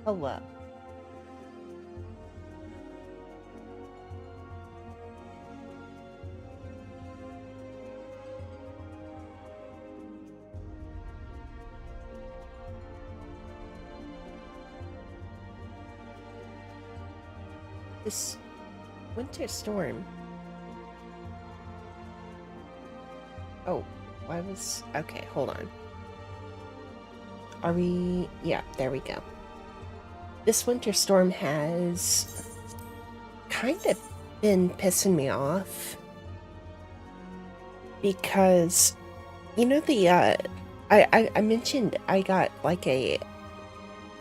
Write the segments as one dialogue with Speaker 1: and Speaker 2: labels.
Speaker 1: Hello. This winter storm. Oh, why was... Okay, hold on. Are we... Yeah, there we go. This winter storm has kind of been pissing me off because, you know, I mentioned I got like a...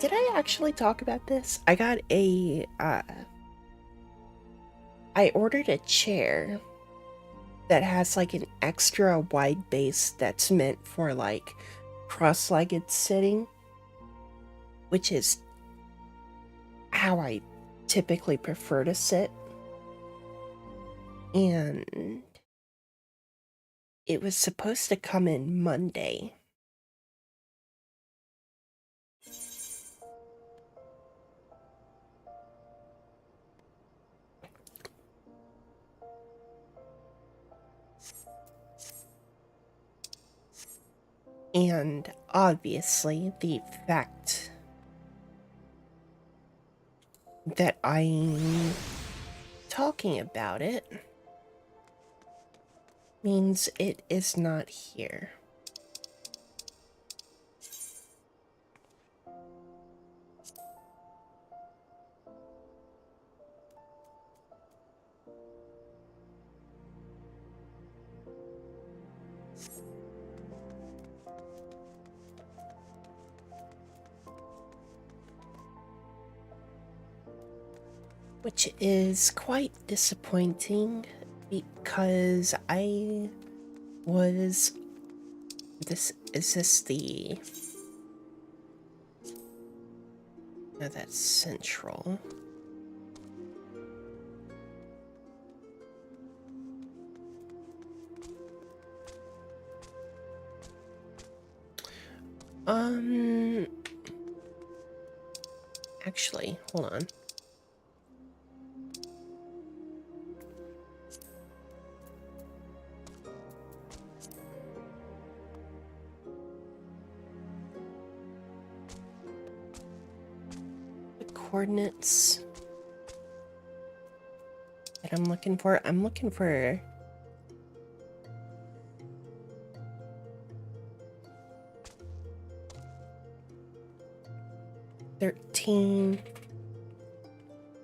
Speaker 1: Did I actually talk about this? I got a, I ordered a chair that has like an extra wide base that's meant for like cross-legged sitting, which is how I typically prefer to sit. And it was supposed to come in Monday. And obviously, the fact that I'm talking about it means it is not here. Which is quite disappointing because I was... Is this the... No, that's Central. Actually, hold on. The coordinates that I'm looking for, 13,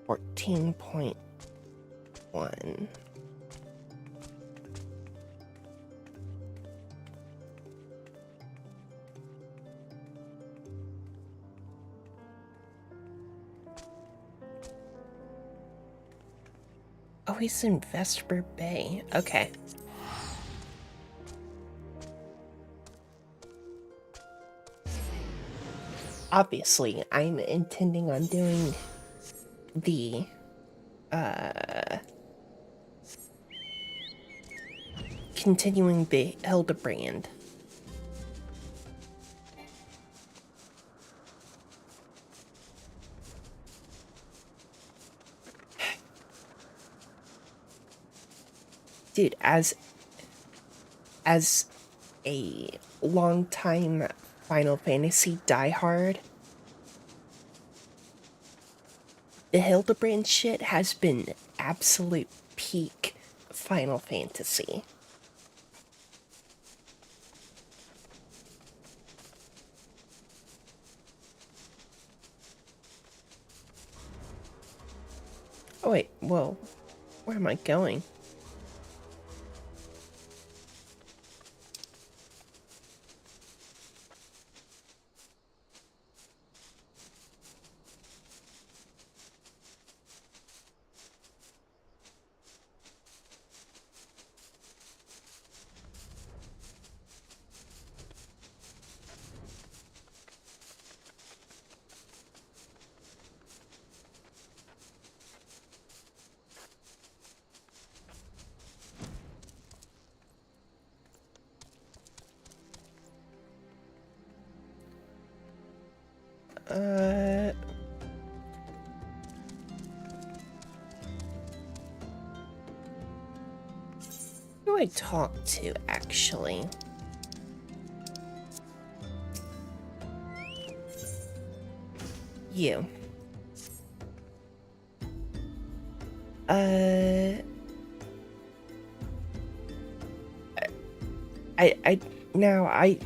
Speaker 1: 14.1. Oh, he's in Vesper Bay. Okay. Obviously, I'm intending on doing the, continuing the Hildibrand. Dude, as a longtime Final Fantasy diehard, the Hildibrand shit has been absolute peak Final Fantasy. Oh wait, whoa. Where am I going? I talk to, actually? You. Now, I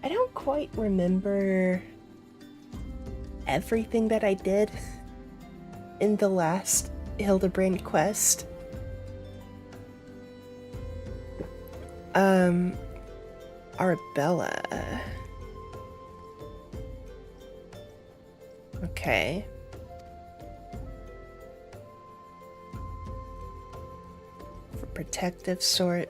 Speaker 1: don't quite remember everything that I did in the last Hildibrand quest. Arabella. Okay. For protective sort.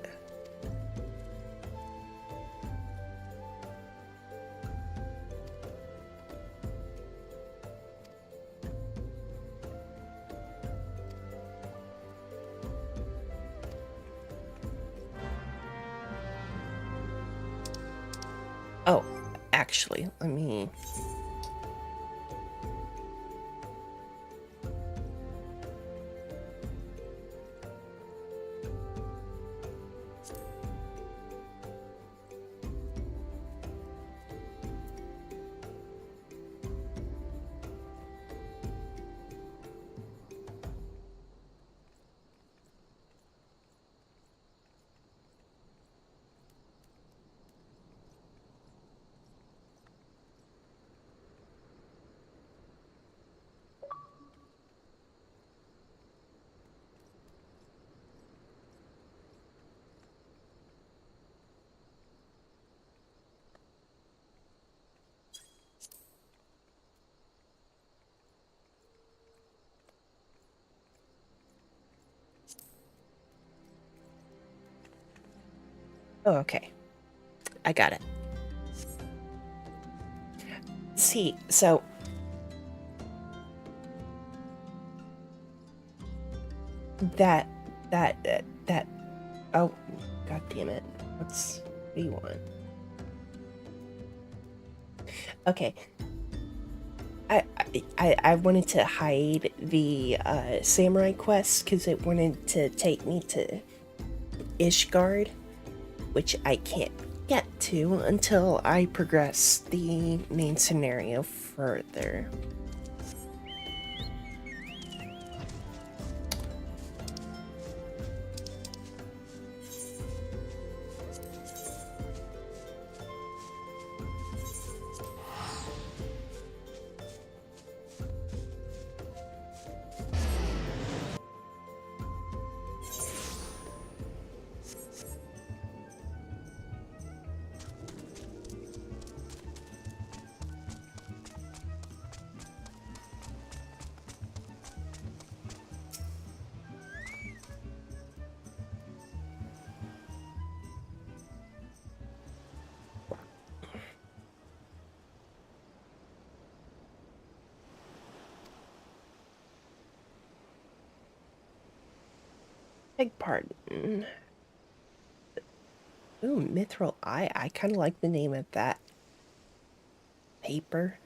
Speaker 1: Oh, actually, let me... Oh, okay. I got it. See, so... That... Oh, god damn it. What do you want? Okay. I wanted to hide the samurai quest because it wanted to take me to Ishgard, which I can't get to until I progress the main scenario further. Beg pardon. Ooh, Mithril Eye. I kind of like the name of that paper.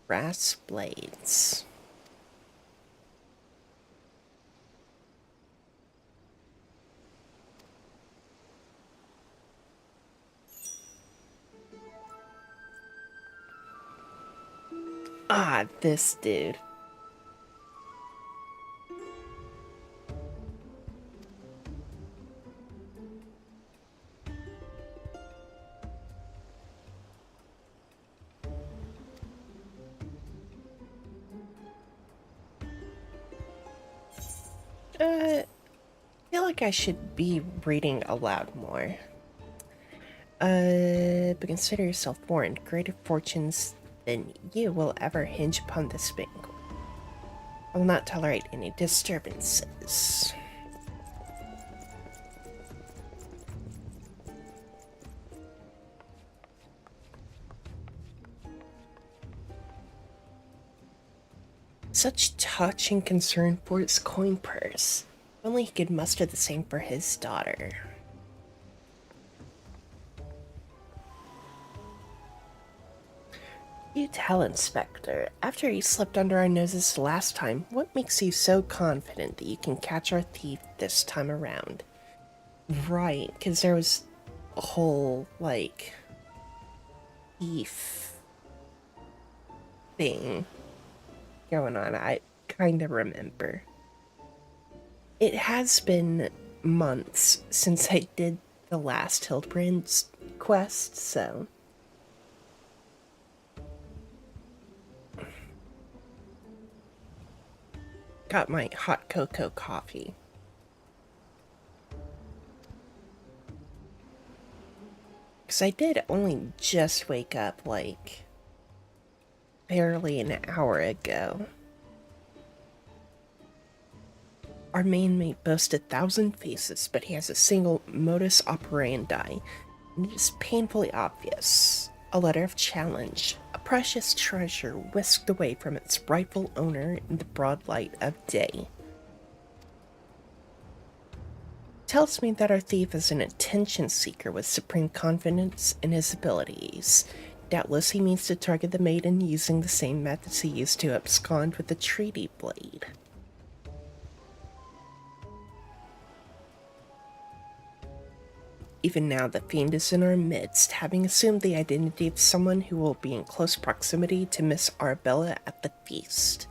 Speaker 1: Brass blades. Ah, this dude. I feel like I should be reading aloud more. But consider yourself warned. Greater fortunes than you will ever hinge upon this banquet. I will not tolerate any disturbances. Such touching concern for his coin purse. If only he could muster the same for his daughter. You tell, Inspector, after he slipped under our noses last time, what makes you so confident that you can catch our thief this time around? Right, because there was a whole, like, thief thing going on. I kind of remember. It has been months since I did the last Hildibrand quest, so... Got my hot cocoa coffee. Because I did only just wake up, like, barely an hour ago. Our main mate boasts 1,000 faces, but he has a single modus operandi, and it is painfully obvious. A letter of challenge, a precious treasure whisked away from its rightful owner in the broad light of day. Tells me that our thief is an attention seeker with supreme confidence in his abilities. Doubtless he means to target the maiden using the same methods he used to abscond with the treaty blade. Even now, the fiend is in our midst, having assumed the identity of someone who will be in close proximity to Miss Arabella at the feast.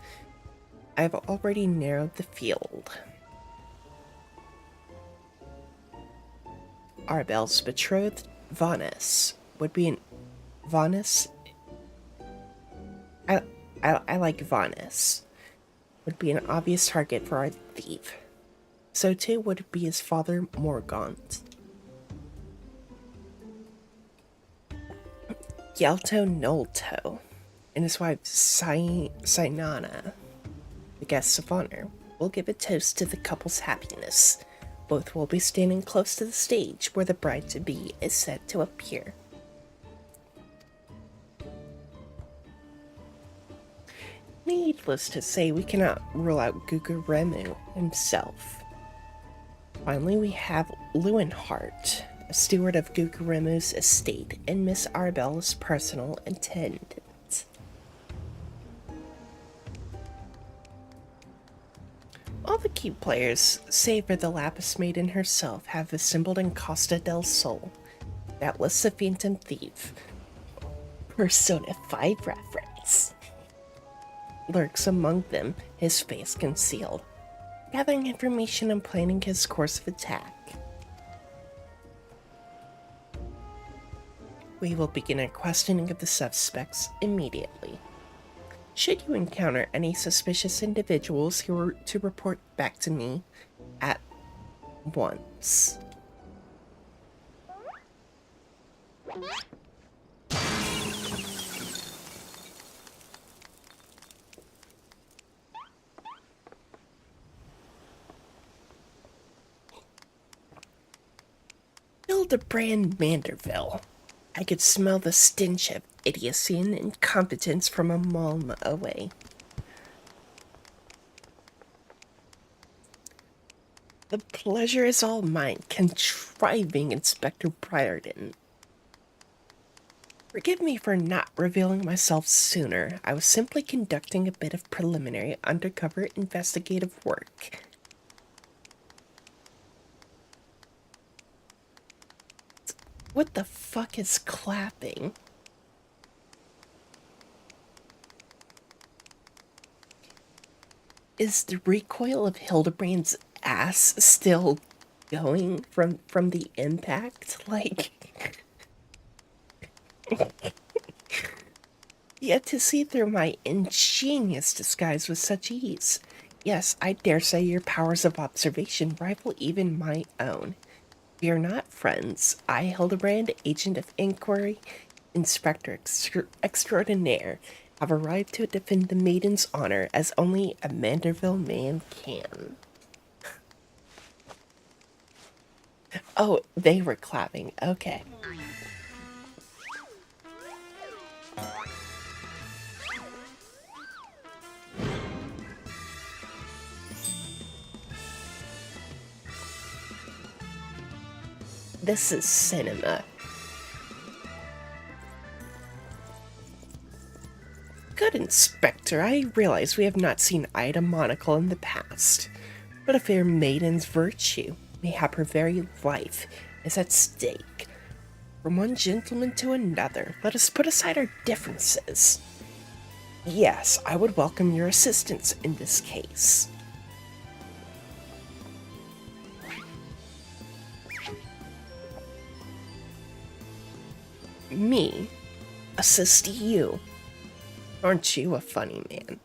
Speaker 1: I have already narrowed the field. Arabella's betrothed, Vanus, would be an... Vanus? I like Vanus. Would be an obvious target for our thief. So too would be his father, Morgaunt. Gyalto Nolto and his wife Sinana, the guests of honor, will give a toast to the couple's happiness. Both will be standing close to the stage where the bride-to-be is said to appear. Needless to say, we cannot rule out Guguremu himself. Finally, we have Lewinhart, a steward of Guguremu's estate and Miss Arabella's personal attendant. All the key players, save for the Lapis Maiden herself, have assembled in Costa del Sol. Doubtless the Phantom Thief, Persona 5 reference, lurks among them, his face concealed, gathering information and planning his course of attack. We will begin our questioning of the suspects immediately. Should you encounter any suspicious individuals who are to report back to me at once. Hildibrand Manderville. I could smell the stench of idiocy and incompetence from a mile away. The pleasure is all mine, contriving Inspector Briarden. Forgive me for not revealing myself sooner. I was simply conducting a bit of preliminary undercover investigative work. What the fuck is clapping? Is the recoil of Hildibrand's ass still going from the impact? Like... Yet to see through my ingenious disguise with such ease. Yes, I dare say your powers of observation rival even my own. Fear not, friends. I, Hildibrand, agent of inquiry, inspector extraordinaire, have arrived to defend the maiden's honor as only a Manderville man can. Oh, they were clapping. Okay. This is cinema. Good Inspector, I realize we have not seen eye to monocle in the past, but a fair maiden's virtue, mayhap her very life, is at stake. From one gentleman to another, let us put aside our differences. Yes, I would welcome your assistance in this case. Me? Assist you? Aren't you a funny man?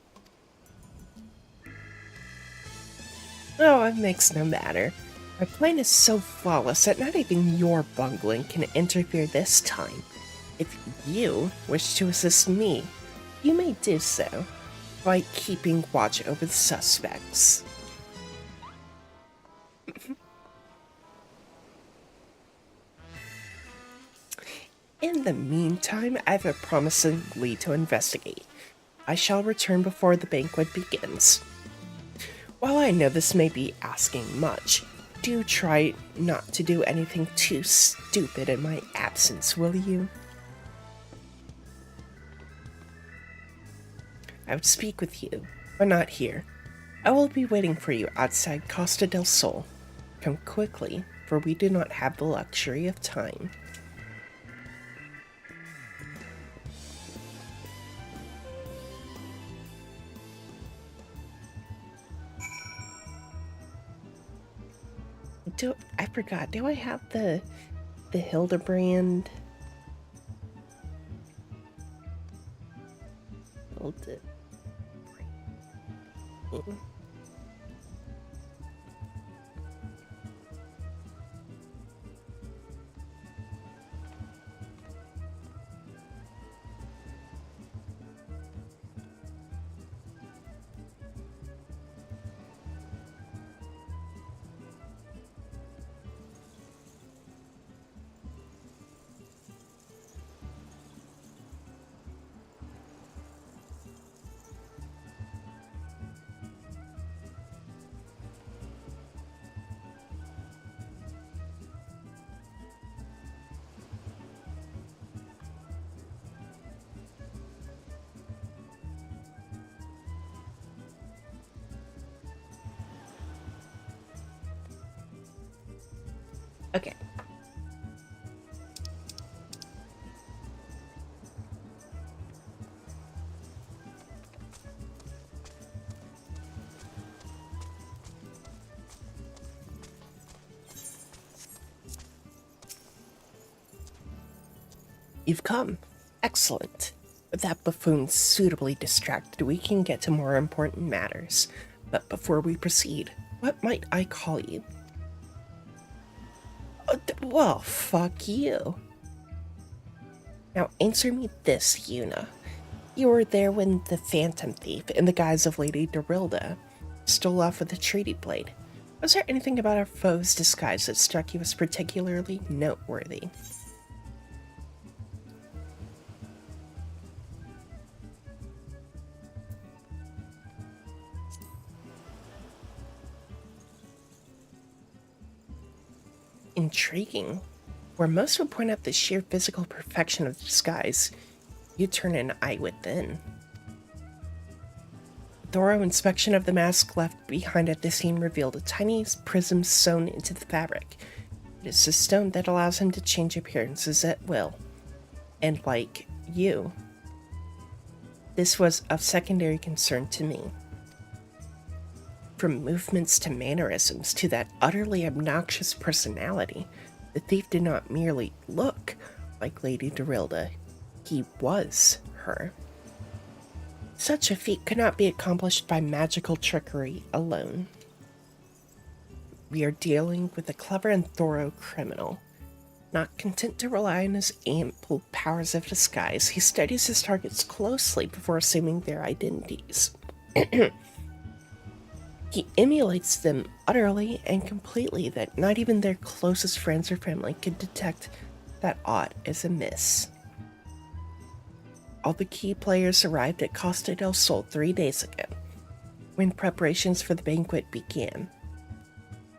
Speaker 1: Oh, it makes no matter. My plan is so flawless that not even your bungling can interfere this time. If you wish to assist me, you may do so by keeping watch over the suspects. In the meantime, I have a promising lead to investigate. I shall return before the banquet begins. While I know this may be asking much, do try not to do anything too stupid in my absence, will you? I would speak with you, but not here. I will be waiting for you outside Costa del Sol. Come quickly, for we do not have the luxury of time. I forgot, do I have the Hildibrand? Okay. You've come. Excellent. With that buffoon suitably distracted, we can get to more important matters. But before we proceed, what might I call you? Well, fuck you. Now answer me this, Yuna. You were there when the Phantom Thief, in the guise of Lady Dorilda, stole off with the treaty blade. Was there anything about our foe's disguise that struck you as particularly noteworthy? Intriguing. Where most would point out the sheer physical perfection of the disguise, you turn an eye within. A thorough inspection of the mask left behind at the scene revealed a tiny prism sewn into the fabric. It is a stone that allows him to change appearances at will. And like you, this was of secondary concern to me. From movements to mannerisms to that utterly obnoxious personality, the thief did not merely look like Lady Dorilda, he was her. Such a feat could not be accomplished by magical trickery alone. We are dealing with a clever and thorough criminal. Not content to rely on his ample powers of disguise, he studies his targets closely before assuming their identities. He emulates them utterly and completely that not even their closest friends or family could detect that aught is amiss. All the key players arrived at Costa del Sol 3 days ago, when preparations for the banquet began.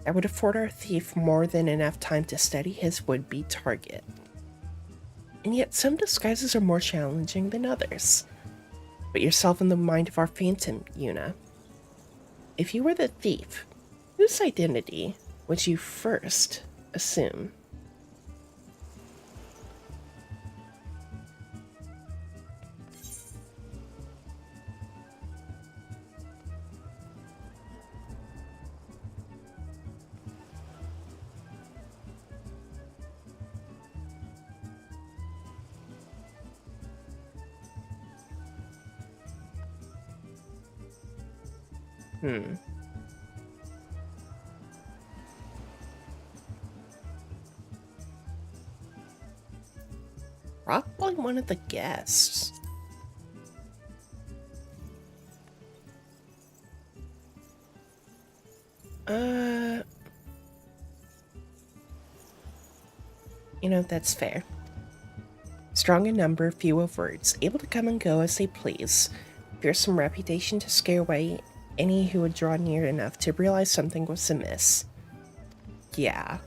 Speaker 1: That would afford our thief more than enough time to study his would-be target. And yet some disguises are more challenging than others. Put yourself in the mind of our phantom, Yuna. If you were the thief, whose identity would you first assume? Probably one of the guests. You know, that's fair. Strong in number, few of words, able to come and go as they please. Fearsome reputation to scare away any who would draw near enough to realize something was amiss. Yeah.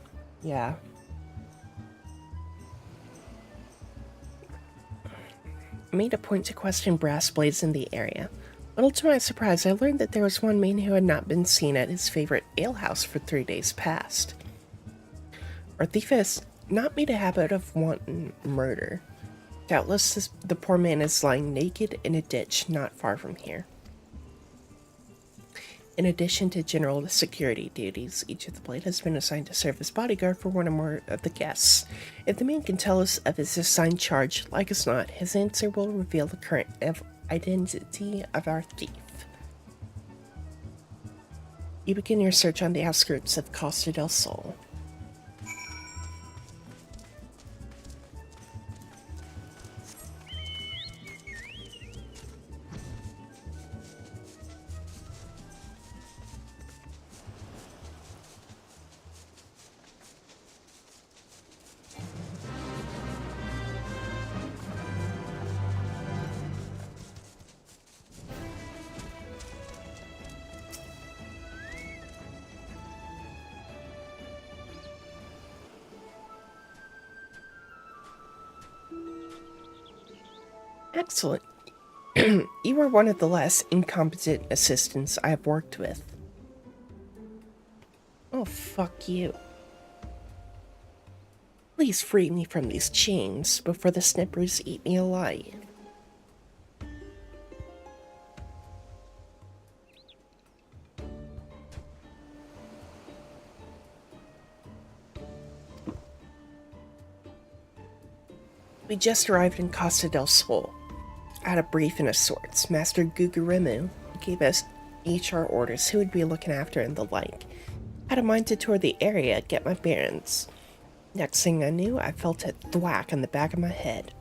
Speaker 1: I made a point to question brass blades in the area. Little to my surprise, I learned that there was one man who had not been seen at his favorite alehouse for 3 days past. Our thief has not made a habit of wanton murder. Doubtless the poor man is lying naked in a ditch not far from here. In addition to general security duties, each of the blade has been assigned to serve as bodyguard for one or more of the guests. If the man can tell us of his assigned charge, like as not, his answer will reveal the current identity of our thief. You begin your search on the outskirts of Costa del Sol. Excellent. You were one of the less incompetent assistants I have worked with. Oh, fuck you. Please free me from these chains before the snippers eat me alive. We just arrived in Costa del Sol. I had a briefing of sorts. Master Gugurimu gave us each our orders, who would be looking after and the like. Had a mind to tour the area, get my bearings. Next thing I knew, I felt a thwack on the back of my head.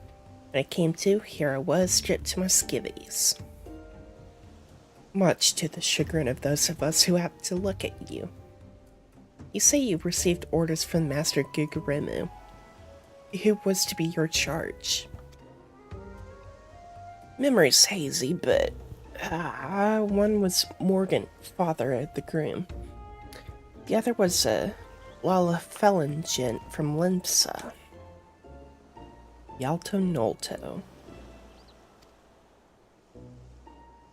Speaker 1: When I came to, here I was, stripped to my skivvies. Much to the chagrin of those of us who have to look at you. You say you received orders from Master Gugurimu. Who was to be your charge? Memory's hazy, but one was Morgan, father of the groom. The other was a Lalafellan gent from Limsa. Yalto Nolto.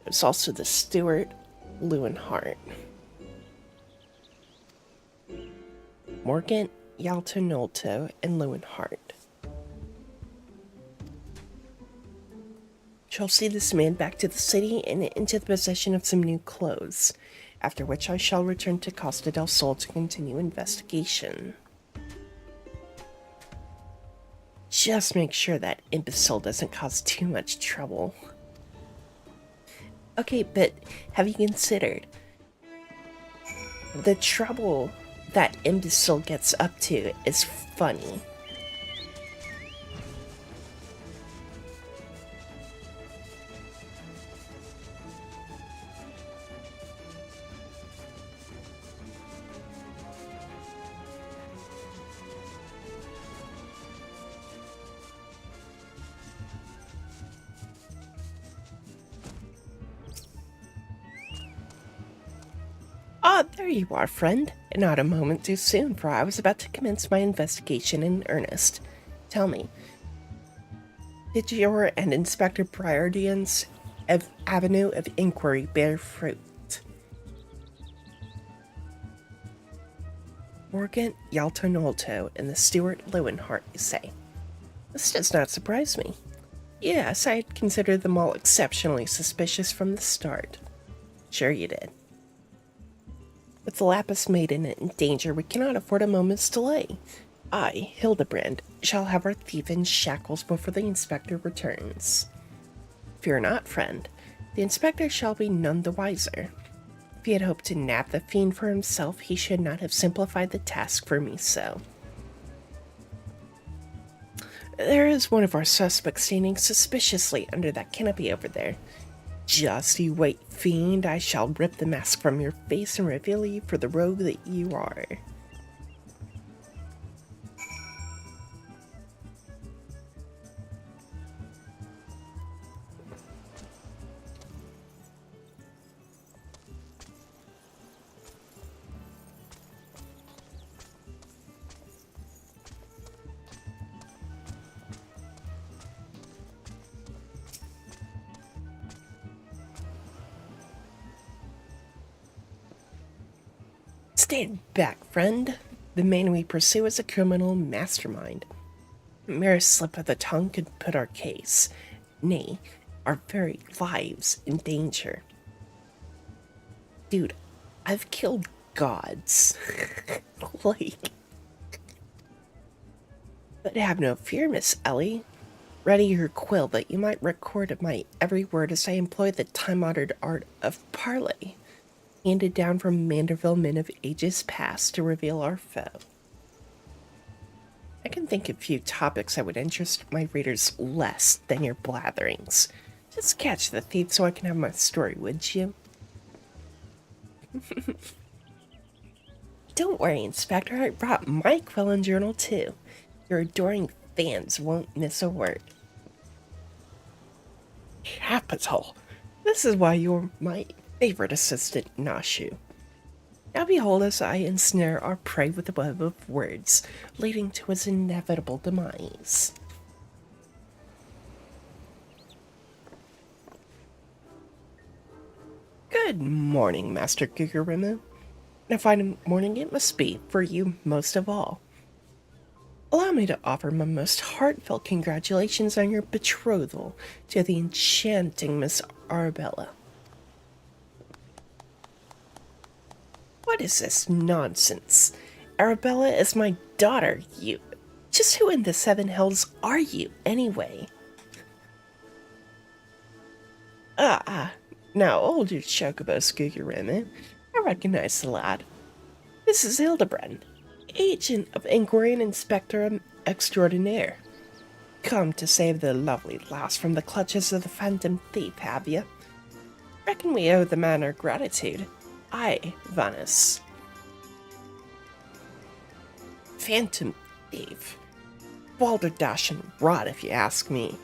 Speaker 1: There's also the steward, Lewinhart. Morgan, Yalto Nolto, and Lewinhart. Shall see this man back to the city and into the possession of some new clothes, after which I shall return to Costa del Sol to continue investigation. Just make sure that imbecile doesn't cause too much trouble. Okay, but have you considered the trouble that imbecile gets up to is funny? Ah, there you are, friend. Not a moment too soon, for I was about to commence my investigation in earnest. Tell me, did your and Inspector Briardian's avenue of inquiry bear fruit? Morgan Yaltonolto and the Stewart Lowenhart, you say? This does not surprise me. Yes, I had considered them all exceptionally suspicious from the start. Sure you did. With the Lapis Maiden in danger, we cannot afford a moment's delay. I, Hildibrand, shall have our thief in shackles before the inspector returns. Fear not, friend. The inspector shall be none the wiser. If he had hoped to nab the fiend for himself, he should not have simplified the task for me so. There is one of our suspects standing suspiciously under that canopy over there. Just you wait, fiend, I shall rip the mask from your face and reveal you for the rogue that you are. Stand back, friend. The man we pursue is a criminal mastermind. A mere slip of the tongue could put our case, nay, our very lives in danger. Dude, I've killed gods. Like... But have no fear, Miss Ellie. Ready your quill that you might record my every word as I employ the time-honored art of parley, handed down from Manderville men of ages past to reveal our foe. I can think of few topics that would interest my readers less than your blatherings. Just catch the thief so I can have my story, would you? Don't worry, Inspector, I brought my quill and journal too. Your adoring fans won't miss a word. Capital! This is why you're my favorite assistant, Nashu. Now behold as I ensnare our prey with a web of words, leading to his inevitable demise. Good morning, Master Gugurimu. And a fine morning it must be, for you most of all. Allow me to offer my most heartfelt congratulations on your betrothal to the enchanting Miss Arabella. What is this nonsense? Arabella is my daughter, you... Just who in the seven hells are you, anyway? Now hold your chocobos, Gugurimu. I recognize the lad. This is Hildibrand, agent of inquiry and inspector extraordinaire. Come to save the lovely lass from the clutches of the phantom thief, have you? Reckon we owe the man our gratitude. Aye, Vanus. Phantom thief. Balderdash and rot, if you ask me.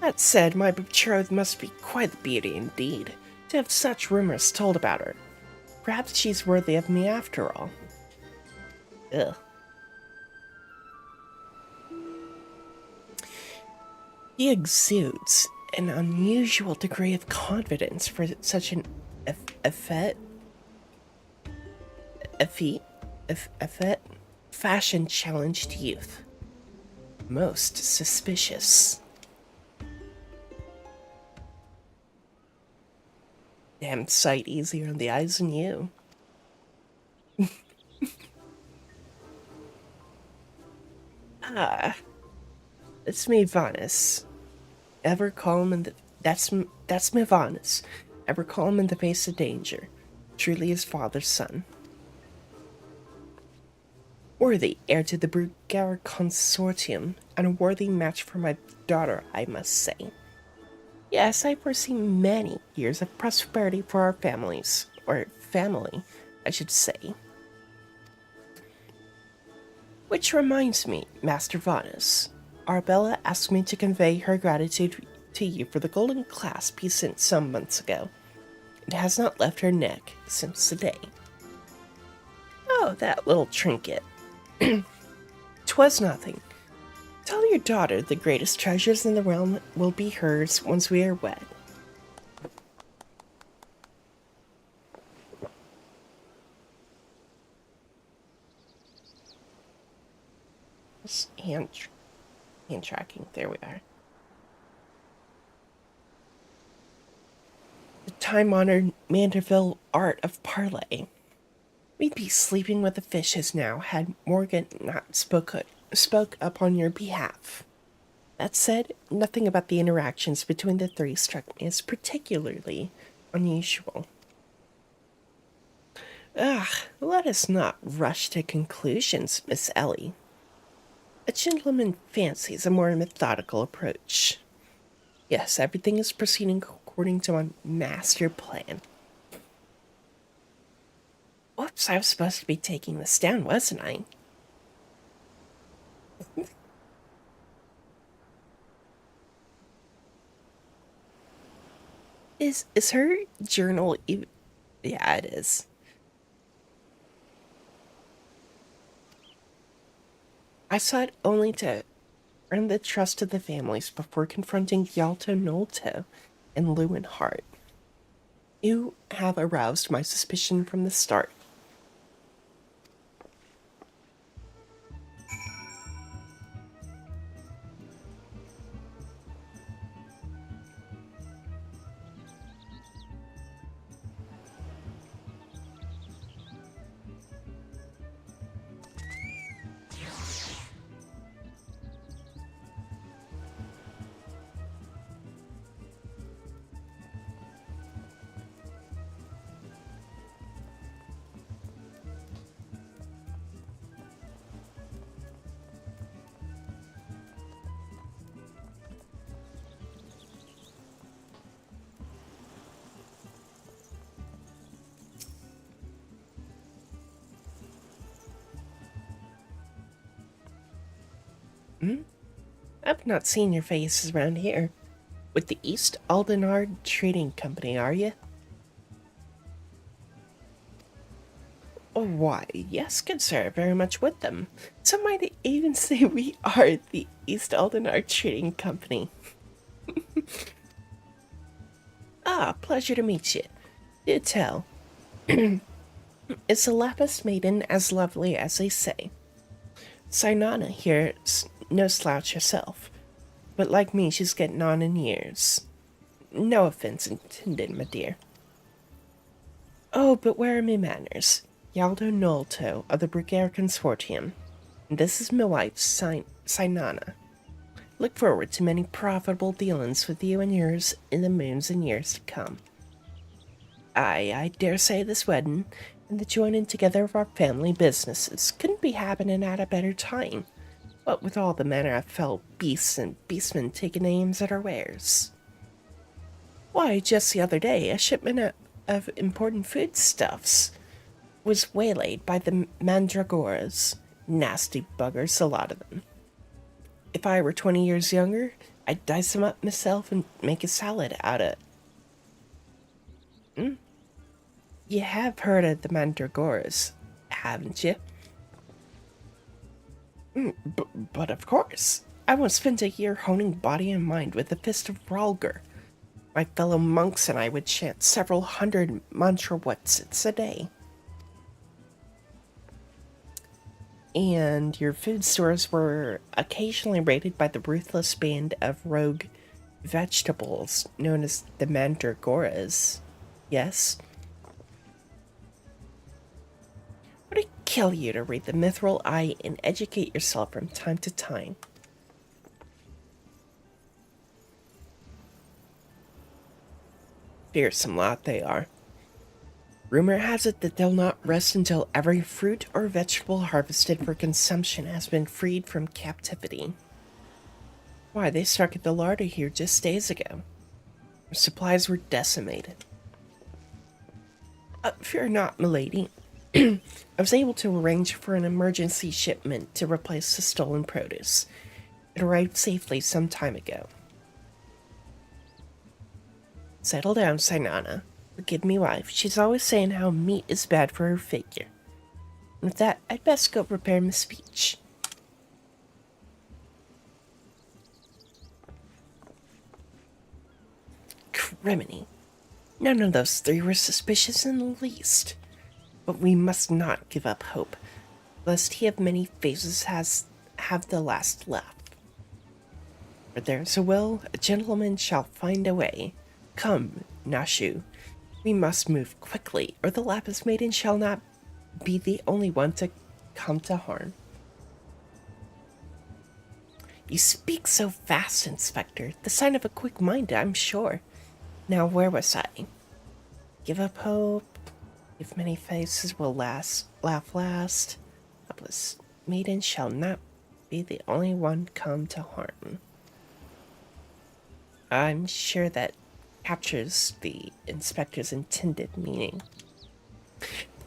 Speaker 1: That said, my betrothed must be quite the beauty indeed, to have such rumors told about her. Perhaps she's worthy of me after all. Ugh. He exudes an unusual degree of confidence for such an effete fashion-challenged youth. Most suspicious. Damn sight easier on the eyes than you. It's me, Vanus. Ever calm in the... That's me, Vanus. Ever calm in the face of danger. Truly his father's son. Worthy heir to the Brugauer Consortium, and a worthy match for my daughter, I must say. Yes, I foresee many years of prosperity for our families. Or family, I should say. Which reminds me, Master Vanus, Arabella asked me to convey her gratitude to you for the golden clasp you sent some months ago. It has not left her neck since the day. Oh, that little trinket. 'Twas nothing. Tell your daughter the greatest treasures in the realm will be hers once we are wed. Hand tracking. There we are. The time-honored Manderville art of parley. We'd be sleeping with the fishes now had Morgan not spoke up on your behalf. That said, nothing about the interactions between the three struck me as particularly unusual. Let us not rush to conclusions, Miss Ellie. A gentleman fancies a more methodical approach. Yes, everything is proceeding according to my master plan. Whoops, I was supposed to be taking this down, wasn't I? Is her journal even... Yeah, it is. I saw it only to earn the trust of the families before confronting Yalto Nolto and Lewin Hart. You have aroused my suspicion from the start. I've not seen your faces around here. With the East Aldenard Trading Company, are you? Oh, why, yes, good sir, very much with them. Some might even say we are the East Aldenard Trading Company. Pleasure to meet you. Do tell. Is the Lapis Maiden as lovely as they say? Sinana here's no slouch herself, but like me, she's getting on in years. No offense intended, my dear. Oh, but where are me manners? Yaldo Nolto of the Brigare Consortium. And this is my wife, Sinana. Look forward to many profitable dealings with you and yours in the moons and years to come. I dare say this wedding and the joining together of our family businesses couldn't be happening at a better time, what with all the manner of fell beasts and beastmen taking aims at our wares. Why, just the other day, a shipment of important foodstuffs was waylaid by the mandragoras. Nasty buggers, a lot of them. If I were 20 years younger, I'd dice them up myself and make a salad out of it. You have heard of the mandragoras, haven't you? But of course. I once spent a year honing body and mind with the fist of Ralger. My fellow monks and I would chant several hundred mantra whatsits a day. And your food stores were occasionally raided by the ruthless band of rogue vegetables known as the mandragoras. Yes? Would it kill you to read the Mithril Eye and educate yourself from time to time? Fearsome lot they are. Rumor has it that they'll not rest until every fruit or vegetable harvested for consumption has been freed from captivity. Why, they struck at the larder here just days ago. Our supplies were decimated. Fear not, milady. I was able to arrange for an emergency shipment to replace the stolen produce. It arrived safely some time ago. Settle down, Sinana. Forgive me, wife. She's always saying how meat is bad for her figure. With that, I'd best go prepare my speech. Criminy. None of those three were suspicious in the least. But we must not give up hope, lest he of many faces have the last laugh. Where there's a will, a gentleman shall find a way. Come, Nashu, we must move quickly, or the Lapis Maiden shall not be the only one to come to harm. You speak so fast, Inspector. The sign of a quick mind, I'm sure. Now, where was I? Give up hope. If many faces will laugh last. Lapis Maiden shall not be the only one come to harm. I'm sure that captures the Inspector's intended meaning.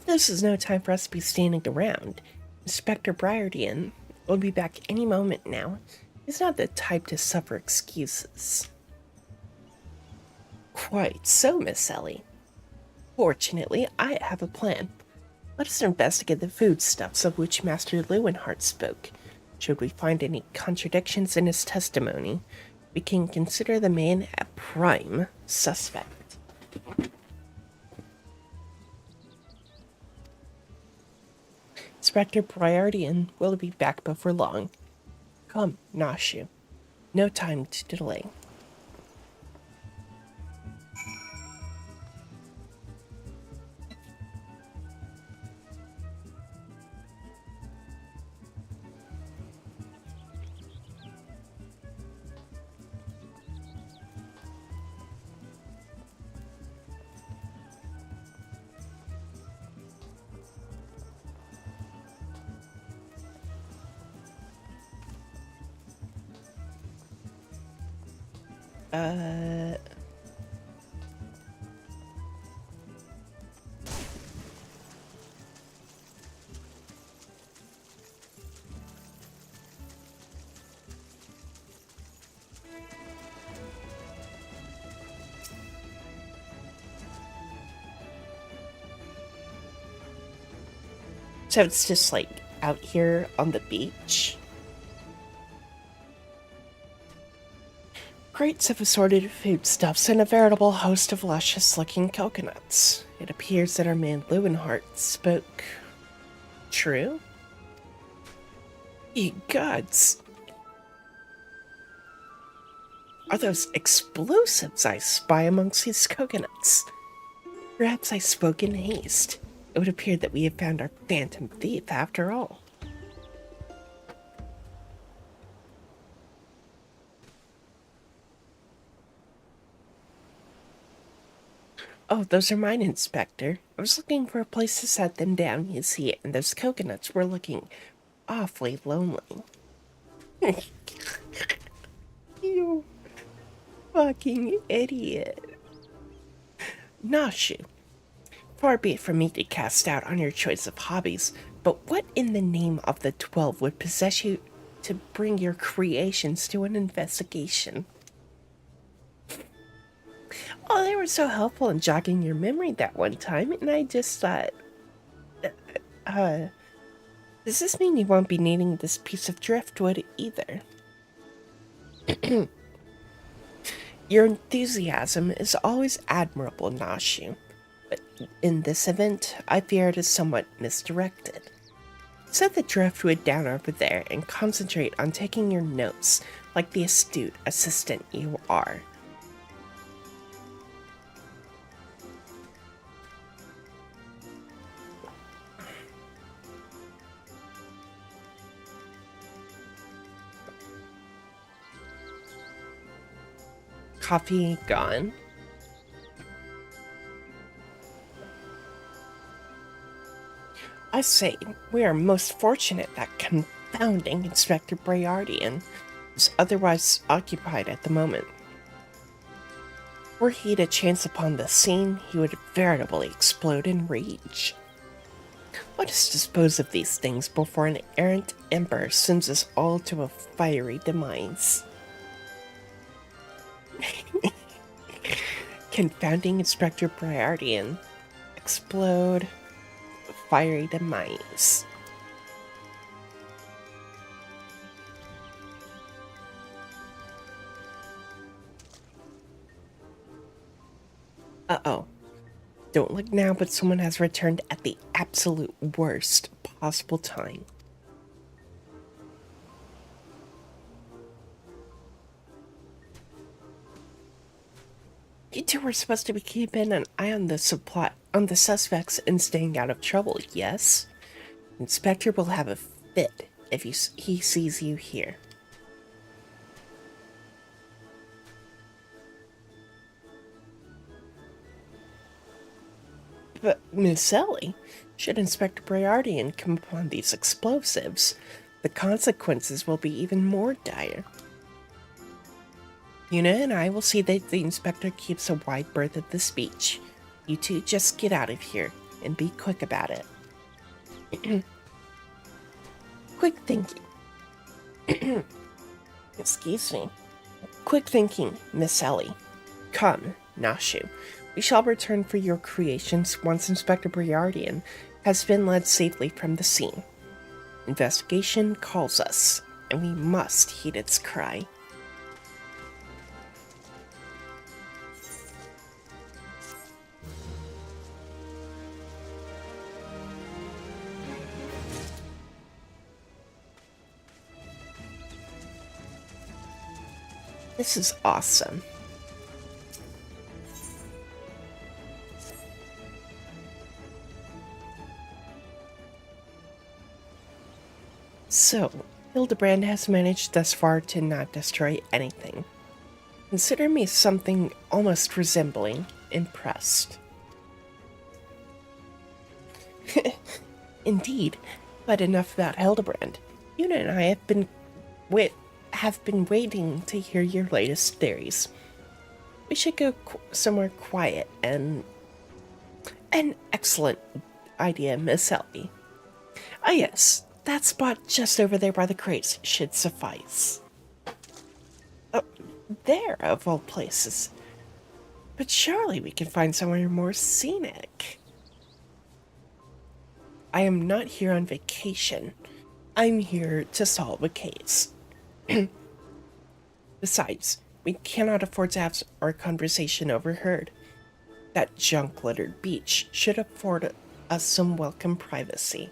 Speaker 1: This is no time for us to be standing around. Inspector Briardian will be back any moment now. He's not the type to suffer excuses. Quite so, Miss Ellie. Fortunately, I have a plan. Let us investigate the foodstuffs of which Master Lewinhart spoke. Should we find any contradictions in his testimony, we can consider the man a prime suspect. Inspector Briardian will be back before long. Come, Nashu. No time to delay. So it's just like out here on the beach. Crates of assorted foodstuffs and a veritable host of luscious-looking coconuts. It appears that our man Lewinhart spoke true? Ye gods! Are those explosives I spy amongst these coconuts? Perhaps I spoke in haste. It would appear that we have found our phantom thief after all. Oh, those are mine, Inspector. I was looking for a place to set them down, you see, and those coconuts were looking awfully lonely. You fucking idiot. Nashu, far be it from me to cast doubt on your choice of hobbies, but what in the name of the 12 would possess you to bring your creations to an investigation? Oh, they were so helpful in jogging your memory that one time, and I just thought, does this mean you won't be needing this piece of driftwood either? Your enthusiasm is always admirable, Nashu, but in this event, I fear it is somewhat misdirected. Set the driftwood down over there and concentrate on taking your notes like the astute assistant you are. Coffee gone. I say, we are most fortunate that confounding Inspector Briardian is otherwise occupied at the moment. Were he to chance upon the scene, he would veritably explode in rage. Let us dispose of these things before an errant emperor sends us all to a fiery demise. Confounding Inspector Briardian. Explode. Fiery demise. Uh-oh. Don't look now, but someone has returned at the absolute worst possible time. You two were supposed to be keeping an eye on the suspects and staying out of trouble, yes? Inspector will have a fit if he sees you here. But, Miss Ellie, should Inspector Briardian come upon these explosives, the consequences will be even more dire. Una and I will see that the inspector keeps a wide berth at the speech. You two just get out of here, and be quick about it. Quick thinking. Excuse me. Quick thinking, Miss Ellie. Come, Nashu. We shall return for your creations once Inspector Briardian has been led safely from the scene. Investigation calls us, and we must heed its cry. This is awesome. So, Hildibrand has managed thus far to not destroy anything. Consider me something almost resembling impressed. Indeed, but enough about Hildibrand. Una and I have been waiting to hear your latest theories. We should go somewhere quiet and... An excellent idea, Miss Ellie. Ah yes, that spot just over there by the crates should suffice. There, of all places. But surely we can find somewhere more scenic. I am not here on vacation. I'm here to solve a case. Besides, we cannot afford to have our conversation overheard. That junk-littered beach should afford us some welcome privacy.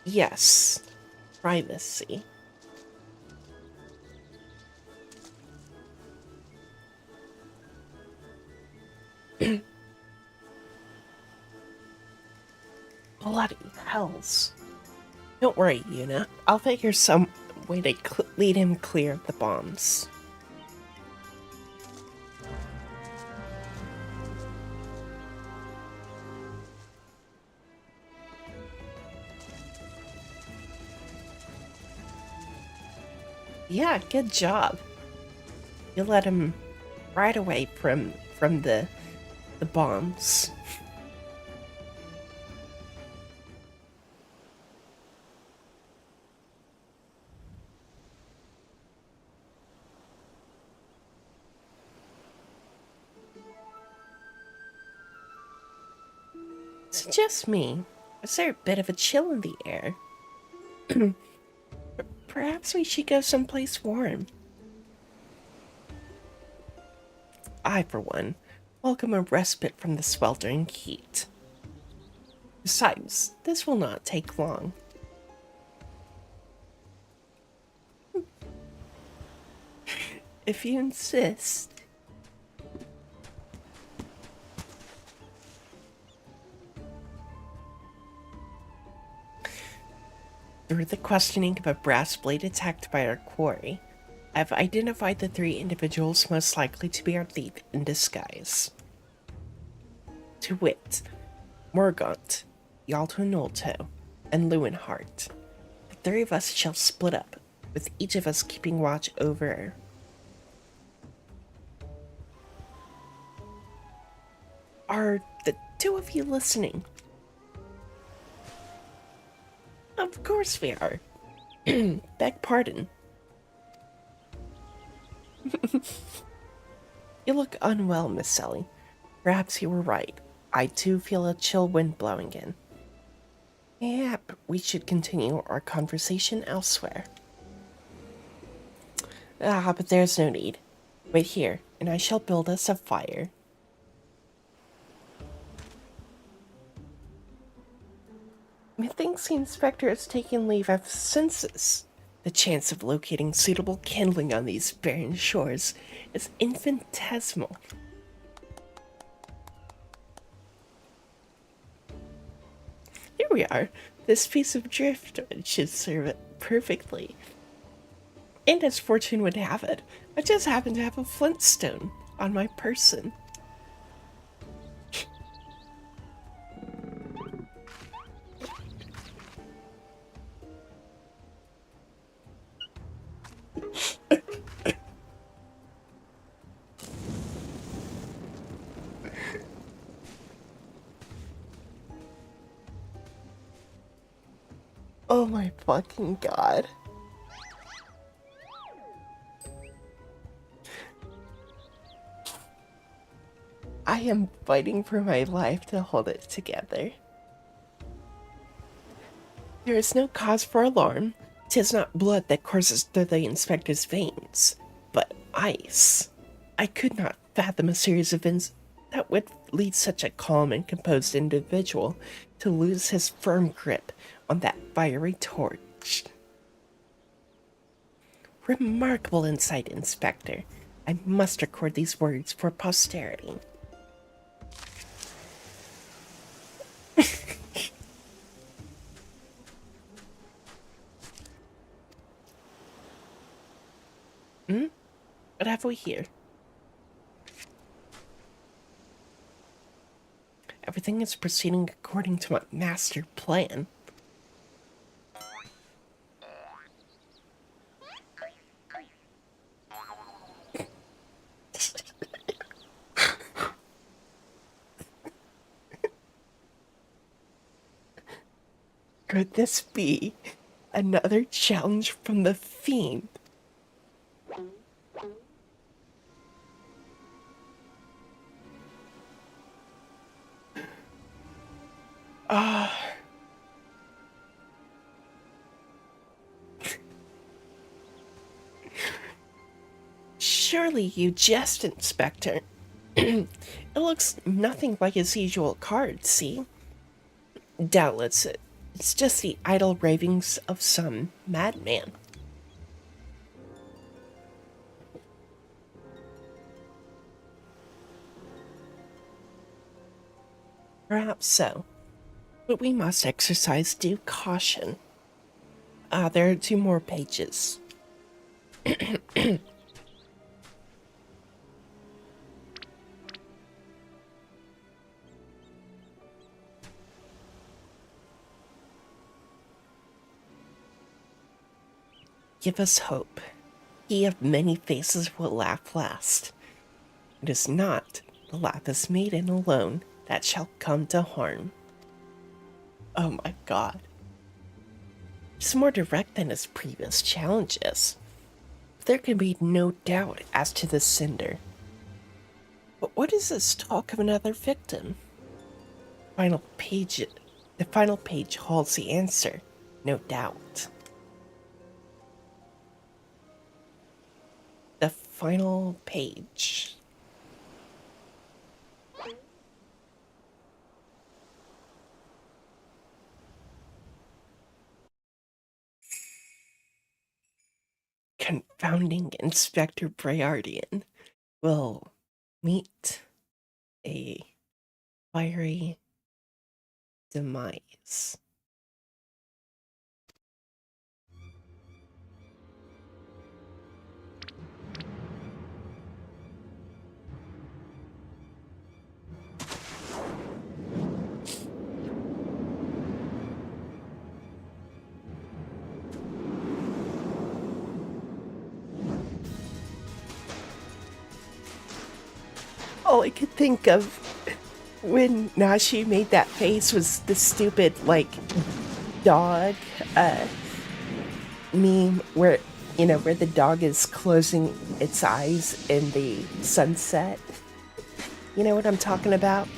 Speaker 1: Yes, privacy. Bloody hells. Don't worry, Una. I'll figure some way to lead him clear of the bombs. Yeah, good job. You let him right away from the bombs. It's just me. Is there a bit of a chill in the air? Perhaps we should go someplace warm. I, for one, welcome a respite from the sweltering heat. Besides, this will not take long. If you insist. Through the questioning of a brass blade attacked by our quarry, I've identified the 3 individuals most likely to be our thief in disguise. To wit, Morgaunt, Yalto Nolto, and Lewinhart. The 3 of us shall split up, with each of us keeping watch over. Are the 2 of you listening? Of course we are. Beg pardon. You look unwell, Miss Sally. Perhaps you were right. I too feel a chill wind blowing in. Yep, we should continue our conversation elsewhere. But there's no need. Wait here, and I shall build us a fire. Methinks the inspector has taken leave of senses. The chance of locating suitable kindling on these barren shores is infinitesimal. Here we are. This piece of driftwood should serve it perfectly. And as fortune would have it, I just happen to have a flintstone on my person. Oh my fucking god. I am fighting for my life to hold it together. There is no cause for alarm. 'Tis not blood that courses through the inspector's veins, but ice. I could not fathom a series of events that would lead such a calm and composed individual to lose his firm grip on that fiery torch. Remarkable insight, Inspector. I must record these words for posterity. What have we here? Everything is proceeding according to my master plan. Could this be another challenge from the fiend? Surely you jest, Inspector. It looks nothing like his usual card, see? Doubtless, it's just the idle ravings of some madman. Perhaps so, but we must exercise due caution. There are 2 more pages. Give us hope. He of many faces will laugh last. It is not the lapis maiden alone that shall come to harm. Oh my god. It's more direct than his previous challenges. There can be no doubt as to the sender. But what is this talk of another victim? The final page holds the answer, no doubt. The final page. Confounding Inspector Briardian will meet a fiery demise. All I could think of when Nashi made that face was the stupid, like, dog meme where, you know, where the dog is closing its eyes in the sunset. You know what I'm talking about?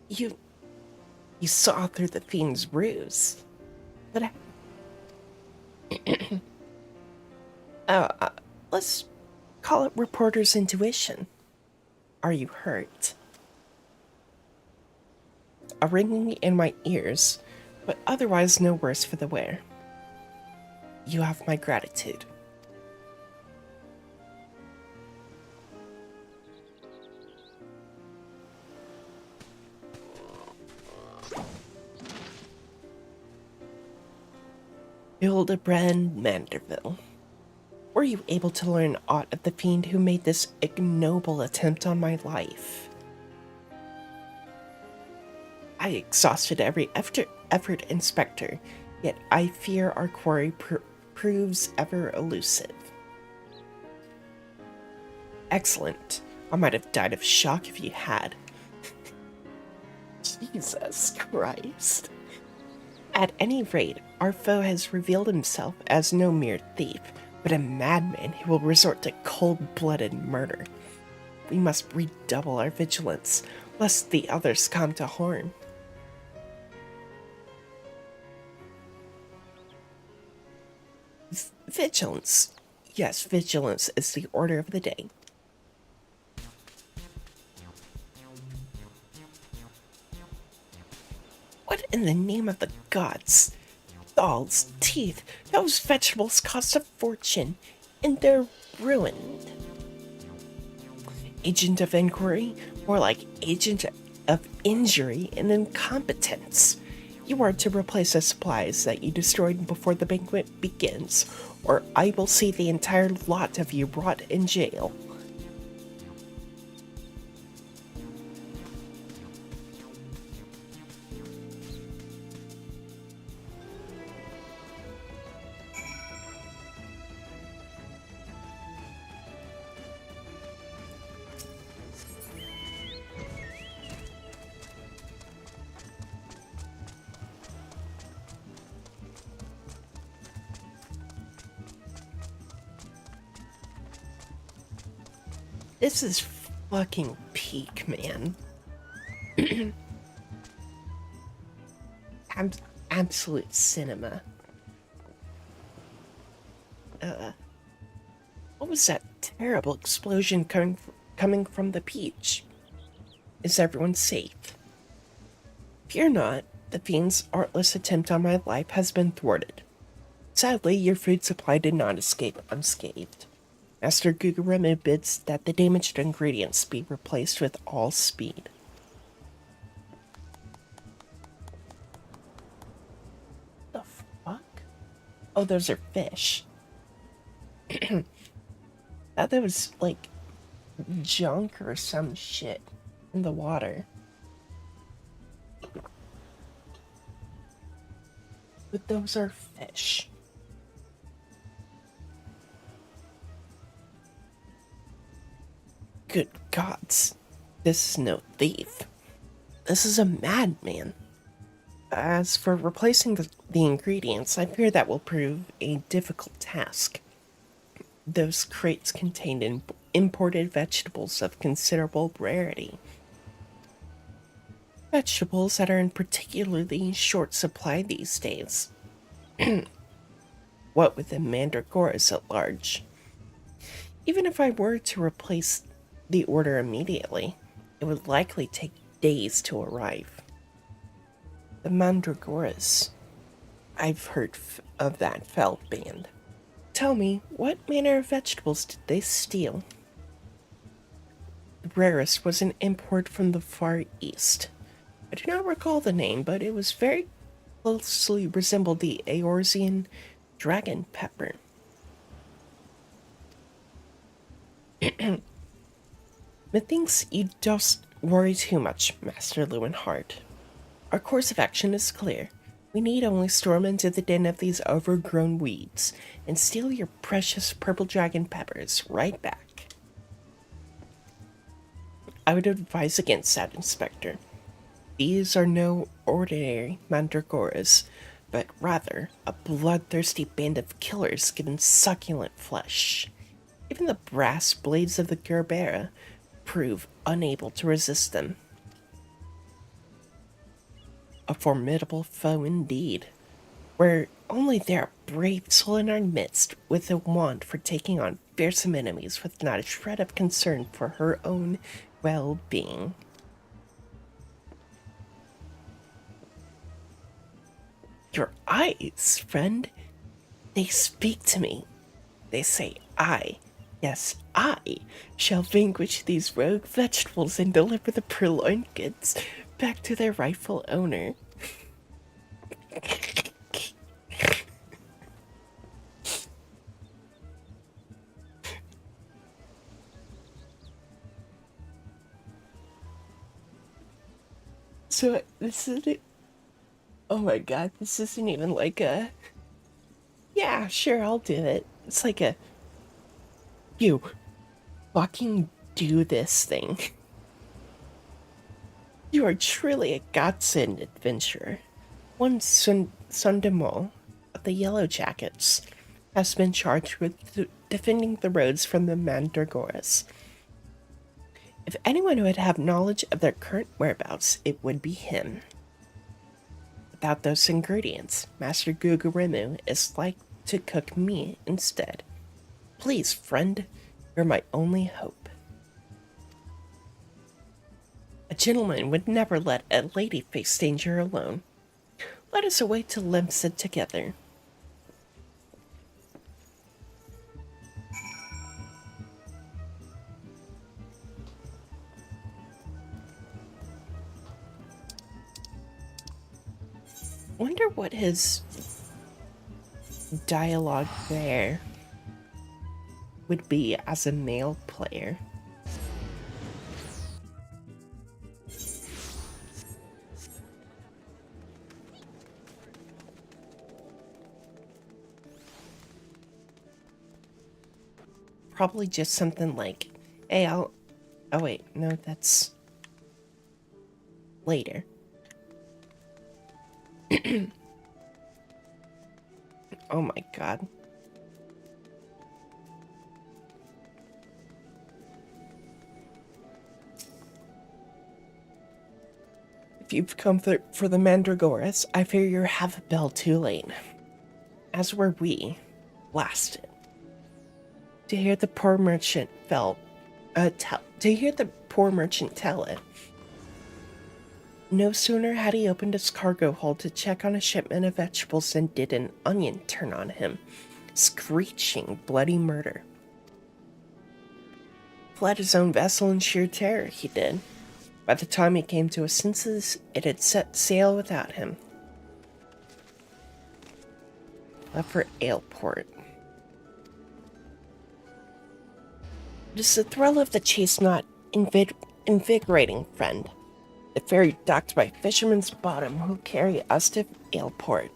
Speaker 1: You saw through the fiend's ruse. But let's call it reporter's intuition. Are you hurt? A ringing in my ears, but otherwise no worse for the wear. You have my gratitude. Hildibrand Manderville. Were you able to learn aught of the fiend who made this ignoble attempt on my life? I exhausted every effort, Inspector, yet I fear our quarry proves ever elusive. Excellent. I might have died of shock if you had. Jesus Christ. At any rate, our foe has revealed himself as no mere thief, but a madman who will resort to cold-blooded murder. We must redouble our vigilance, lest the others come to harm. Vigilance. Yes, vigilance is the order of the day. What in the name of the gods? Dolls, teeth, those vegetables cost a fortune, and they're ruined. Agent of inquiry, more like agent of injury and incompetence. You are to replace the supplies that you destroyed before the banquet begins, or I will see the entire lot of you brought in jail. This is fucking peak, man. Absolute cinema. What was that terrible explosion coming from the beach? Is everyone safe? Fear not, the fiend's artless attempt on my life has been thwarted. Sadly, your food supply did not escape unscathed. Master Guguremu bids that the damaged ingredients be replaced with all speed. The fuck? Oh, those are fish. Thought there was, like, junk or some shit in the water. But those are fish. Good gods, this is no thief. This is a madman. As for replacing the ingredients, I fear that will prove a difficult task. Those crates contained imported vegetables of considerable rarity. Vegetables that are in particularly short supply these days. What with the mandragoras at large. Even if I were to replace the order immediately, it would likely take days to arrive. The mandragoras. I've heard of that fell band. Tell me, what manner of vegetables did they steal? The rarest was an import from the Far East. I do not recall the name, but it was very closely resembled the Eorzean dragon pepper. Methinks you just worry too much, Master Lewinhart. Our course of action is clear. We need only storm into the den of these overgrown weeds and steal your precious purple dragon peppers right back. I would advise against that, Inspector. These are no ordinary mandragoras, but rather a bloodthirsty band of killers given succulent flesh. Even the brass blades of the Gerbera prove unable to resist them. a formidable foe indeed. Where only there a brave soul in our midst with a wand for taking on fearsome enemies with not a shred of concern for her own well-being. Your eyes, friend, they speak to me. They say yes, I shall vanquish these rogue vegetables and deliver the purloined goods back to their rightful owner. So this isn't. Oh my god, this isn't even like a. Yeah, sure, I'll do it. It's like a. You fucking do this thing. You are truly a godsend adventurer. One Sundemol of the Yellow Jackets has been charged with defending the roads from the Mandragoras. If anyone would have knowledge of their current whereabouts, it would be him. Without those ingredients, Master Gugurimu is like to cook me instead. Please, friend, you're my only hope. A gentleman would never let a lady face danger alone. Let us away to Lemsa together. Wonder what his dialogue there would be as a male player. Probably just something like, hey, oh wait, no, that's later. Oh my god. If you've come for the Mandragoras, I fear you're half a bell too late. As were we, blasted. To hear the poor merchant tell it. No sooner had he opened his cargo hold to check on a shipment of vegetables than did an onion turn on him, screeching bloody murder. Fled his own vessel in sheer terror, he did. By the time he came to his senses, it had set sail without him. Left for Aleport. It is the thrill of the chase not invigorating, friend. The ferry docked by Fisherman's Bottom who carry us to Aleport.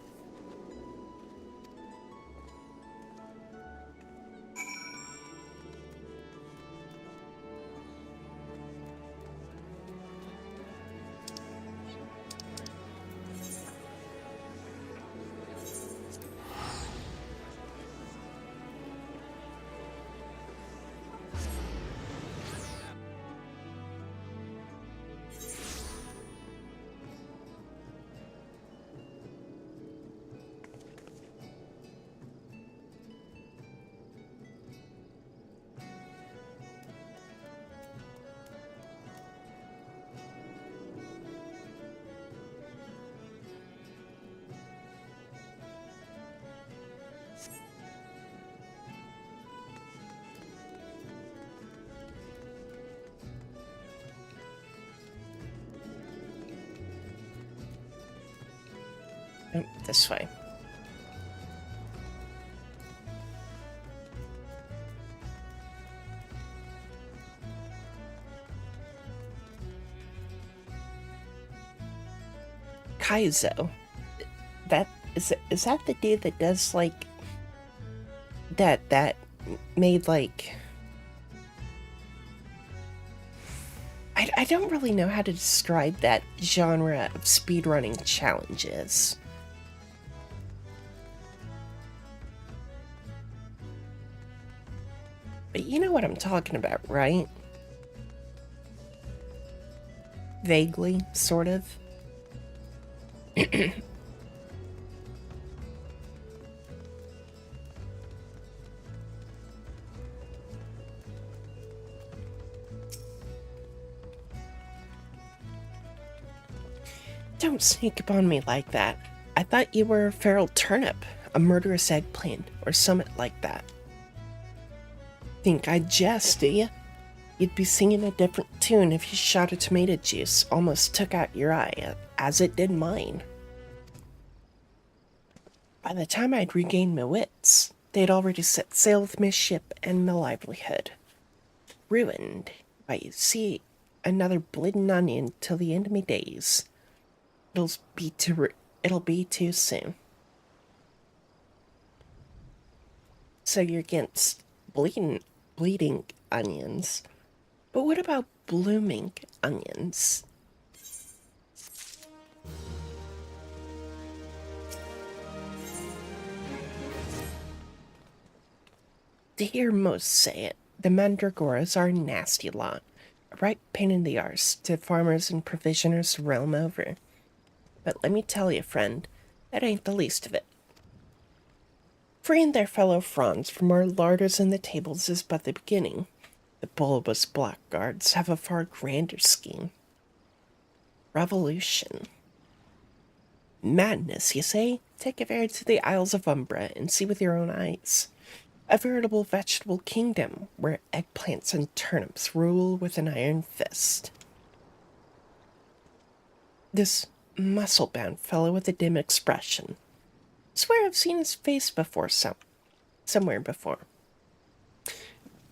Speaker 1: Oh, this way. Kaizo. Is that the dude that does like that made like I don't really know how to describe that genre of speedrunning challenges. But you know what I'm talking about, right? Vaguely, sort of. Don't sneak up on me like that. I thought you were a feral turnip, a murderous eggplant, or something like that. Think I'd jest, do you? You'd be singing a different tune if you shot a tomato juice almost took out your eye, as it did mine. By the time I'd regained my wits, they'd already set sail with my ship and my livelihood. Ruined by, see, another bleeding onion till the end of my days. It'll be too soon. So you're against bleeding onions. But what about blooming onions? To hear most say it, the mandragoras are a nasty lot, a right pain in the arse to farmers and provisioners the realm over. But let me tell you, friend, that ain't the least of it. Freeing their fellow fronds from our larders and the tables is but the beginning. The bulbous blackguards have a far grander scheme. Revolution. Madness, you say? Take a ferry to the Isles of Umbra and see with your own eyes. A veritable vegetable kingdom where eggplants and turnips rule with an iron fist. This muscle-bound fellow with a dim expression. Swear I've seen his face before somewhere before.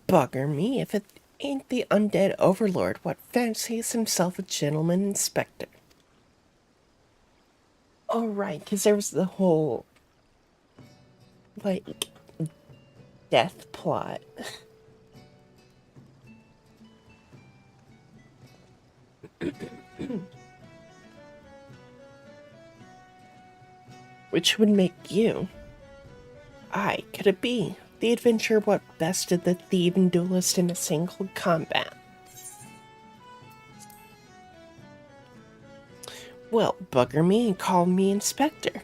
Speaker 1: Bugger me if it ain't the undead overlord what fancies himself a gentleman inspector. Oh, right, because there was the whole, like, death plot. Which would make you. Aye, could it be? The adventure what bested the thief and duelist in a single combat. Well, bugger me and call me inspector.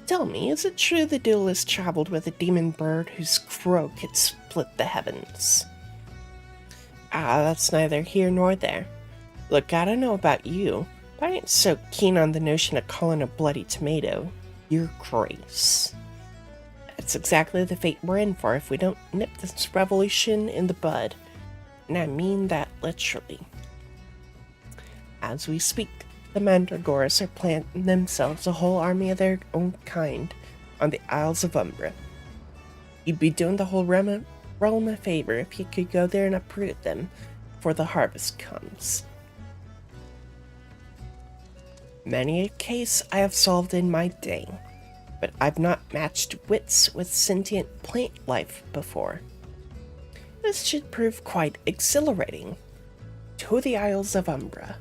Speaker 1: Tell me, is it true the duelist traveled with a demon bird whose croak could split the heavens? Ah, that's neither here nor there. Look, I don't know about you, but I ain't so keen on the notion of calling a bloody tomato your grace. That's exactly the fate we're in for if we don't nip this revolution in the bud. And I mean that literally. As we speak, the mandragoras are planting themselves a whole army of their own kind on the Isles of Umbra. You'd be doing the whole realm a favor if you could go there and uproot them before the harvest comes. Many a case I have solved in my day, but I've not matched wits with sentient plant life before. This should prove quite exhilarating. To the Isles of Umbra.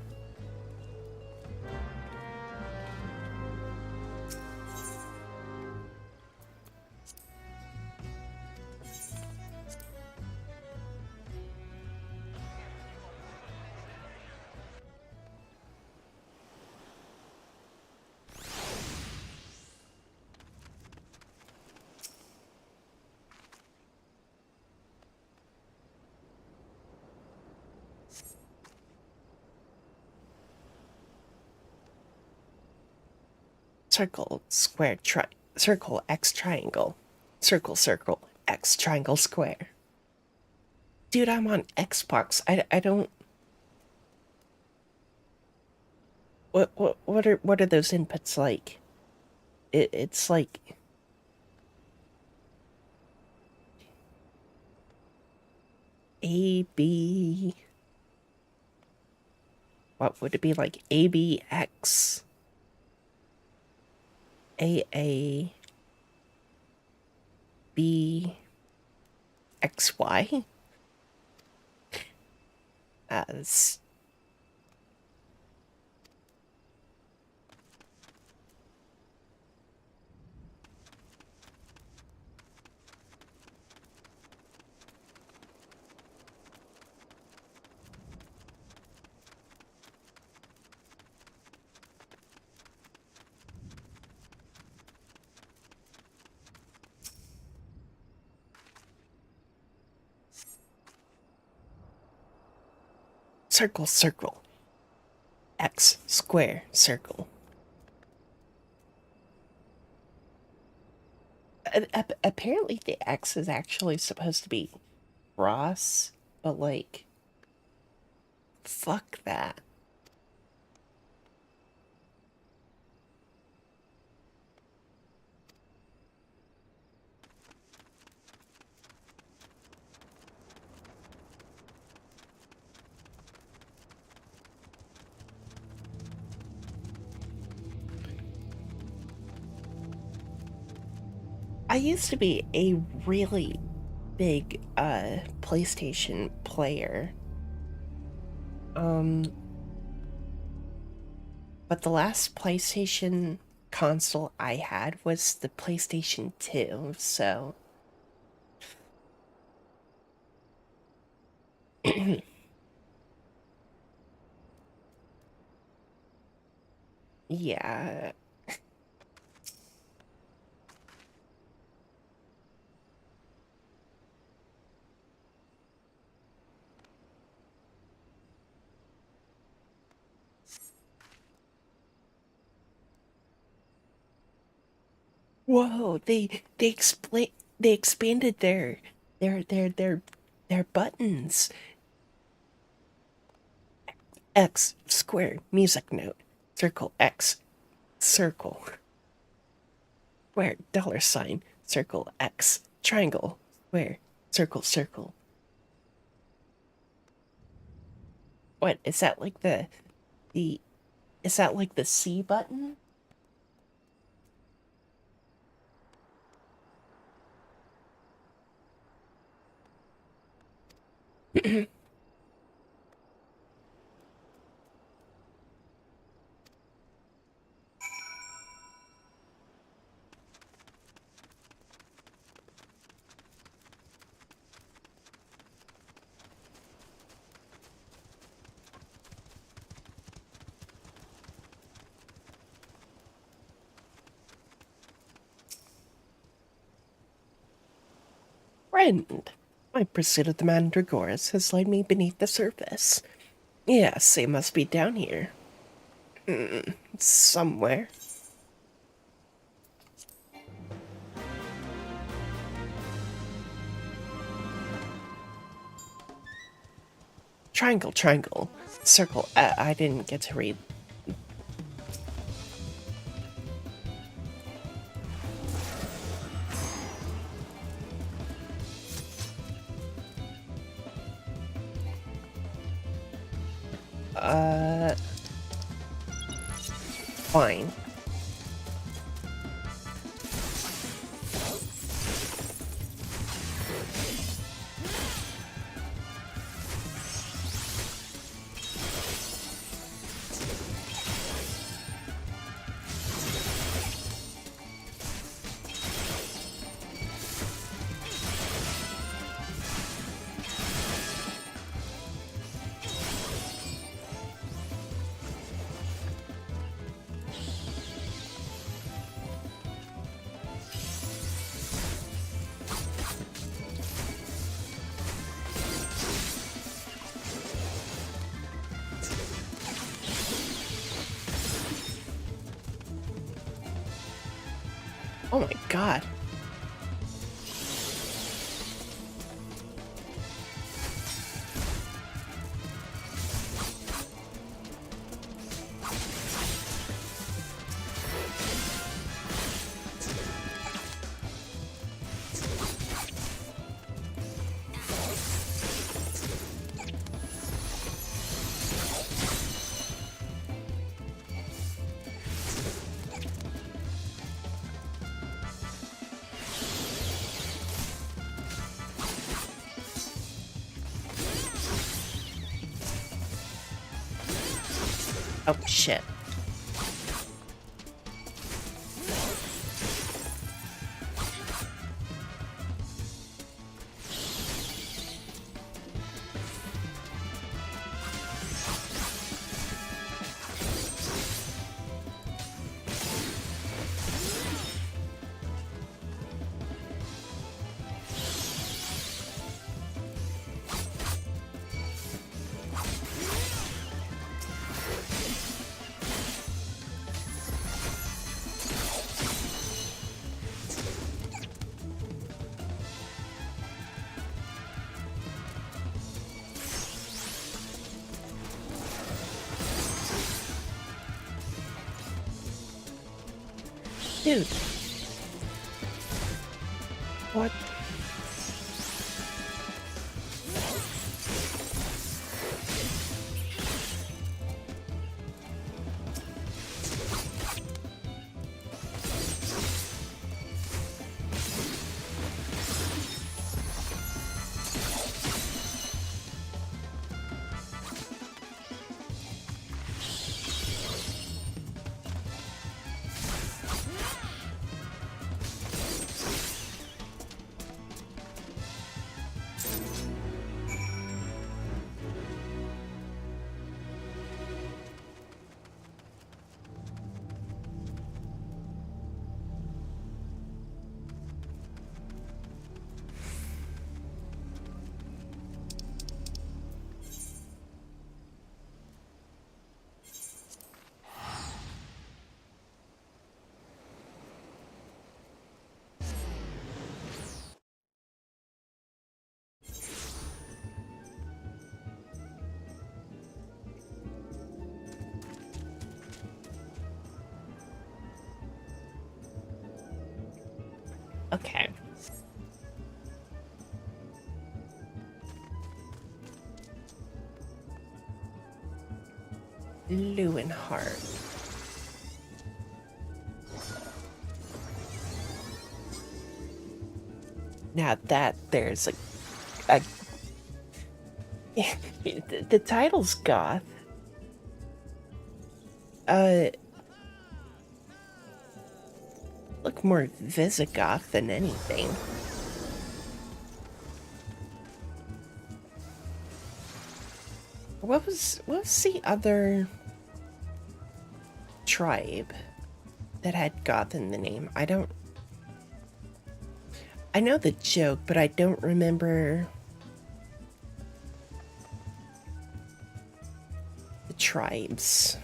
Speaker 1: Circle, square, circle, X triangle. Circle, circle, X triangle, square. Dude, I'm on Xbox. I don't. What are those inputs like? It's like A B. What would it be like? ABX. AA. B. XY. As. circle, circle. X, square, circle. Apparently the X is actually supposed to be cross, but like, fuck that. I used to be a really big PlayStation player. But the last PlayStation console I had was the PlayStation 2, so yeah. Whoa, they expanded their buttons. X square music note. Circle X circle. Square dollar sign. Circle X triangle. Square circle circle. What is that like the is that like the C button? Friend, my pursuit of the Mandragoras has laid me beneath the surface. Yes, they must be down here. Somewhere. Triangle, triangle. Circle. I didn't get to read. Fine. Oh my god. Oh shit. Dude. What? Okay. Lewinhart. Now that there's a the title's goth. Look more Visigoth than anything. What was the other tribe that had goth in the name? I know the joke, but I don't remember the tribes.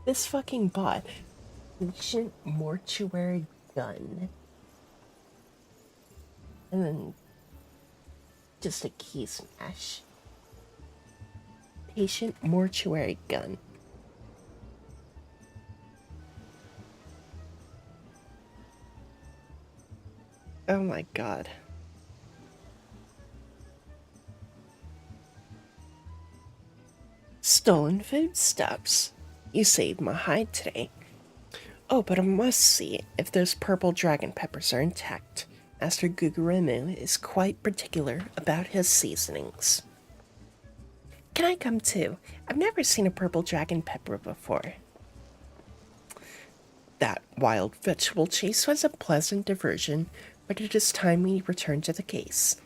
Speaker 1: This fucking bot. Ancient mortuary gun. And then just a key smash. Patient mortuary gun. Oh my god. Stolen foodstuffs. You saved my hide today. Oh, but I must see if those purple dragon peppers are intact. Master Guguremu is quite particular about his seasonings. Can I come too? I've never seen a purple dragon pepper before. That wild vegetable chase was a pleasant diversion, but it is time we return to the case.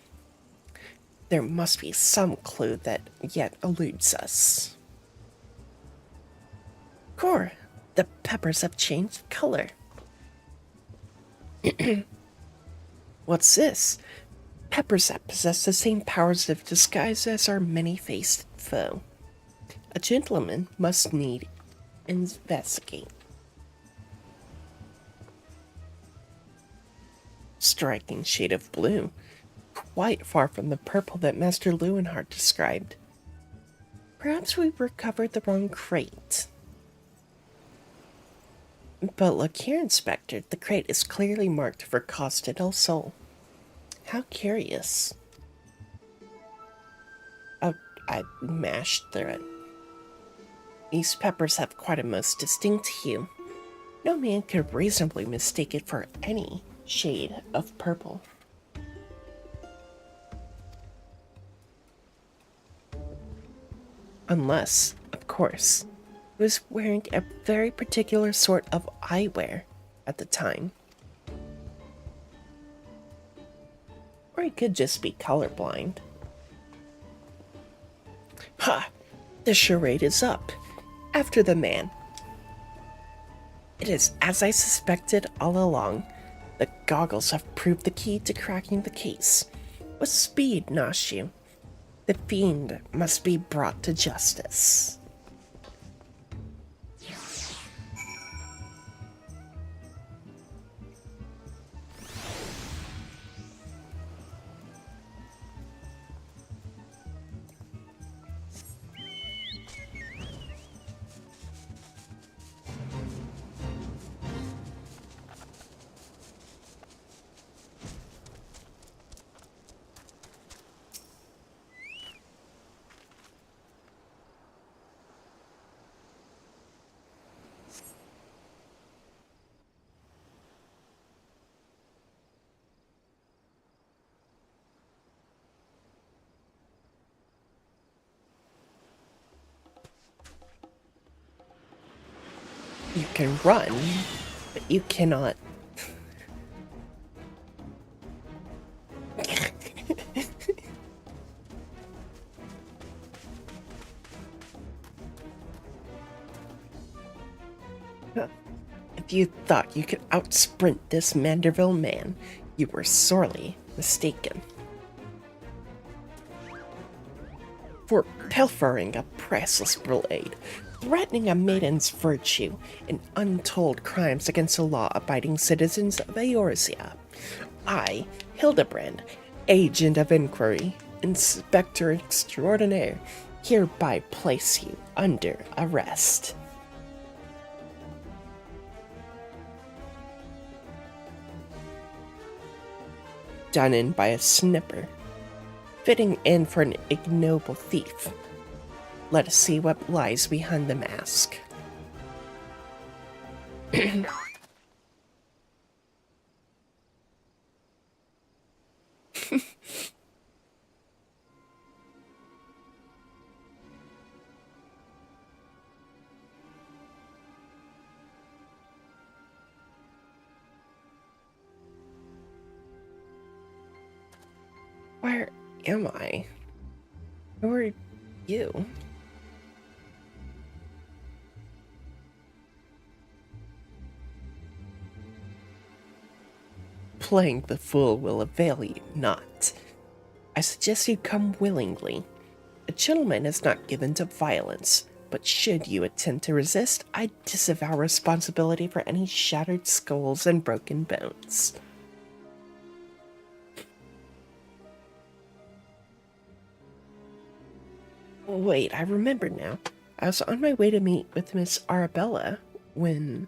Speaker 1: There must be some clue that yet eludes us. Core, the peppers have changed color. What's this? Peppers that possess the same powers of disguise as our many-faced foe. A gentleman must need investigate. Striking shade of blue, quite far from the purple that Master Lewinhart described. Perhaps we've recovered the wrong crate. But look here, Inspector, the crate is clearly marked for Costa del Sol. How curious. Oh, I mashed through it. These peppers have quite a most distinct hue. No man could reasonably mistake it for any shade of purple. Unless, of course, he was wearing a very particular sort of eyewear at the time. Or he could just be colorblind. Ha! The charade is up. After the man. It is as I suspected all along. The goggles have proved the key to cracking the case. With speed, Nashu. The fiend must be brought to justice. You can run, but you cannot. If you thought you could outsprint this Manderville man, you were sorely mistaken. For pilfering a priceless blade, threatening a maiden's virtue, and untold crimes against the law-abiding citizens of Eorzea, I, Hildibrand, Agent of Inquiry, Inspector Extraordinaire, hereby place you under arrest. Done in by a snipper, fitting in for an ignoble thief. Let us see what lies behind the mask. Where am I? Who are you? Playing the fool will avail you not. I suggest you come willingly. A gentleman is not given to violence, but should you attempt to resist, I disavow responsibility for any shattered skulls and broken bones. Wait, I remember now. I was on my way to meet with Miss Arabella when...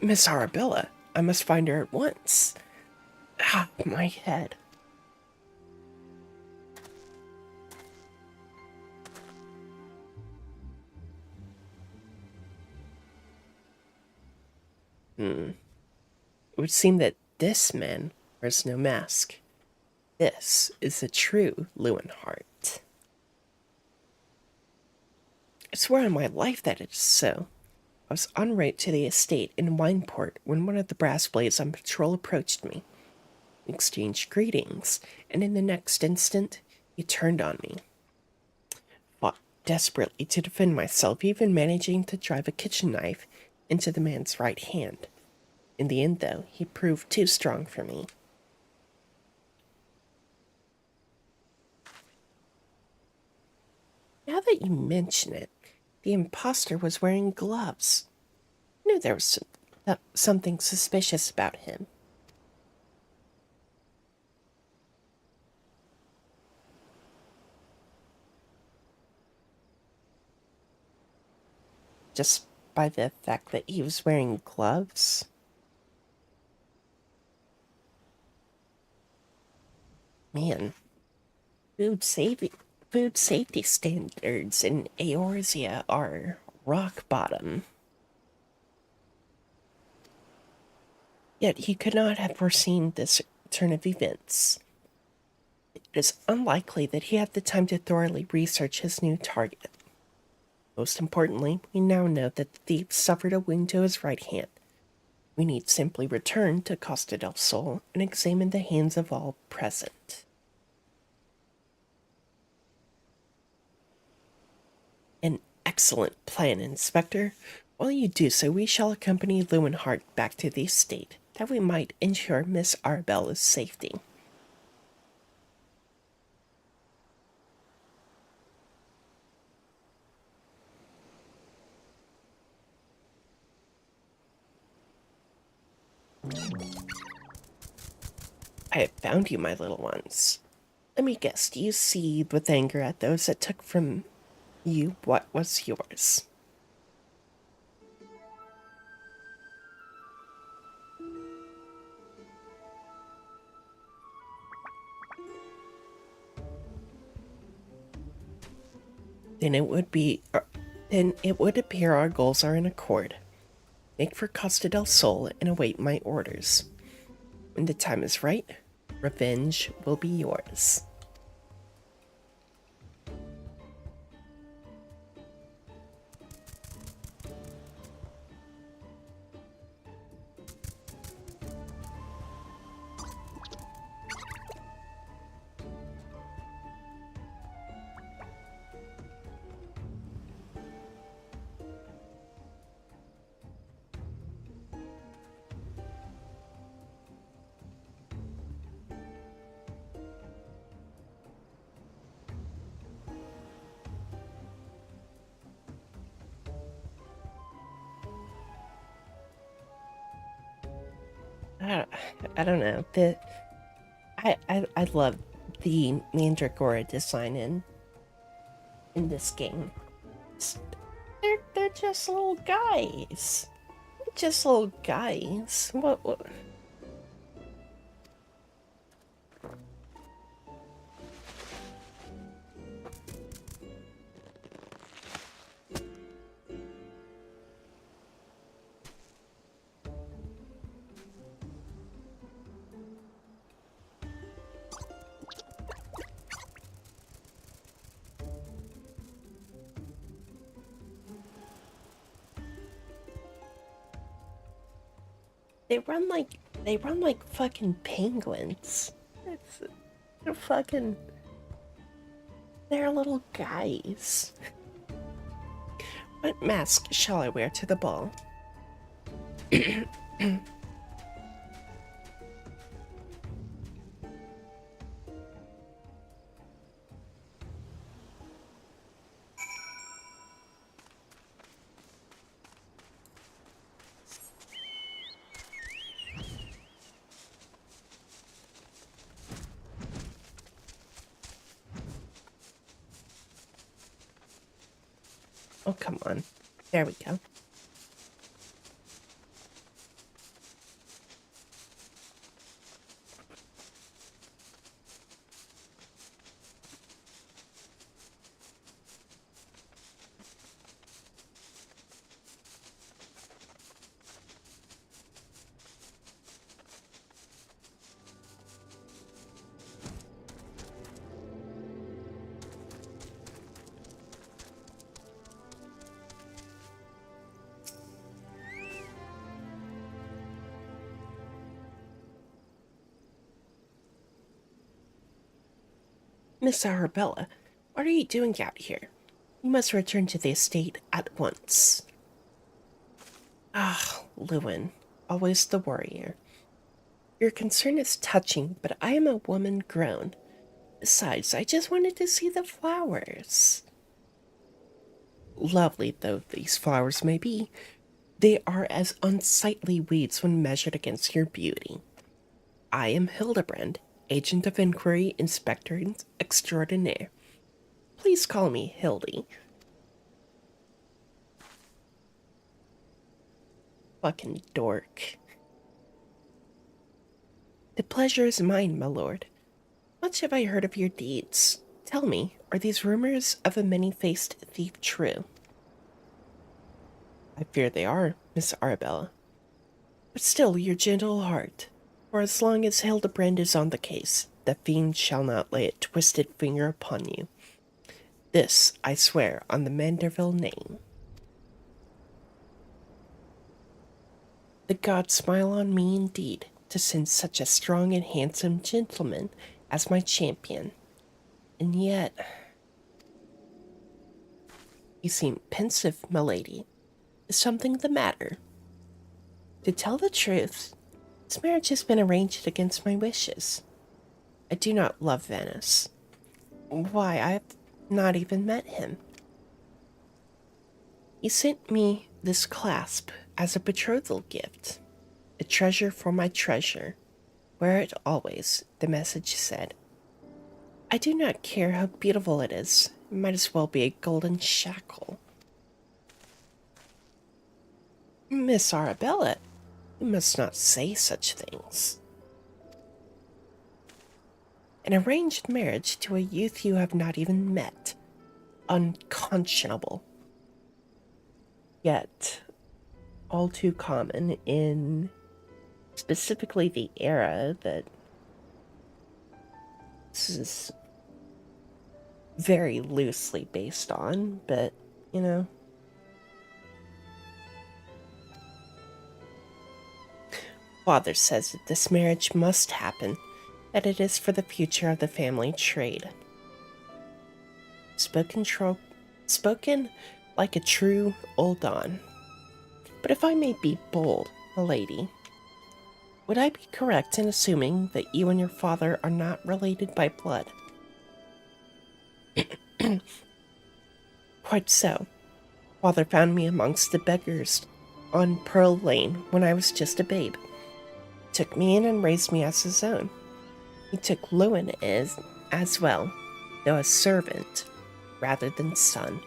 Speaker 1: Miss Arabella? I must find her at once. Ah, my head. It would seem that this man wears no mask. This is the true Lewinhart. I swear on my life that it is so. I was en route to the estate in Wineport when one of the brass blades on patrol approached me. We exchanged greetings, and in the next instant, he turned on me. Fought desperately to defend myself, even managing to drive a kitchen knife into the man's right hand. In the end, though, he proved too strong for me. Now that you mention it, the imposter was wearing gloves. I knew there was something suspicious about him. Just by the fact that he was wearing gloves? Man, food safety standards in Eorzea are rock bottom. Yet he could not have foreseen this turn of events. It is unlikely that he had the time to thoroughly research his new target. Most importantly, we now know that the thief suffered a wound to his right hand. We need simply return to Costa del Sol and examine the hands of all present. An excellent plan, Inspector. While you do so, we shall accompany Lewinhart back to the estate, that we might ensure Miss Arabella's safety. I have found you, my little ones. Let me guess, do you see with anger at those that took from you what was yours? Then it would appear our goals are in accord. Make for Costa del Sol and await my orders. When the time is right, revenge will be yours. I, I don't know. I love the Mandragora design in this game. They're just little guys. Just little guys. What? They run like fucking penguins. It's, they're fucking they're little guys. What mask shall I wear to the ball? Oh, come on. There we go. Miss Arabella, what are you doing out here? You must return to the estate at once. Ah, Lewin, always the worrier. Your concern is touching, but I am a woman grown. Besides, I just wanted to see the flowers. Lovely though these flowers may be, they are as unsightly weeds when measured against your beauty. I am Hildibrand, Agent of Inquiry, Inspector Extraordinaire. Please call me Hildy. Fucking dork. The pleasure is mine, my lord. Much have I heard of your deeds. Tell me, are these rumors of a many-faced thief true? I fear they are, Miss Arabella. But still, your gentle heart. For as long as Hildibrand is on the case, the fiend shall not lay a twisted finger upon you. This I swear on the Manderville name. The gods smile on me indeed to send such a strong and handsome gentleman as my champion. And yet... You seem pensive, milady. Is something the matter? To tell the truth, this marriage has been arranged against my wishes. I do not love Venice. Why, I have not even met him. He sent me this clasp as a betrothal gift, a treasure for my treasure. Wear it always, the message said. I do not care how beautiful it is. It might as well be a golden shackle. Miss Arabella, you must not say such things. An arranged marriage to a youth you have not even met. Unconscionable. Yet, all too common in specifically the era that this is very loosely based on, but, you know. Father says that this marriage must happen, that it is for the future of the family trade. Spoken like a true old Don. But if I may be bold, milady, would I be correct in assuming that you and your father are not related by blood? Quite so. Father found me amongst the beggars on Pearl Lane when I was just a babe. took me in and raised me as his own. He took Lewin as well, though a servant rather than son.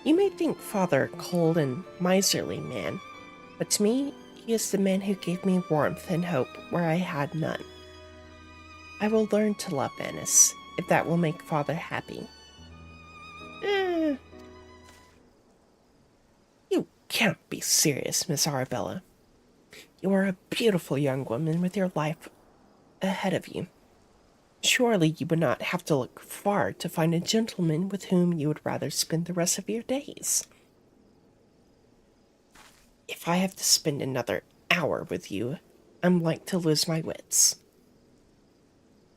Speaker 1: You may think Father a cold and miserly man, but to me, he is the man who gave me warmth and hope where I had none. I will learn to love Venice, if that will make Father happy. You can't be serious, Miss Arabella. You are a beautiful young woman with your life ahead of you. Surely you would not have to look far to find a gentleman with whom you would rather spend the rest of your days. If I have to spend another hour with you, I'm like to lose my wits.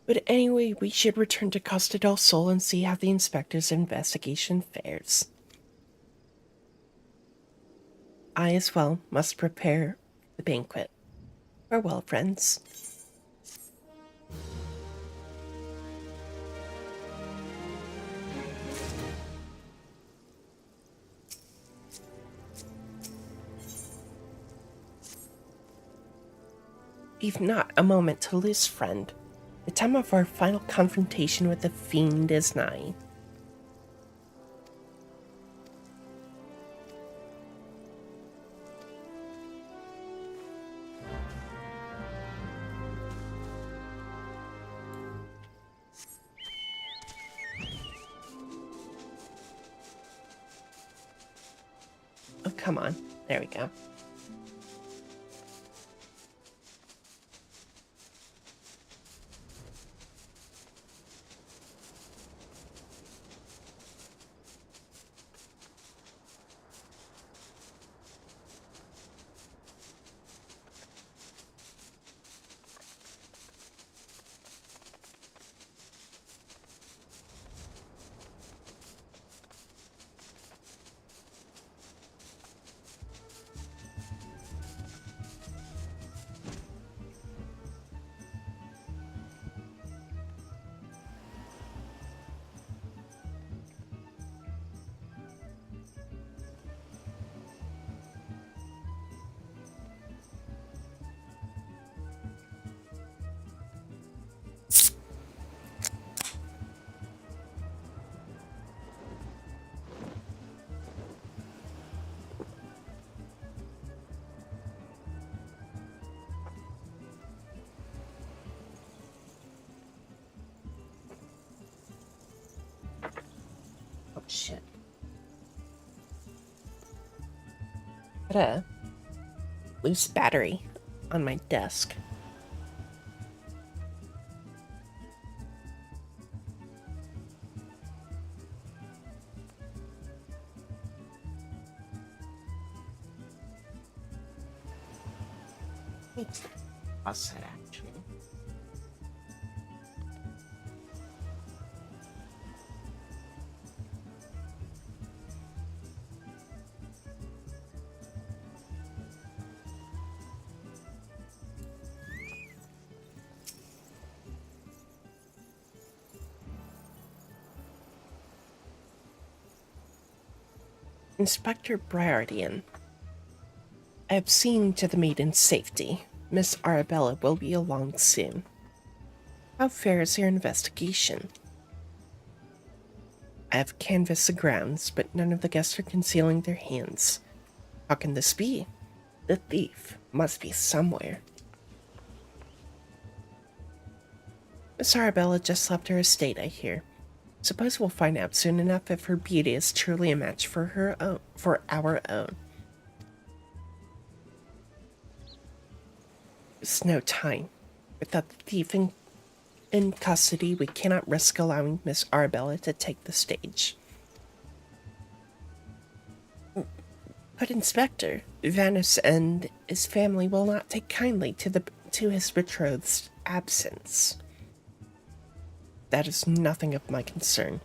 Speaker 1: But anyway, we should return to Costa del Sol and see how the inspector's investigation fares. I as well must prepare the banquet. Farewell, friends. We've not a moment to lose, friend. The time of our final confrontation with the fiend is nigh. Oh, come on. There we go. Oh, shit. Got a loose battery on my desk. What's that actually? Inspector Briardian, I have seen to the maiden's safety. Miss Arabella will be along soon. How fares your investigation? I have canvassed the grounds, but none of the guests are concealing their hands. How can this be? The thief must be somewhere. Miss Arabella just left her estate, I hear. Suppose we'll find out soon enough if her beauty is truly a match for our own. There's no time. Without the thief in custody, we cannot risk allowing Miss Arabella to take the stage. But Inspector, Venice and his family will not take kindly to his betrothed's absence. That is nothing of my concern.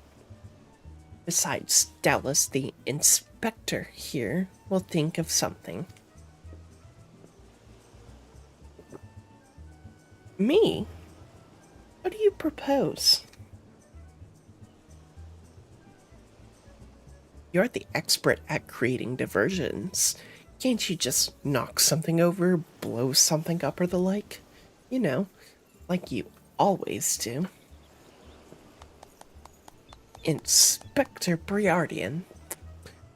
Speaker 1: Besides, doubtless the inspector here will think of something. Me? What do you propose? You're the expert at creating diversions. Can't you just knock something over, blow something up, or the like? You know, like you always do. Inspector Briardian,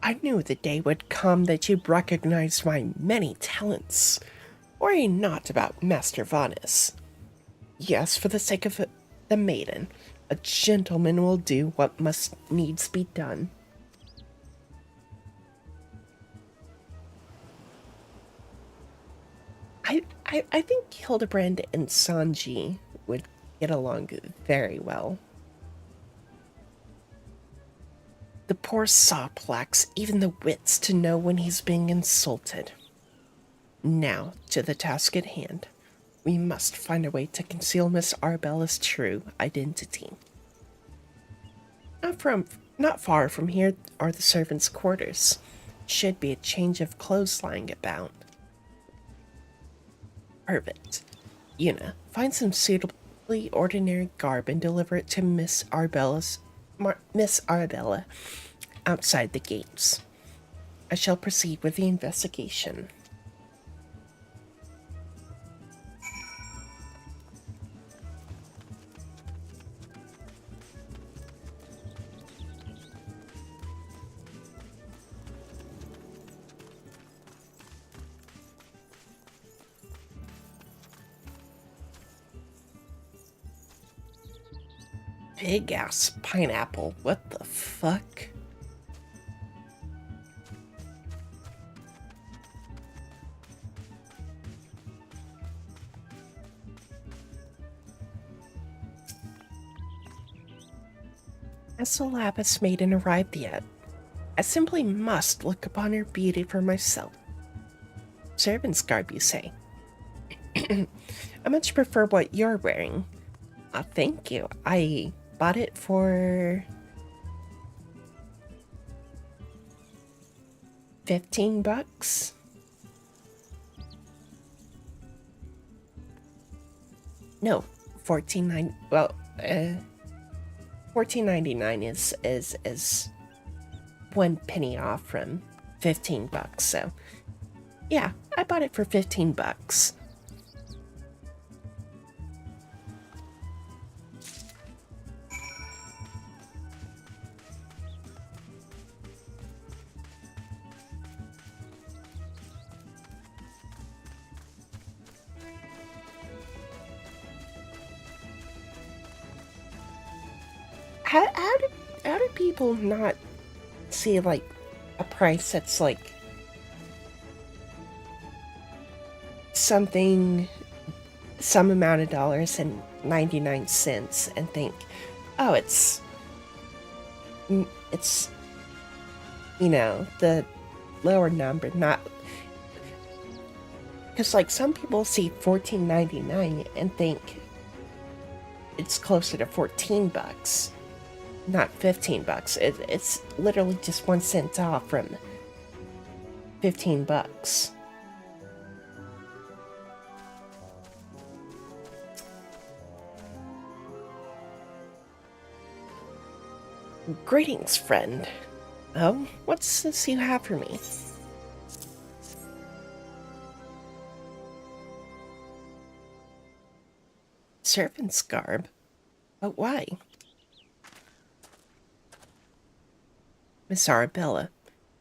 Speaker 1: I knew the day would come that you'd recognize my many talents. Worry not about Master Vanis. Yes, for the sake of the maiden, a gentleman will do what must needs be done. I think Hildibrand and Sanji would get along very well. The poor sop lacks even the wits to know when he's being insulted. Now, to the task at hand. We must find a way to conceal Miss Arabella's true identity. Not far from here are the servants' quarters. Should be a change of clothes lying about. Perfect. Una, find some suitably ordinary garb and deliver it to Miss Arabella outside the gates. I shall proceed with the investigation. Big ass pineapple. What the fuck? Has the lapis maiden arrived yet? I simply must look upon her beauty for myself. Servant's garb, you say? I much prefer what you're wearing. Thank you. I bought it for 15 bucks. No, 14.9. Well, 14.99 is 1 penny off from 15 bucks. So, yeah, I bought it for 15 bucks. How do people not see like a price that's like something, some amount of dollars and 99 cents and think, oh, it's the lower number, not because like some people see 14.99 and think it's closer to 14 bucks, not 15 bucks. It's literally just 1 cent off from 15 bucks. Greetings, friend. Oh, what's this you have for me? Servant's garb? But why? Miss Arabella,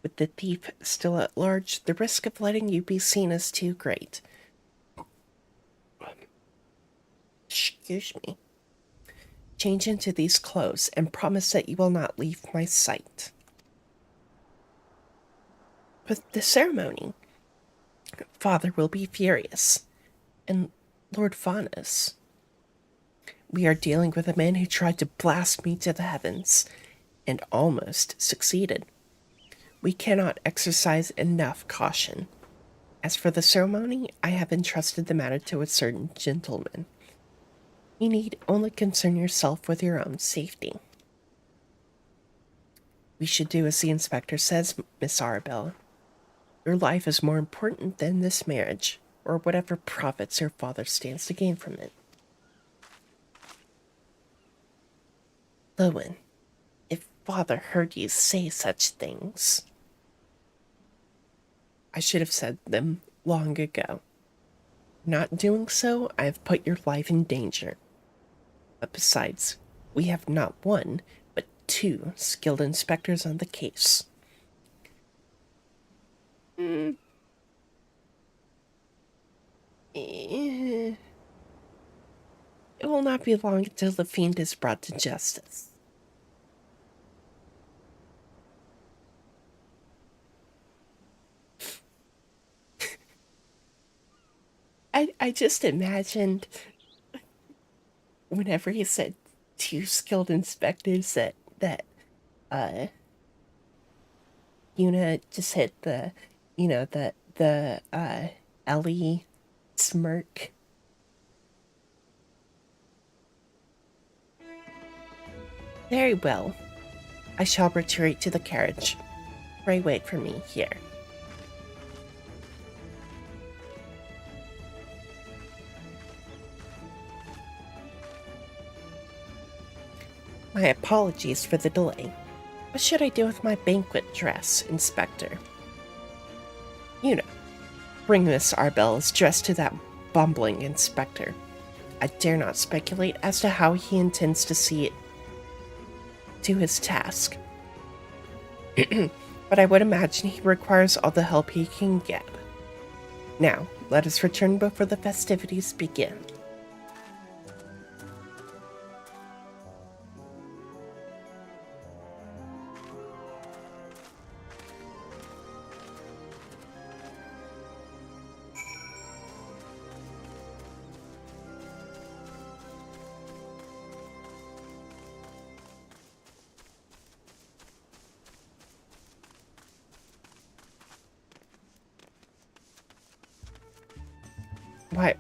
Speaker 1: with the thief still at large, the risk of letting you be seen is too great. Excuse me. Change into these clothes and promise that you will not leave my sight. But the ceremony, Father will be furious. And Lord Faunus. We are dealing with a man who tried to blast me to the heavens and almost succeeded. We cannot exercise enough caution. As for the ceremony, I have entrusted the matter to a certain gentleman. You need only concern yourself with your own safety. We should do as the inspector says, Miss Arabella. Your life is more important than this marriage, or whatever profits your father stands to gain from it. Lowen, if father heard you say such things. I should have said them long ago. Not doing so, I have put your life in danger. But besides, we have not one, but two skilled inspectors on the case. Mm. Eh. It will not be long until the fiend is brought to justice. I just imagined whenever he said two skilled inspectors that uh Yuna just hit the Ellie smirk. Very well. I shall retreat to the carriage. Pray wait for me here. My apologies for the delay. What should I do with my banquet dress, Inspector? You know, bring Miss Arbel's dress to that bumbling inspector. I dare not speculate as to how he intends to see it to his task. But I would imagine he requires all the help he can get. Now, let us return before the festivities begin.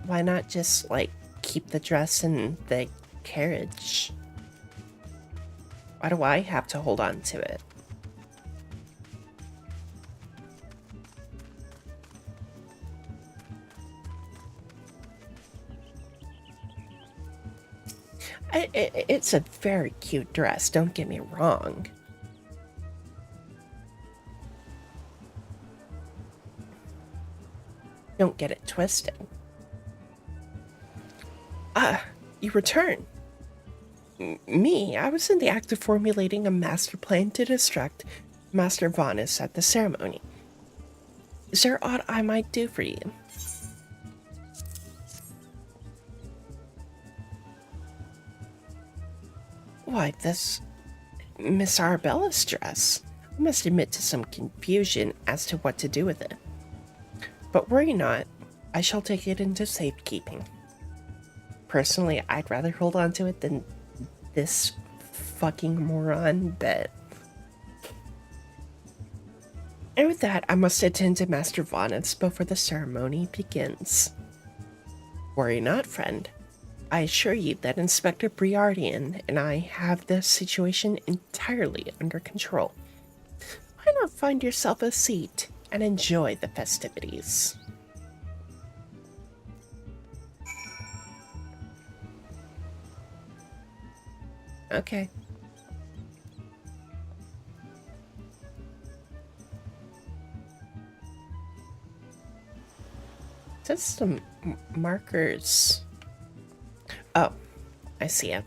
Speaker 1: Why not just, like, keep the dress in the carriage? Why do I have to hold on to it? It's a very cute dress, don't get me wrong. Don't get it twisted. Ah, you return. Me? I was in the act of formulating a master plan to distract Master Vanis at the ceremony. Is there aught I might do for you? Why, this Miss Arabella's dress. I must admit to some confusion as to what to do with it. But worry not, I shall take it into safekeeping. Personally, I'd rather hold on to it than this fucking moron, but... And with that, I must attend to Master Vanis before the ceremony begins. Worry not, friend. I assure you that Inspector Briardian and I have this situation entirely under control. Why not find yourself a seat and enjoy the festivities? Okay. Just some markers. Oh, I see it.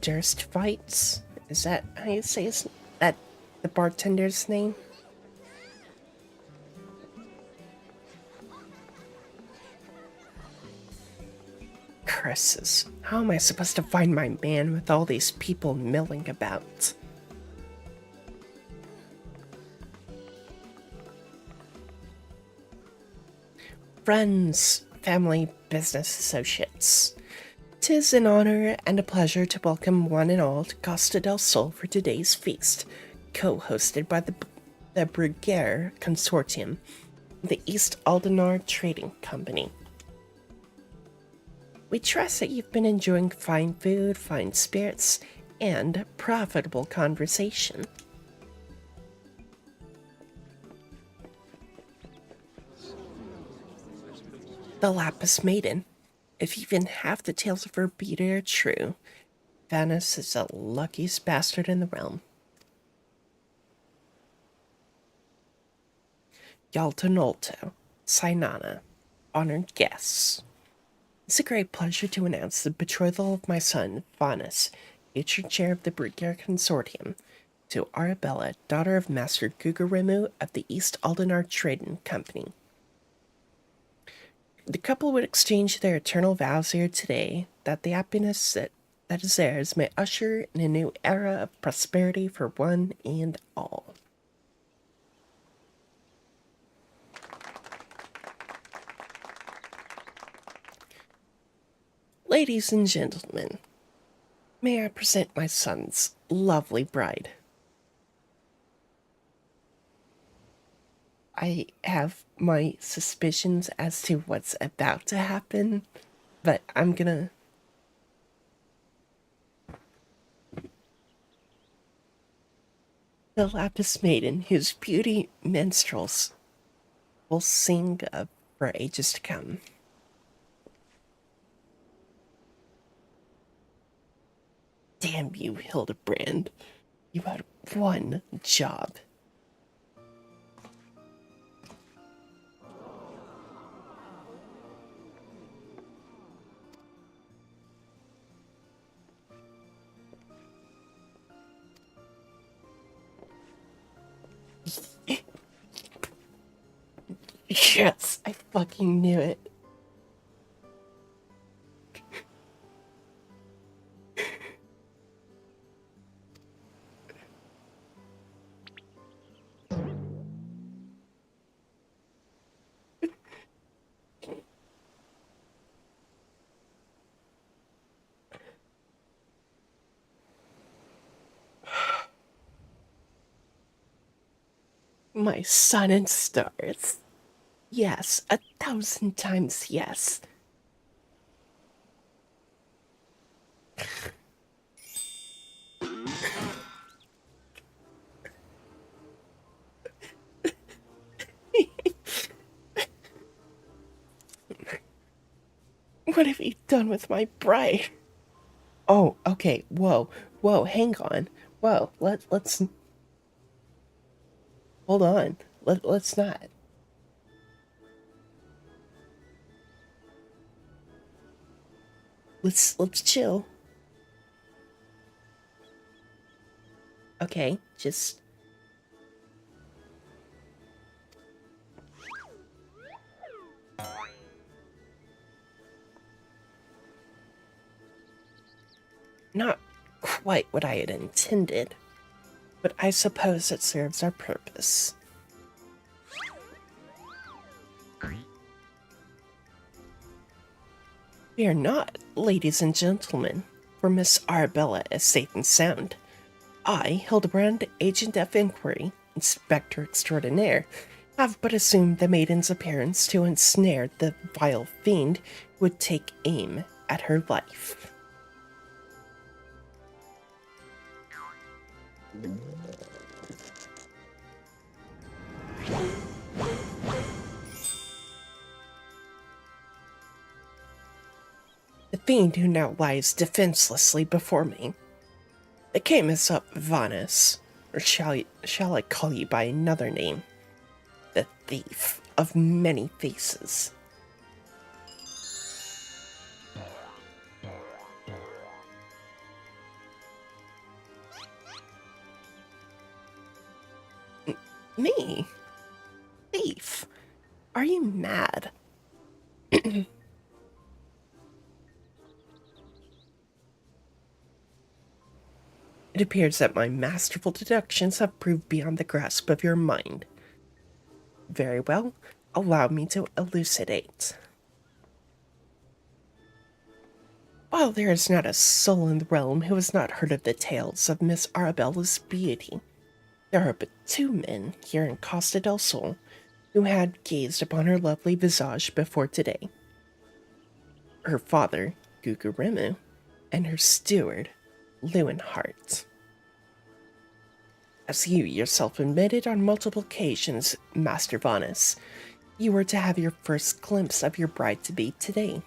Speaker 1: Durst Fights? Is that how you say that the bartender's name? Curses. How am I supposed to find my man with all these people milling about? Friends, family, business associates. 'Tis an honor and a pleasure to welcome one and all to Costa del Sol for today's feast, co-hosted by the Bruguiere Consortium, the East Aldenar Trading Company. We trust that you've been enjoying fine food, fine spirits, and profitable conversation. The Lapis Maiden. If even half the tales of her beauty are true, Vanus is the luckiest bastard in the realm. Yaltonolto, Sinana, honored guests. It's a great pleasure to announce the betrothal of my son, Vanus, future chair of the Brutgare Consortium, to Arabella, daughter of Master Gugurimu of the East Aldenar Trading Company. The couple would exchange their eternal vows here today that the happiness that is theirs may usher in a new era of prosperity for one and all. Ladies and gentlemen, may I present my son's lovely bride. I have my suspicions as to what's about to happen, but I'm gonna... The Lapis Maiden, whose beauty minstrels will sing of for ages to come. Damn you, Hildibrand. You had one job. Yes, I fucking knew it. My sun and stars. Yes, 1,000 times yes. What have you done with my bride? Oh, okay. Whoa, hang on. Whoa, let's hold on. Let's not. Let's chill. Okay, just not quite what I had intended, but I suppose it serves our purpose. Fear not, ladies and gentlemen, for Miss Arabella is safe and sound. I, Hildibrand, Agent of Inquiry, Inspector Extraordinaire, have but assumed the maiden's appearance to ensnare the vile fiend who would take aim at her life. The fiend who now lies defenselessly before me. It came as up Vanus, or shall I call you by another name? The thief of many faces. Me? Thief? Are you mad? It appears that my masterful deductions have proved beyond the grasp of your mind. Very well, allow me to elucidate. While there is not a soul in the realm who has not heard of the tales of Miss Arabella's beauty, there are but 2 men here in Costa del Sol who had gazed upon her lovely visage before today. Her father, Gugurimu, and her steward, Lewenhart. As you yourself admitted on multiple occasions, Master Vanus, you were to have your first glimpse of your bride-to-be today.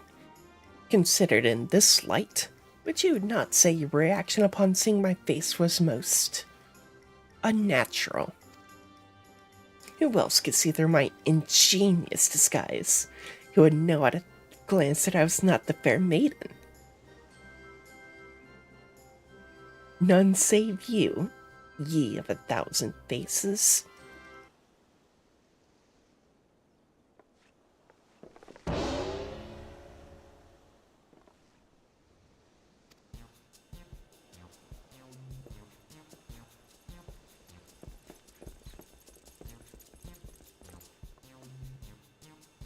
Speaker 1: Considered in this light, But you would not say your reaction upon seeing my face was most unnatural. Who else could see through my ingenious disguise? Who would know at a glance that I was not the fair maiden? None save you, ye of 1,000 faces.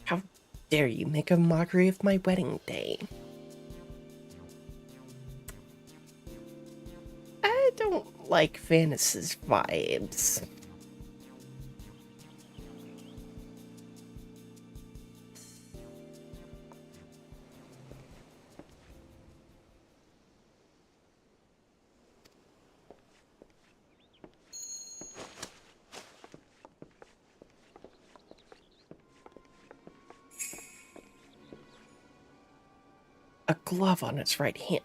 Speaker 1: How dare you make a mockery of my wedding day? I don't like Vanessa's vibes. A glove on its right hand.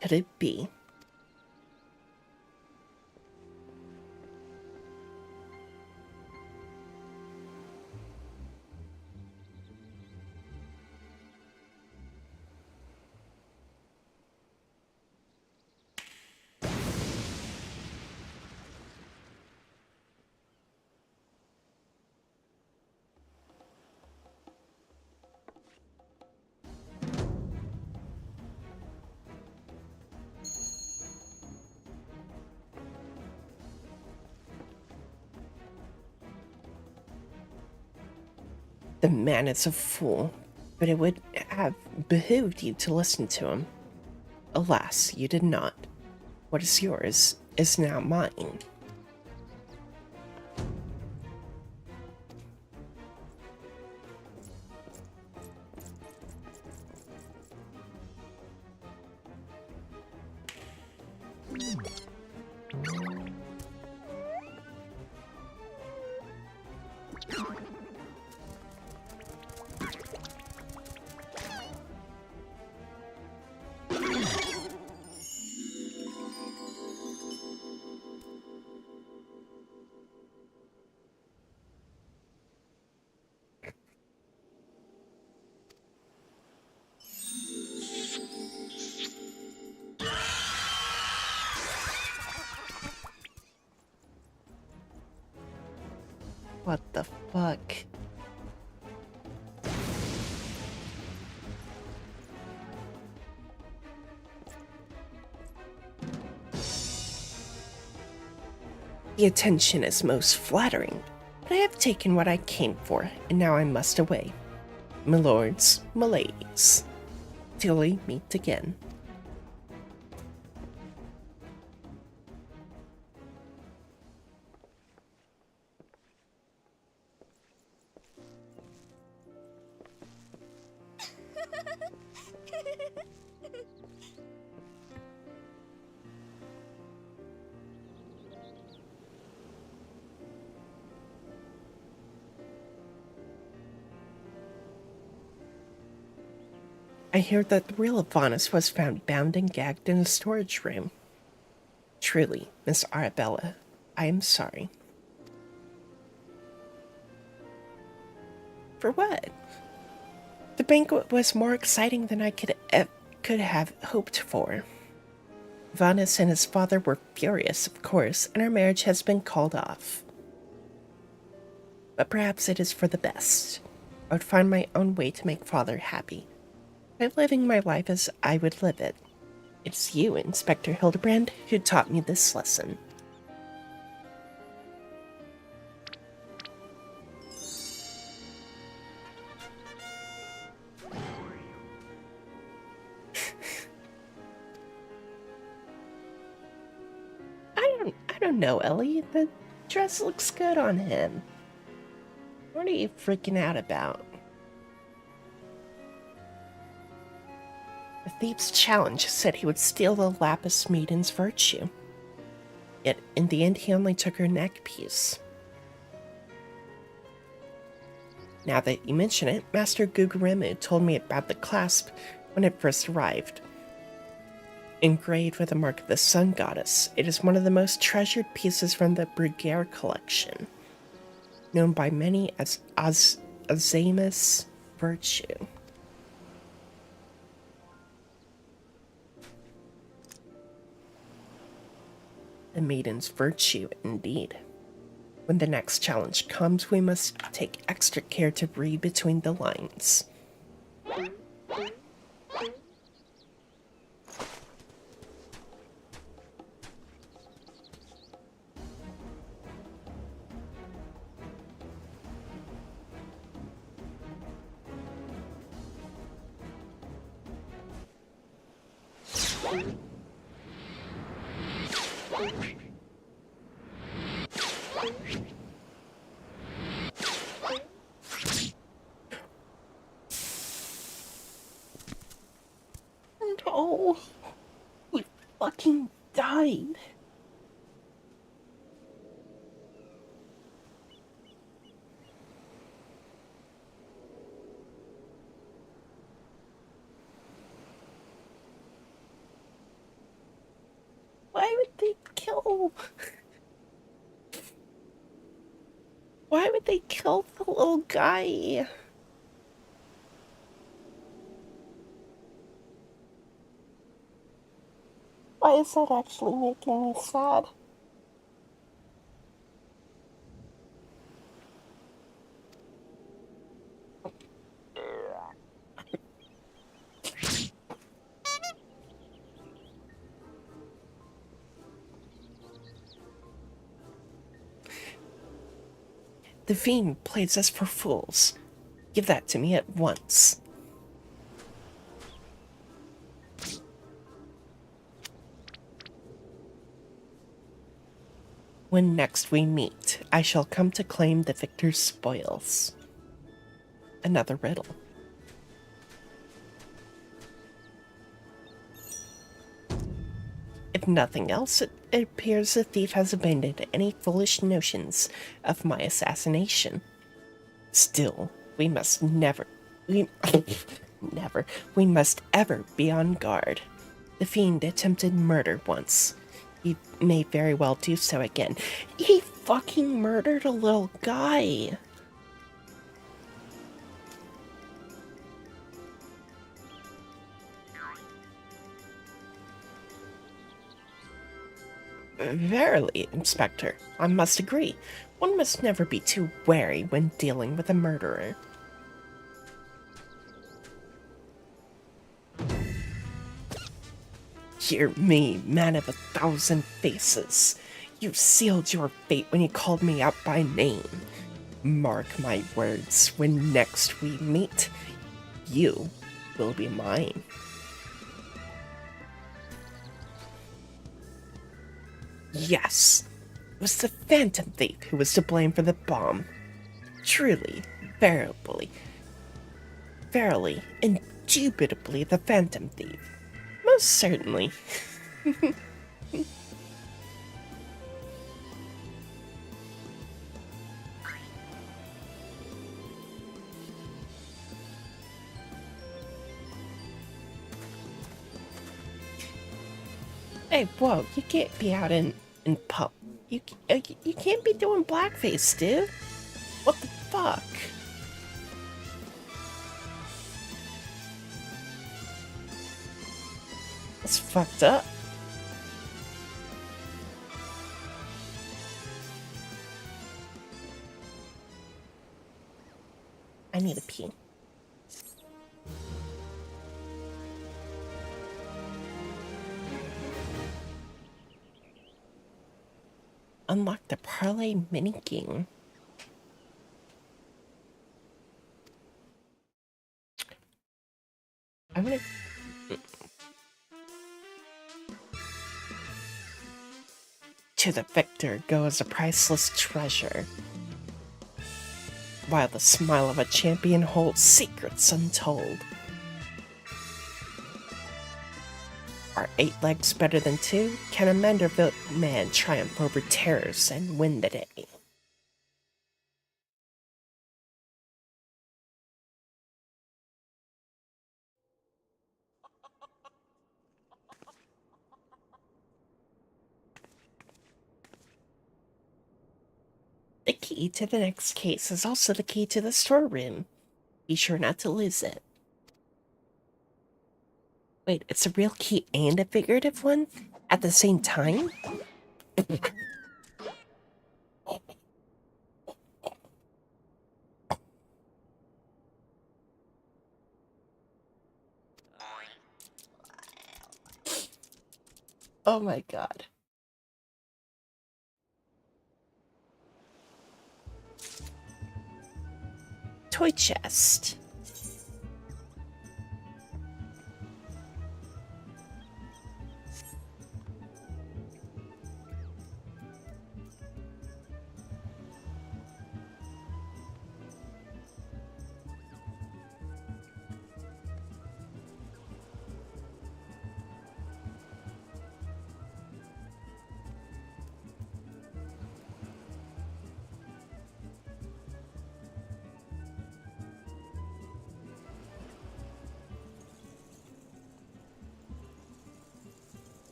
Speaker 1: Could it be? The man is a fool, but it would have behooved you to listen to him. Alas, you did not. What is yours is now mine. What the fuck? The attention is most flattering, but I have taken what I came for, and now I must away. My lords, my ladies, till we meet again. I hear that the real Adonis was found bound and gagged in a storage room. Truly, Miss Arabella, I am sorry. For what? The banquet was more exciting than I could have hoped for. Adonis and his father were furious, of course, and our marriage has been called off. But perhaps it is for the best. I would find my own way to make father happy. By living my life as I would live it. It's you, Inspector Hildibrand, who taught me this lesson. I don't know, Ellie. The dress looks good on him. What are you freaking out about? The thief's challenge said he would steal the lapis maiden's virtue. Yet, in the end, he only took her neck piece. Now that you mention it, Master Guguremu told me about the clasp when it first arrived. Engraved with the mark of the sun goddess, it is one of the most treasured pieces from the Bruguiere collection, known by many as Azamus Virtue. The maiden's virtue, indeed. When the next challenge comes, we must take extra care to read between the lines. No, we fucking died. Why would they kill? Why would they kill the little guy? Why is that actually making me sad? The fiend plays us for fools. Give that to me at once. When next we meet, I shall come to claim the victor's spoils. Another riddle. If nothing else, it appears the thief has abandoned any foolish notions of my assassination. Still, we must we must ever be on guard. The fiend attempted murder once. He may very well do so again. He fucking murdered a little guy. Verily, Inspector, I must agree. One must never be too wary when dealing with a murderer. Hear me, man of 1,000 faces. You sealed your fate when you called me out by name. Mark my words, when next we meet, you will be mine. Yes, it was the Phantom Thief who was to blame for the bomb. Truly, verily, indubitably the Phantom Thief. Most certainly. Hey, whoa, you can't be out in pub. You can't be doing blackface, dude. What the fuck? That's fucked up. I need a pee. Unlock the parlay minigame. I'm gonna... To the victor goes a priceless treasure, while the smile of a champion holds secrets untold. Are 8 legs better than 2? Can a Manderville man triumph over terrors and win the day? The key to the next case is also the key to the storeroom. Be sure not to lose it. Wait, it's a real key and a figurative one at the same time? Oh my god. Toy chest.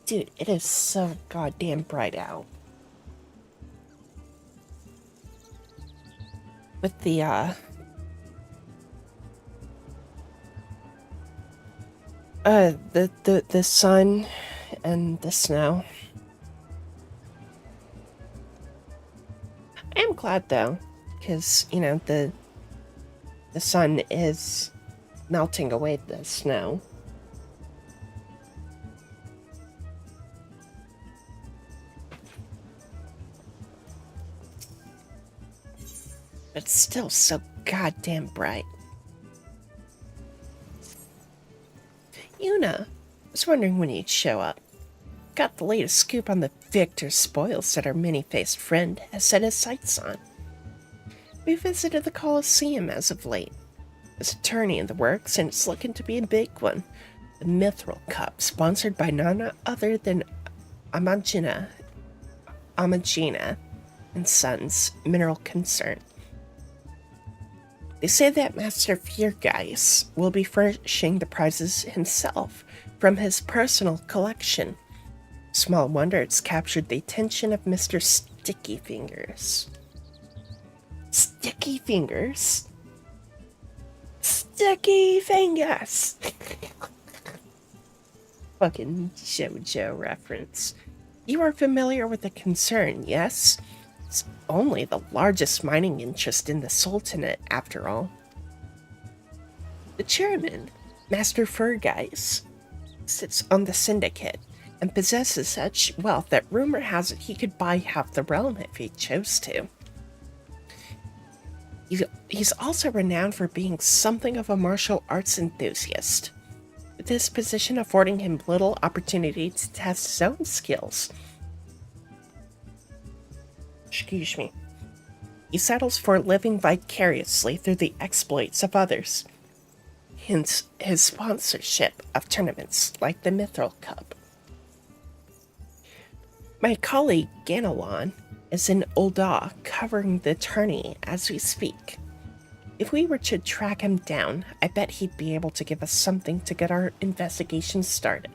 Speaker 1: Dude, it is so goddamn bright out. With the sun and the snow. I am glad though, because, you know, the sun is melting away the snow. But it's still so goddamn bright. Una, I was wondering when you'd show up. Got the latest scoop on the Victor spoils that our many-faced friend has set his sights on. We visited the Colosseum as of late. There's a tourney in the works, and it's looking to be a big one. The Mithril Cup, sponsored by none other than Amagina and Sons Mineral Concern. They say that Master Fiergeist will be furnishing the prizes himself from his personal collection. Small wonder it's captured the attention of Mr. Sticky Fingers. Sticky Fingers? Sticky Fingers! Fucking JoJo reference. You are familiar with the concern, yes? It's only the largest mining interest in the Sultanate, after all. The chairman, Master Furgeist, sits on the syndicate and possesses such wealth that rumor has it he could buy half the realm if he chose to. He's also renowned for being something of a martial arts enthusiast, with his position affording him little opportunity to test his own skills. Excuse me. He settles for living vicariously through the exploits of others, hence his sponsorship of tournaments like the Mithril Cup. My colleague Ganelon is in Ul'dah covering the tourney as we speak. If we were to track him down, I bet he'd be able to give us something to get our investigation started.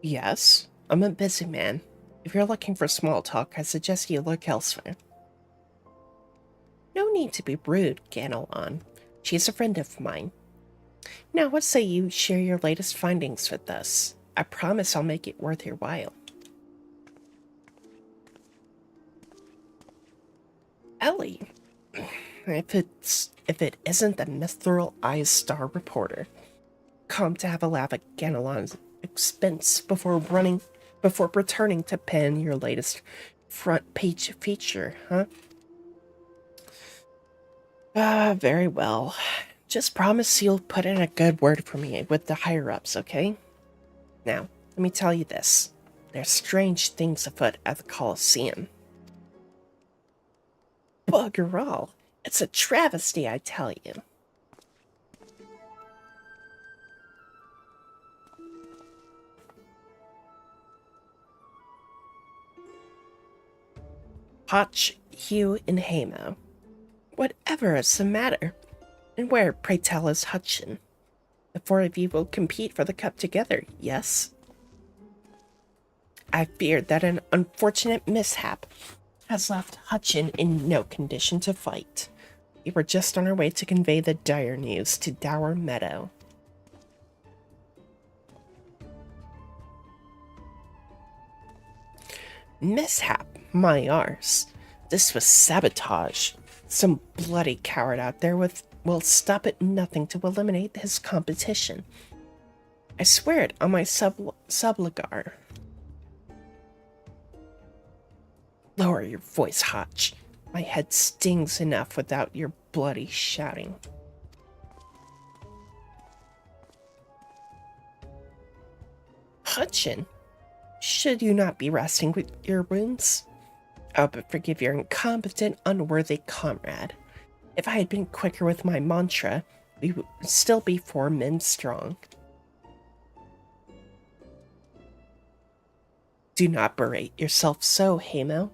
Speaker 1: Yes, I'm a busy man. If you're looking for small talk, I suggest you look elsewhere. No need to be rude, Ganelon. She's a friend of mine. Now, what say you share your latest findings with us? I promise I'll make it worth your while. Ellie, if it isn't the Mithril Eyes Star reporter, come to have a laugh at Ganelon's expense before returning to pen your latest front page feature, huh? Very well. Just promise you'll put in a good word for me with the higher-ups, okay? Now, let me tell you this. There's strange things afoot at the Colosseum. Bugger all. It's a travesty, I tell you. Hotch, Hugh, and Hamo. Whatever is the matter? And where, pray tell, is Hutchin? The four of you will compete for the cup together, yes? I feared that an unfortunate mishap has left Hutchin in no condition to fight. We were just on our way to convey the dire news to Dower Meadow. Mishap, my arse. This was sabotage. Some bloody coward out there will stop at nothing to eliminate his competition. I swear it on my subligar. Lower your voice, Hotch. My head stings enough without your bloody shouting. Hutchin, should you not be resting with your wounds? Oh, but forgive your incompetent, unworthy comrade. If I had been quicker with my mantra, we would still be 4 men strong. Do not berate yourself so, Hamo.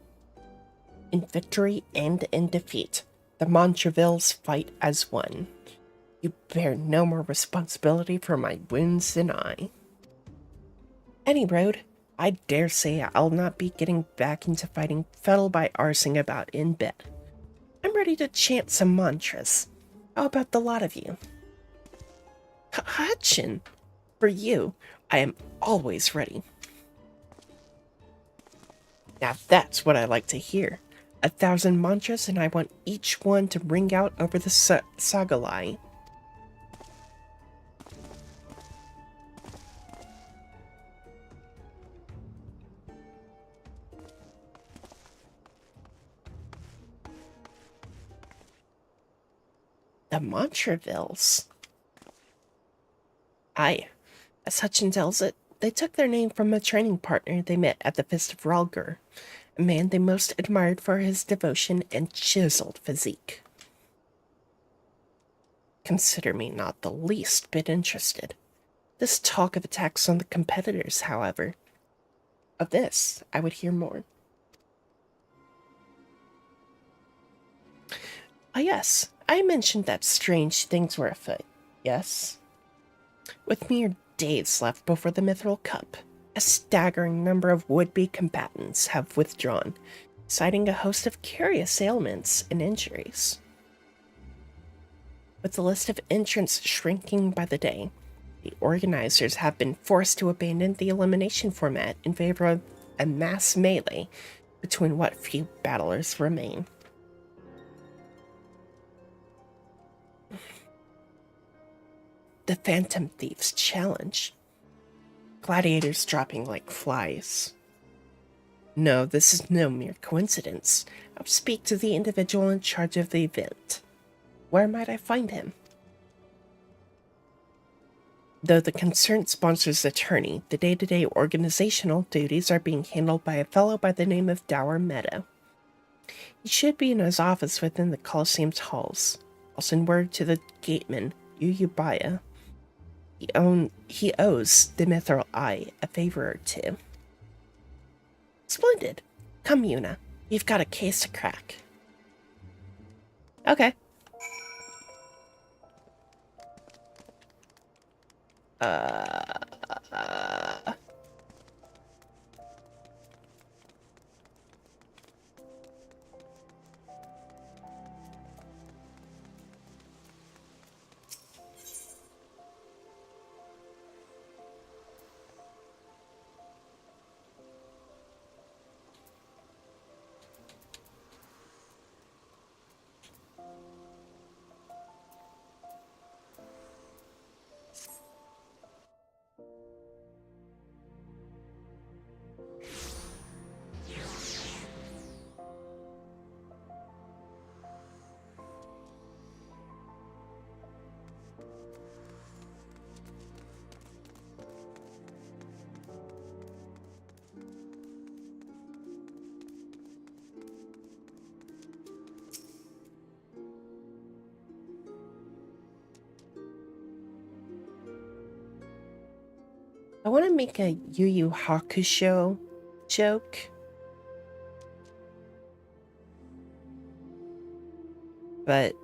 Speaker 1: In victory and in defeat, the Montrevilles fight as one. You bear no more responsibility for my wounds than I. Any road, I dare say I'll not be getting back into fighting fettle by arsing about in bed. I'm ready to chant some mantras. How about the lot of you? Hutchin, for you, I am always ready. Now that's what I like to hear. 1,000 mantras, and I want each one to ring out over the Sagalai. The Montrevilles. Aye, as Hutchin tells it, they took their name from a training partner they met at the Fist of Ralgur, a man they most admired for his devotion and chiseled physique. Consider me not the least bit interested. This talk of attacks on the competitors, however, of this I would hear more. Ah, yes, I mentioned that strange things were afoot, yes? With mere days left before the Mithril Cup, a staggering number of would-be combatants have withdrawn, citing a host of curious ailments and injuries. With the list of entrants shrinking by the day, the organizers have been forced to abandon the elimination format in favor of a mass melee between what few battlers remain. The Phantom Thieves Challenge. Gladiators dropping like flies. No, this is no mere coincidence. I'll speak to the individual in charge of the event. Where might I find him? Though the concerned sponsor's attorney, the day-to-day organizational duties are being handled by a fellow by the name of Dower Meadow. He should be in his office within the Coliseum's halls. I'll send word to the gateman, Uyubaya. He owes the Mithril Eye a favor or two. Splendid. Come, Yuna. You've got a case to crack. Okay. I want to make a Yu Yu Hakusho joke. But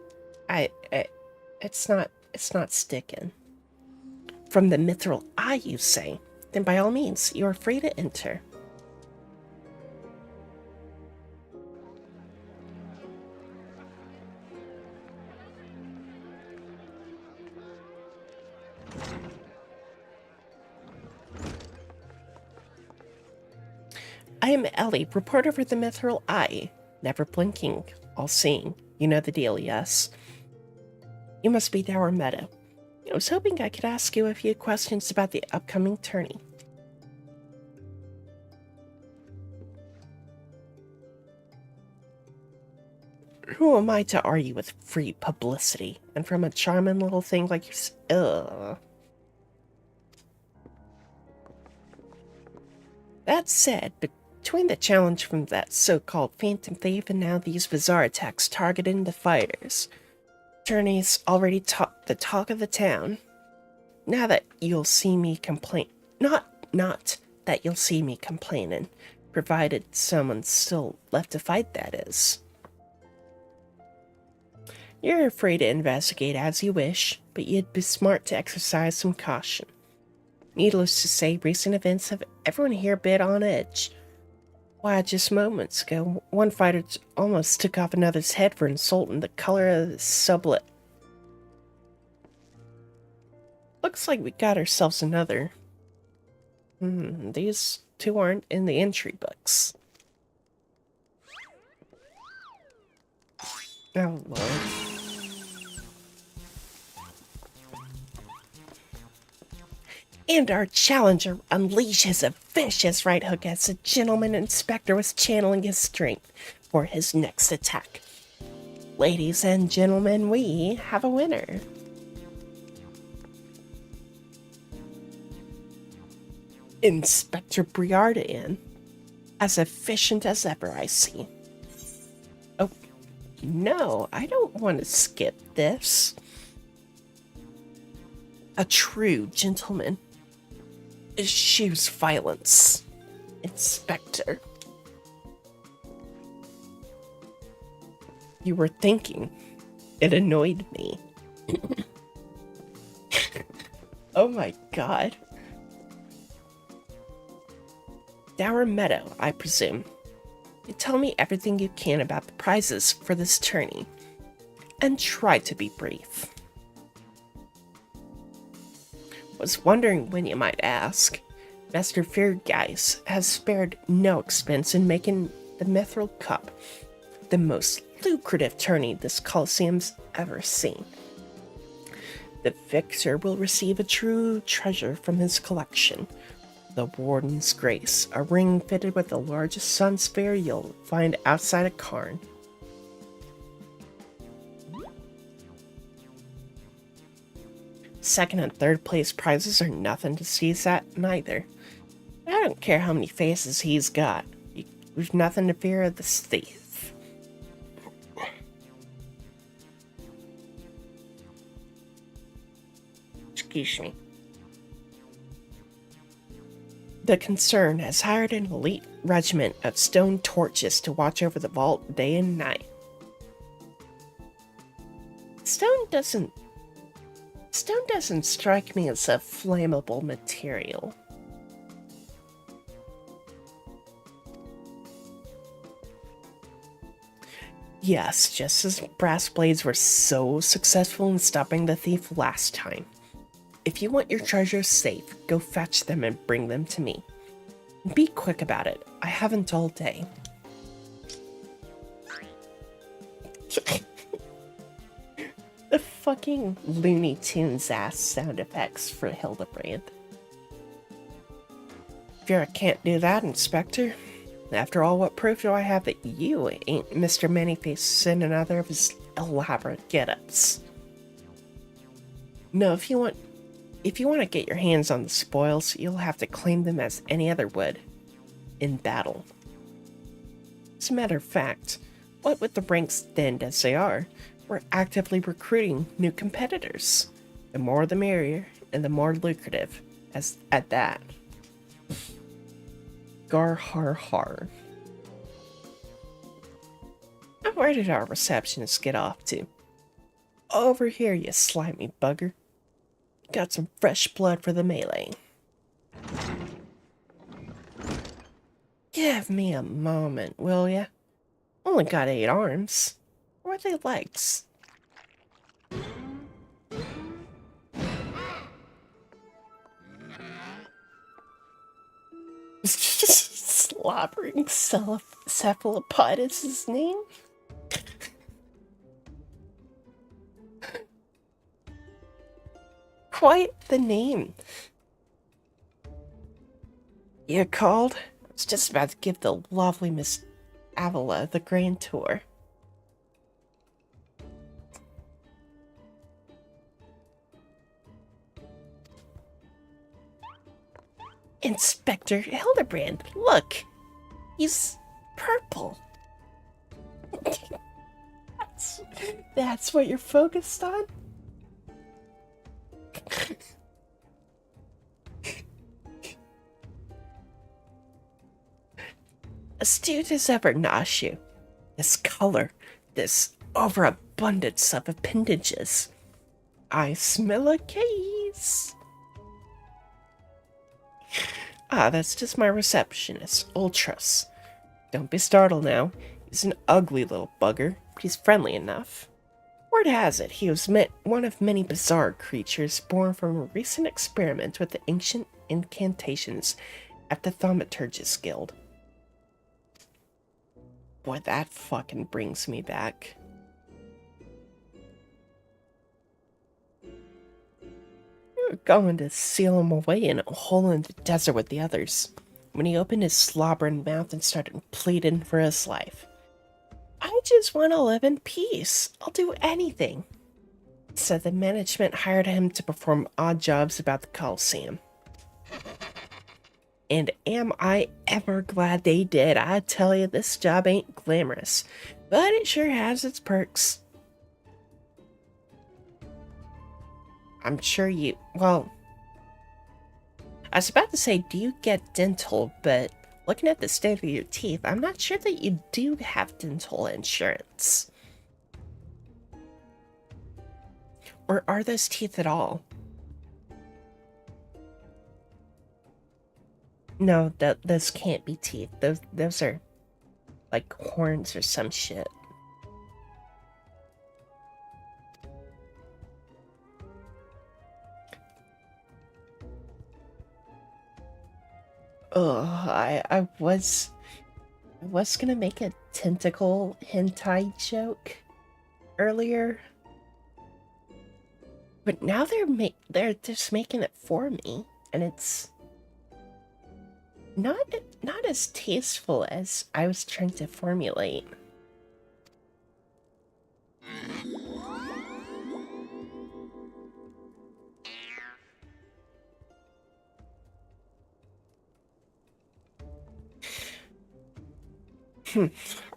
Speaker 1: it's not sticking. From the Mithril Eye, you say? Then by all means, you are free to enter. I am Ellie, reporter for the Mithril Eye. never blinking, all-seeing. You know the deal, yes? You must be Dower Meadow. I was hoping I could ask you a few questions about the upcoming tourney. Who am I to argue with free publicity? And from a charming little thing like yours, That said, between the challenge from that so-called Phantom Thief and now these bizarre attacks targeting the fighters, tourney's already the talk of the town. Now that you'll see me complain, not that you'll see me complaining, provided someone's still left to fight, that is. You're free to investigate as you wish, but you'd be smart to exercise some caution. Needless to say, recent events have everyone here a bit on edge. Why, just moments ago, one fighter almost took off another's head for insulting the color of his sublet. Looks like we got ourselves another. These two aren't in the entry books. Oh, Lord. And our challenger unleashes a vicious right hook as the gentleman inspector was channeling his strength for his next attack. Ladies and gentlemen, we have a winner. Inspector Briardian. As efficient as ever, I see. Oh, no, I don't want to skip this. A true gentleman eschews violence. Inspector. You were thinking. It annoyed me. Oh my god. Dower Meadow, I presume. You tell me everything you can about the prizes for this tourney. And try to be brief. Was wondering when you might ask. Master Feargeist has spared no expense in making the Mithril Cup the most lucrative tourney this Colosseum's ever seen. The victor will receive a true treasure from his collection, the Warden's Grace, a ring fitted with the largest sun sphere you'll find outside a cairn. Second and third place prizes are nothing to seize at neither. I don't care how many faces he's got. We've nothing to fear of this thief. Excuse me. The concern has hired an elite regiment of stone torches to watch over the vault day and night. Stone doesn't strike me as a flammable material. Yes, just as brass blades were so successful in stopping the thief last time. If you want your treasures safe, go fetch them and bring them to me. Be quick about it. I haven't all day. The fucking Looney Tunes ass sound effects for Hildibrand. Fear I can't do that, Inspector. After all, what proof do I have that you ain't Mr. Manyface in another of his elaborate get-ups? No, if you want to get your hands on the spoils, you'll have to claim them as any other would. In battle. As a matter of fact, what with the ranks thinned as they are, we're actively recruiting new competitors. The more the merrier, and the more lucrative, as at that. Gar har har. Now where did our receptionist get off to? Over here, you slimy bugger. Got some fresh blood for the melee. Give me a moment, will ya? Only got 8 arms. Where are they legs? slobbering cephalopod is his name? Quite the name. You called? I was just about to give the lovely Miss Avila the grand tour. Inspector Hildibrand, look! He's purple. That's what you're focused on? Astute as ever, Nashu. This color, this overabundance of appendages. I smell a case. Ah, that's just my receptionist, Ultras. Don't be startled now. He's an ugly little bugger, but he's friendly enough. Word has it, he was one of many bizarre creatures born from a recent experiment with the ancient incantations at the Thaumaturgist Guild. Boy, that fucking brings me back. We were going to seal him away in a hole in the desert with the others, when he opened his slobbering mouth and started pleading for his life. I just want to live in peace. I'll do anything. So the management hired him to perform odd jobs about the Coliseum. And am I ever glad they did. I tell you, this job ain't glamorous, but it sure has its perks. I'm sure you, well, I was about to say, do you get dental, but looking at the state of your teeth, I'm not sure that you do have dental insurance. Or are those teeth at all? No, those can't be teeth. Those are like horns or some shit. Ugh, I was gonna make a tentacle hentai joke earlier, but now they're just making it for me, and it's not as tasteful as I was trying to formulate.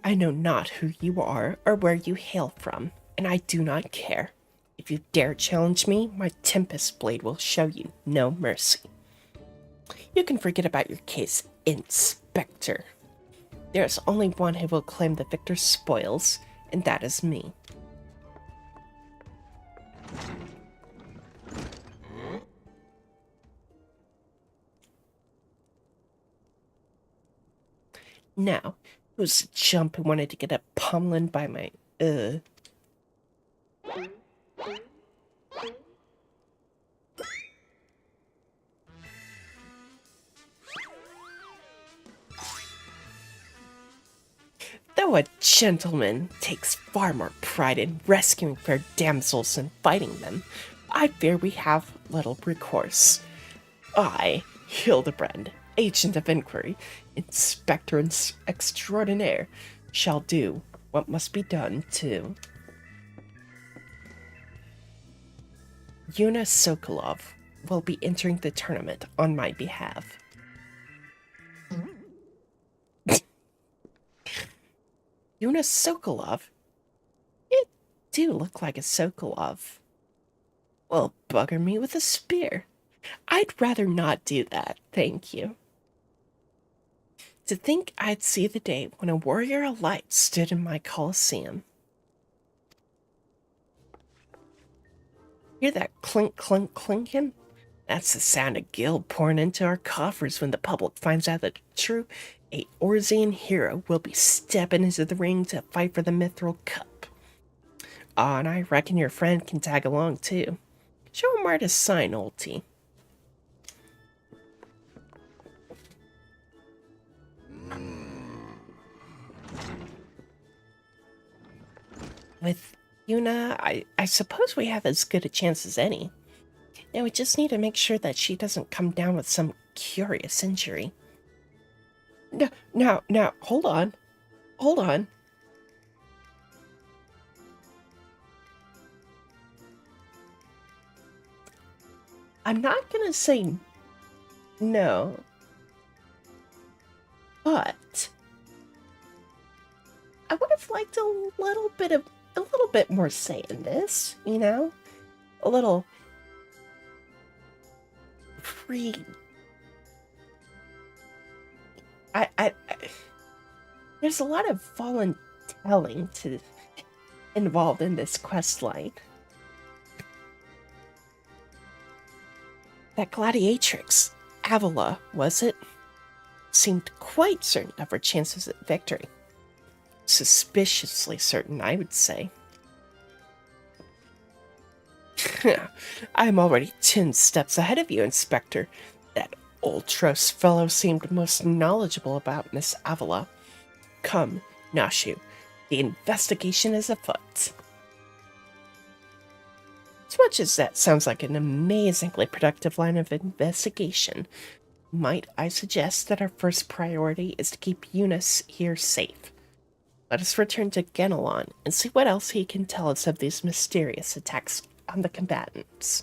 Speaker 1: I know not who you are or where you hail from, and I do not care. If you dare challenge me, my Tempest Blade will show you no mercy. You can forget about your case, Inspector. There is only one who will claim the victor's spoils, and that is me. Now, who's the chump who wanted to get a pummeling by my, Though a gentleman takes far more pride in rescuing fair damsels than fighting them, I fear we have little recourse. I, Hildibrand, Agent of Inquiry, Inspector Extraordinaire, shall do what must be done to Yuna Sokolov will be entering the tournament on my behalf. Yuna Sokolov? You do look like a Sokolov. Well, bugger me with a spear. I'd rather not do that, thank you. To think I'd see the day when a warrior of light stood in my Coliseum. Hear that clink, clink, clinking? That's the sound of guild pouring into our coffers when the public finds out that true Eorzean hero will be stepping into the ring to fight for the Mithril Cup. Ah, and I reckon your friend can tag along too. Show him where to sign, Ulti. With Yuna, I suppose we have as good a chance as any. Now we just need to make sure that she doesn't come down with some curious injury. No, now, hold on. Hold on. I'm not gonna say no, but I would have liked a little bit more say in this, you know? A little free. I there's a lot of voluntelling to involved in this quest line. That gladiatrix, Avila, was it? Seemed quite certain of her chances at victory. Suspiciously certain, I would say. I'm already 10 steps ahead of you, Inspector. That Ultros fellow seemed most knowledgeable about Miss Avila. Come, Nashu. The investigation is afoot. As much as that sounds like an amazingly productive line of investigation, might I suggest that our first priority is to keep Eunice here safe. Let us return to Genelon and see what else he can tell us of these mysterious attacks on the combatants.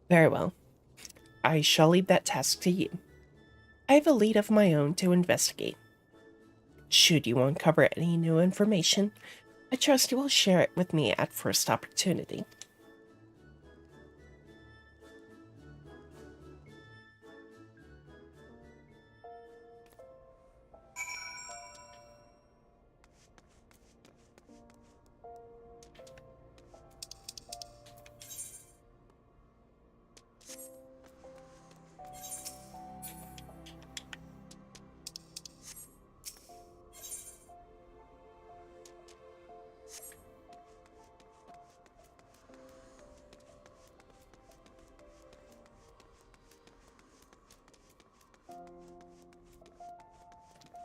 Speaker 1: Very well. I shall leave that task to you. I have a lead of my own to investigate. Should you uncover any new information, I trust you will share it with me at first opportunity.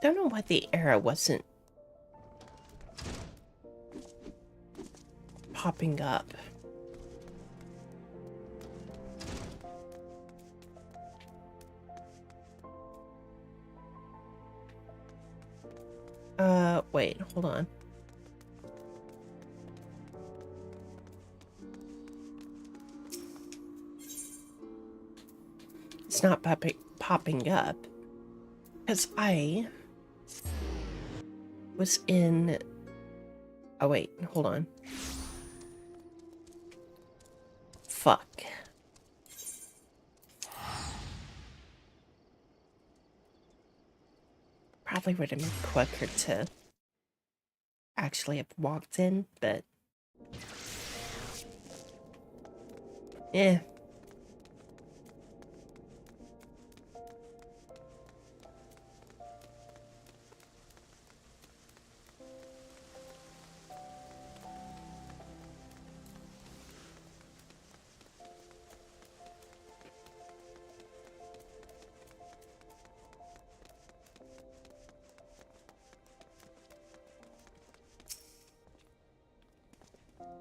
Speaker 1: Don't know why the arrow wasn't popping up. Wait, hold on. It's not popping up because I was in. Oh, wait, hold on. Fuck. Probably would have been quicker to actually have walked in, but. Eh.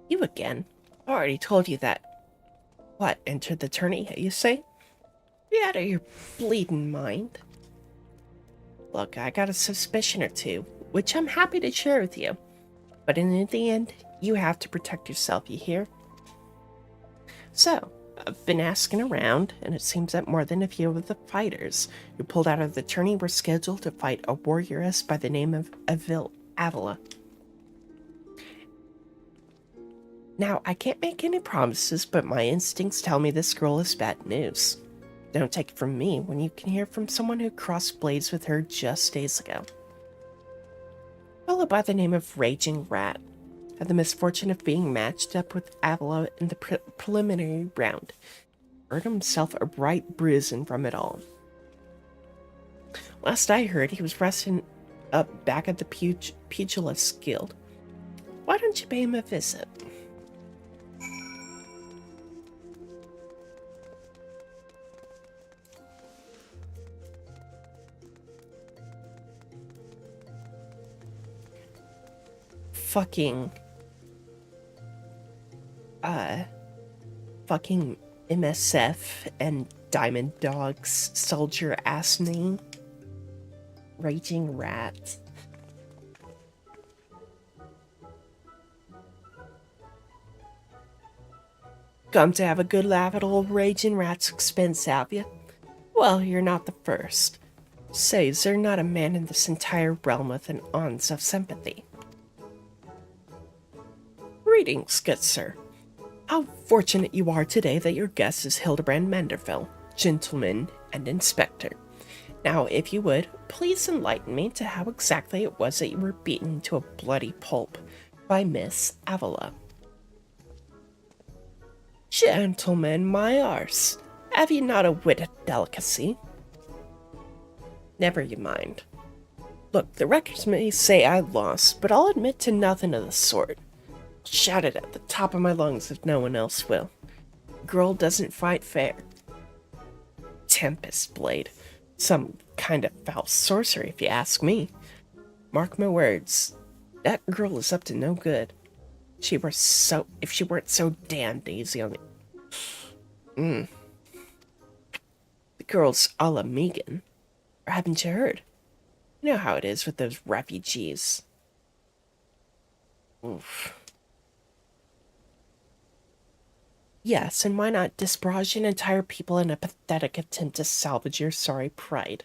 Speaker 1: You again. I already told you that. What, entered the tourney, you say? You out of your bleeding mind. Look, I got a suspicion or two, which I'm happy to share with you. But in the end, you have to protect yourself, you hear? So, I've been asking around, and it seems that more than a few of the fighters who pulled out of the tourney were scheduled to fight a warrioress by the name of Avila. Now, I can't make any promises, but my instincts tell me this girl is bad news. Don't take it from me when you can hear from someone who crossed blades with her just days ago. A fellow by the name of Raging Rat had the misfortune of being matched up with Avila in the preliminary round. Earned himself a right bruising from it all. Last I heard, he was resting up back at the Pugilists Guild. Why don't you pay him a visit? fucking MSF and Diamond Dog's soldier ass name? Raging Rat. Come to have a good laugh at old Raging Rat's expense, have you? Well, you're not the first. Say, is there not a man in this entire realm with an ounce of sympathy? Greetings, good sir. How fortunate you are today that your guest is Hildibrand Manderville, gentleman and inspector. Now, if you would, please enlighten me to how exactly it was that you were beaten to a bloody pulp by Miss Avila. Gentlemen, my arse, have you not a wit of delicacy? Never you mind. Look, the records may say I lost, but I'll admit to nothing of the sort. Shout it at the top of my lungs if no one else will. Girl doesn't fight fair. Tempest Blade. Some kind of foul sorcery, if you ask me. Mark my words, that girl is up to no good. If she weren't so damned easy on the... The girl's a la Megan. Or haven't you heard? You know how it is with those refugees. Oof. Yes, and why not disparage an entire people in a pathetic attempt to salvage your sorry pride?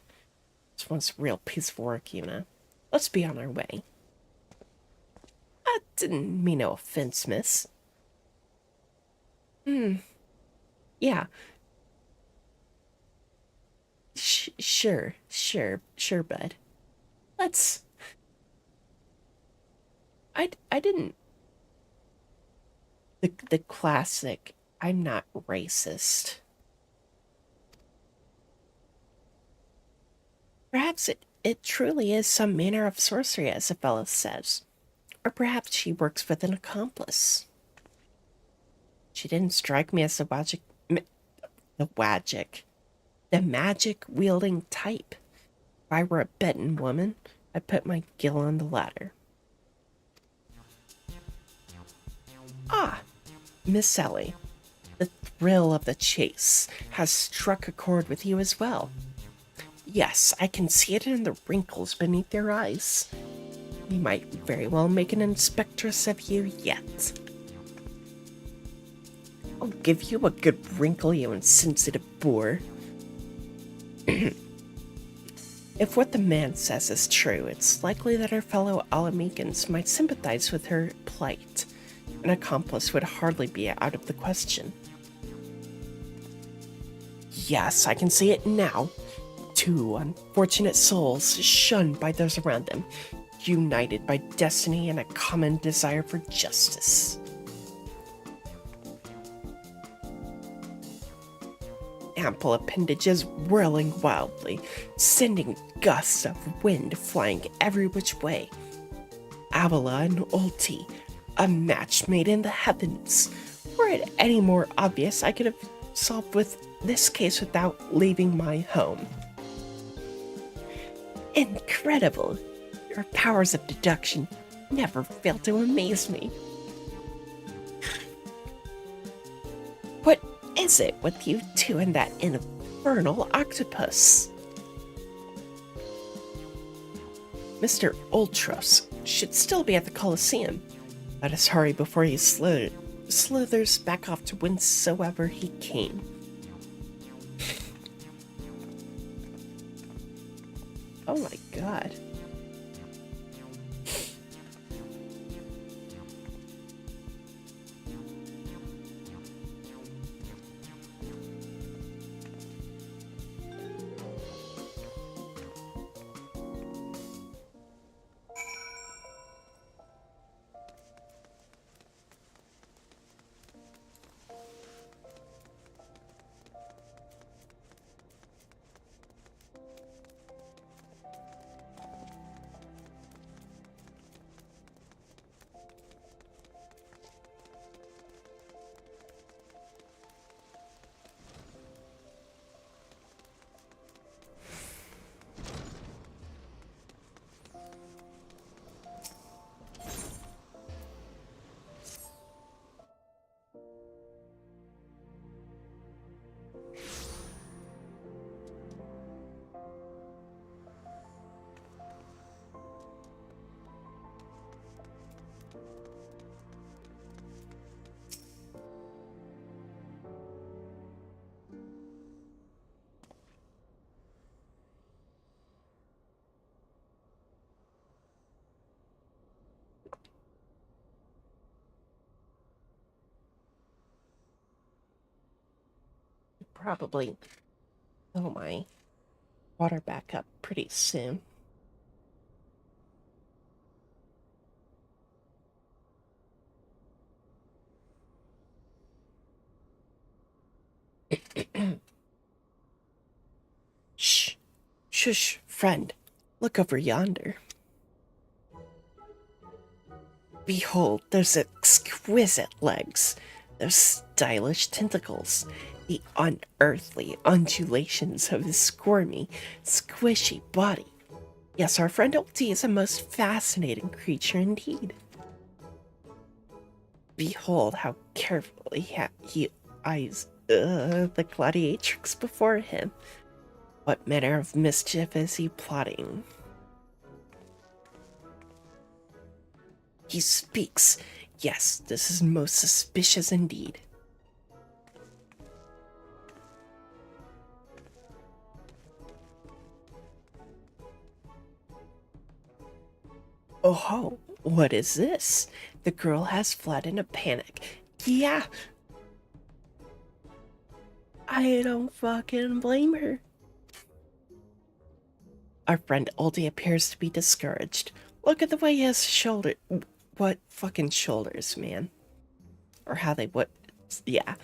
Speaker 1: This one's a real piece of work, you know. Let's be on our way. I didn't mean no offense, miss. Yeah. Sure, bud. Let's... I didn't... The classic, I'm not racist. Perhaps it truly is some manner of sorcery, as the fellow says. Or perhaps she works with an accomplice. She didn't strike me as the magic-wielding type. If I were a betting woman, I'd put my gill on the ladder. Ah, Miss Ellie, the thrill of the chase has struck a chord with you as well. Yes, I can see it in the wrinkles beneath your eyes. We might very well make an inspectress of you yet. I'll give you a good wrinkle, you insensitive boor. If what the man says is true, it's likely that our fellow Alamekans might sympathize with her plight. An accomplice would hardly be out of the question. Yes, I can see it now. Two unfortunate souls shunned by those around them, united by destiny and a common desire for justice. Ample appendages whirling wildly, sending gusts of wind flying every which way. Avila and Ulti, a match made in the heavens. Were it any more obvious, I could have solved with this case without leaving my home. Incredible! Your powers of deduction never fail to amaze me. What is it with you two and that infernal octopus? Mr. Ultros should still be at the Colosseum. Let us hurry before he slithers back off to whensoever he came. Oh my god. probably fill my water back up pretty soon. Shh. Shush, friend. Look over yonder. Behold those exquisite legs, those stylish tentacles, the unearthly undulations of his squirmy, squishy body. Yes, our friend Ulti is a most fascinating creature indeed. Behold how carefully he eyes the gladiatrix before him. What manner of mischief is he plotting? He speaks. Yes, this is most suspicious indeed. Oh ho, what is this? The girl has fled in a panic. Yeah. I don't fucking blame her. Our friend Ulti appears to be discouraged. Look at the way his shoulder... What fucking shoulders, man? Or how they would... Yeah.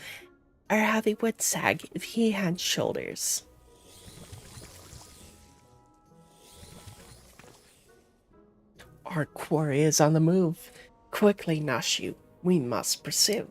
Speaker 1: Or how they would sag if he had shoulders. Our quarry is on the move. Quickly, Nashu. We must pursue.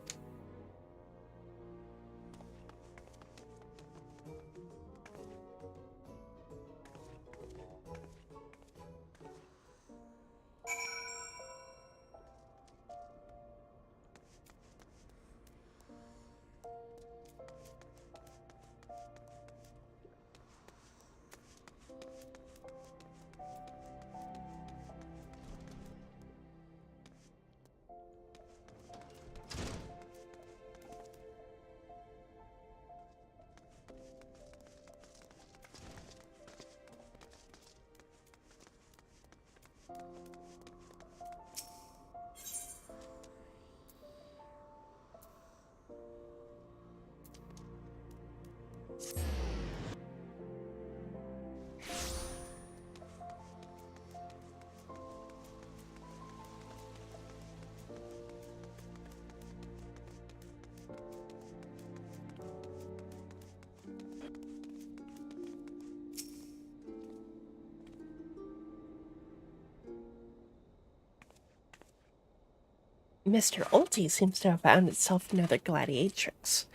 Speaker 1: Mr. Ulti seems to have found himself another gladiatrix.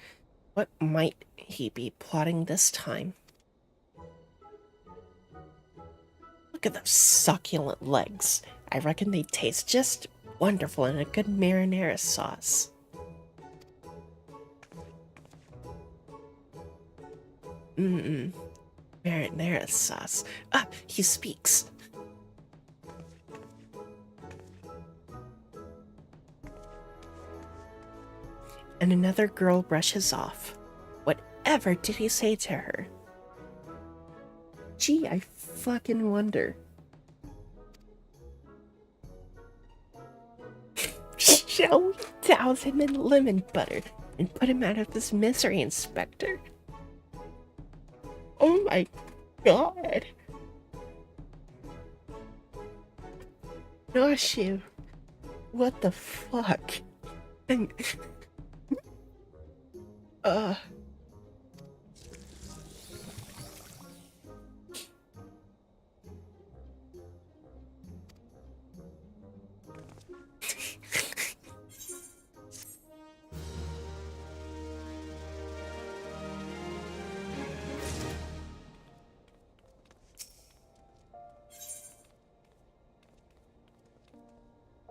Speaker 1: What might he be plotting this time? Look at those succulent legs. I reckon they taste just wonderful in a good marinara sauce. Marinara sauce. Ah, he speaks. And another girl brushes off. Whatever did he say to her? Gee, I fucking wonder. Shall we douse him in lemon butter and put him out of this misery, Inspector? Oh my god. Nashu, what the fuck? And,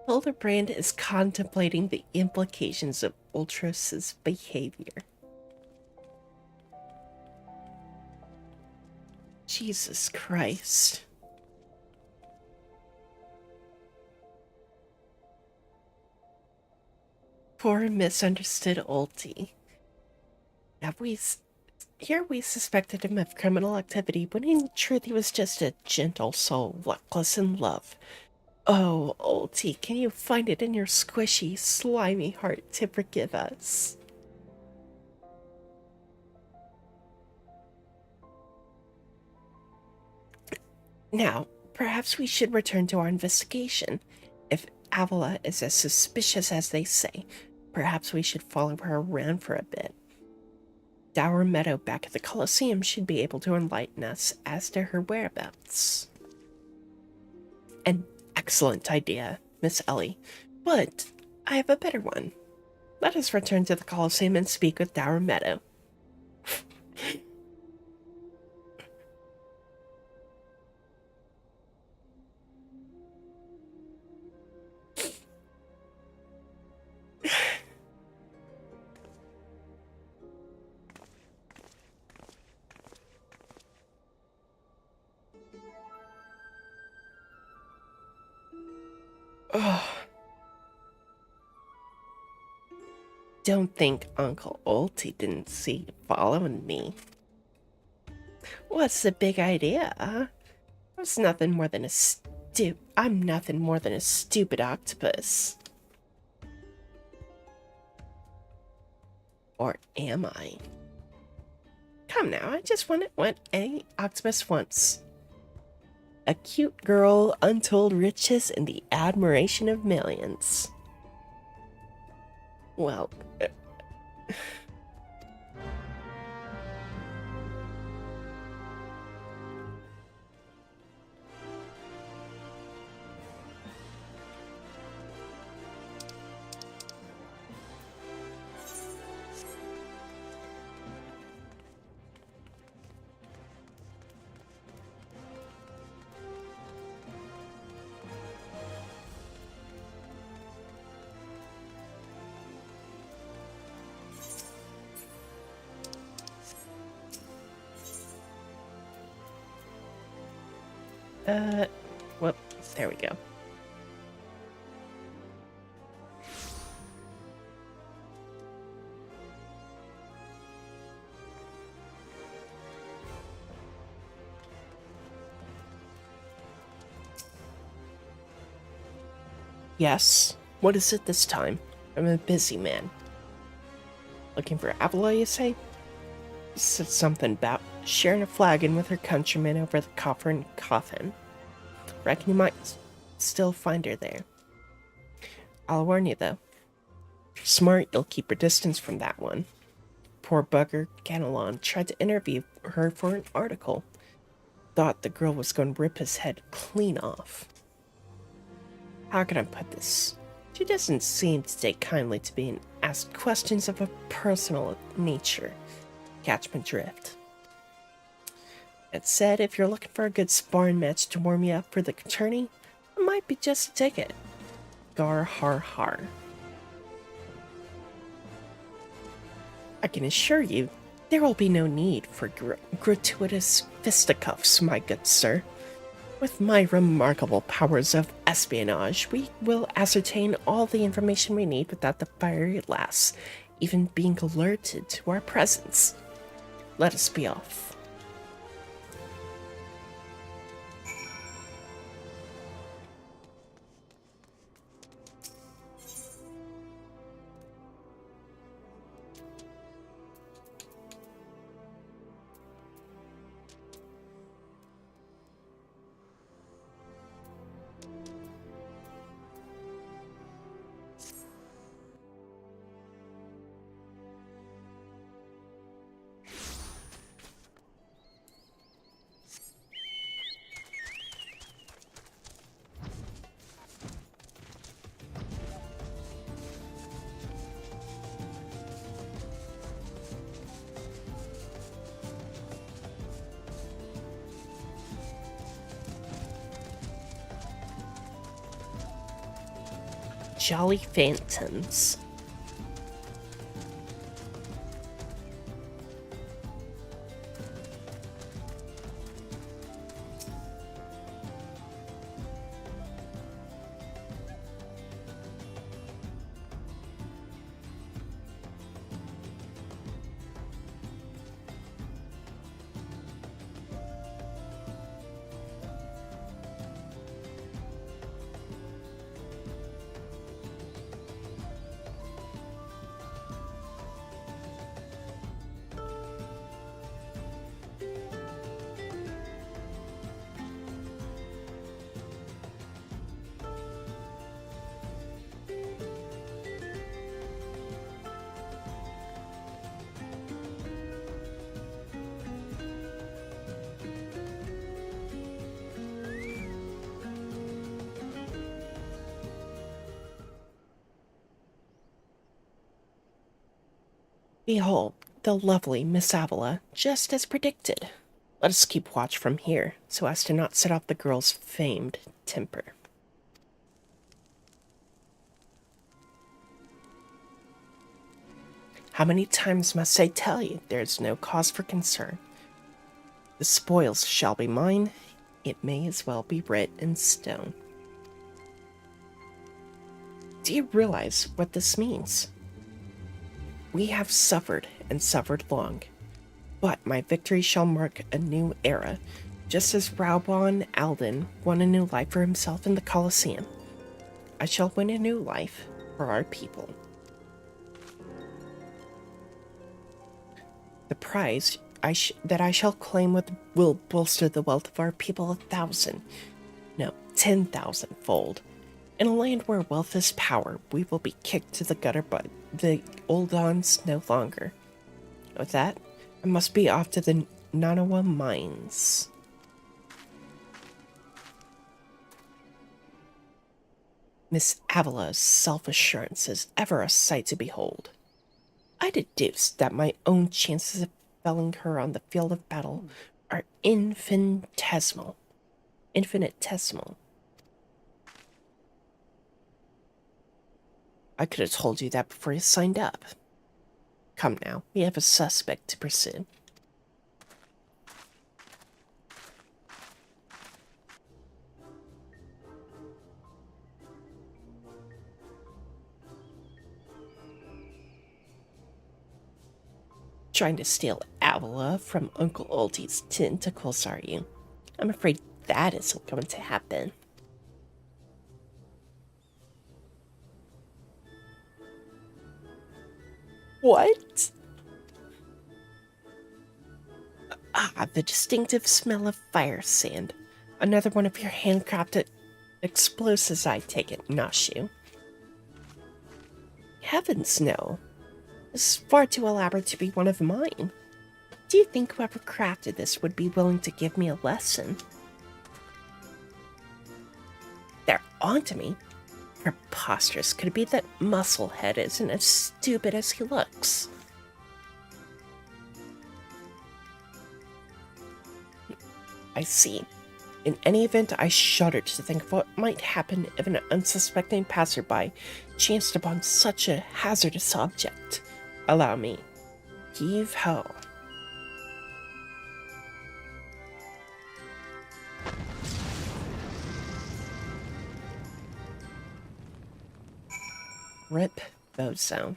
Speaker 1: Hildibrand is contemplating the implications of Ultras's behavior. Jesus Christ. Poor misunderstood Ulti. Here we suspected him of criminal activity, when in truth he was just a gentle soul, reckless in love. Oh, Ulti, can you find it in your squishy, slimy heart to forgive us? Now, perhaps we should return to our investigation. If Avila is as suspicious as they say, perhaps we should follow her around for a bit. Dower Meadow back at the Colosseum should be able to enlighten us as to her whereabouts. An excellent idea, Miss Ellie, but I have a better one. Let us return to the Colosseum and speak with Dower Meadow. Oh, don't think Uncle Oltie didn't see you following me. What's the big idea, huh? I'm nothing more than a stupid octopus. Or am I? Come now, I just want what any octopus wants. A cute girl, untold riches, and the admiration of millions. Well, whoop, there we go. Yes, what is it this time? I'm a busy man. Looking for Avila, you say? Said something about sharing a flagon with her countrymen over the coffer and coffin. Reckon you might still find her there. I'll warn you, though. If you're smart, you'll keep her distance from that one. Poor bugger Ganelon tried to interview her for an article. Thought the girl was going to rip his head clean off. How can I put this? She doesn't seem to take kindly to being asked questions of a personal nature. Catch my drift. It said if you're looking for a good sparring match to warm you up for the tourney, it might be just a ticket. Gar har har. I can assure you, there will be no need for gratuitous fisticuffs, my good sir. With my remarkable powers of espionage, we will ascertain all the information we need without the fiery lass even being alerted to our presence. Let us be off. Jolly Phantoms. Behold, the lovely Miss Avila, just as predicted. Let us keep watch from here, so as to not set off the girl's famed temper. How many times must I tell you there is no cause for concern? The spoils shall be mine. It may as well be writ in stone. Do you realize what this means? We have suffered and suffered long, but my victory shall mark a new era, just as Raubon Alden won a new life for himself in the Colosseum. I shall win a new life for our people. The prize that I shall claim will bolster the wealth of our people 1,000, no, 10,000-fold. In a land where wealth is power, we will be kicked to the gutter by the old dons no longer. With that, I must be off to the Nanawa mines. Miss Avila's self-assurance is ever a sight to behold. I deduce that my own chances of felling her on the field of battle are infinitesimal. I could have told you that before you signed up. Come now, we have a suspect to pursue. Trying to steal Avila from Uncle Oldie's tentacles, are you? I'm afraid that isn't going to happen. What? Ah, the distinctive smell of fire sand. Another one of your handcrafted explosives, I take it, Nashu. Heavens no. This is far too elaborate to be one of mine. Do you think whoever crafted this would be willing to give me a lesson? They're onto me. Preposterous. Could it be that Musclehead isn't as stupid as he looks? I see. In any event, I shudder to think of what might happen if an unsuspecting passerby chanced upon such a hazardous object. Allow me. Heave ho. Rip Bozo.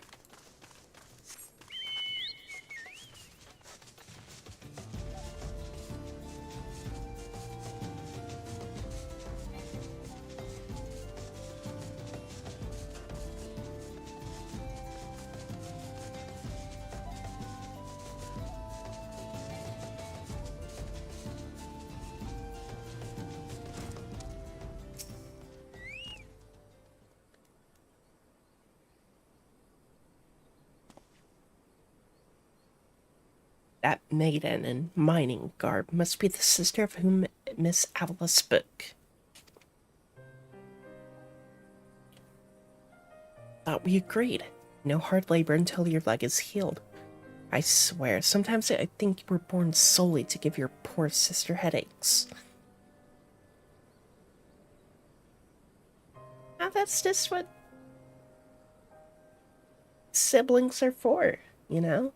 Speaker 1: That maiden in mining garb must be the sister of whom Miss Avila spoke. Thought we agreed. No hard labor until your leg is healed. I swear, sometimes I think you were born solely to give your poor sister headaches. Now that's just what siblings are for, you know?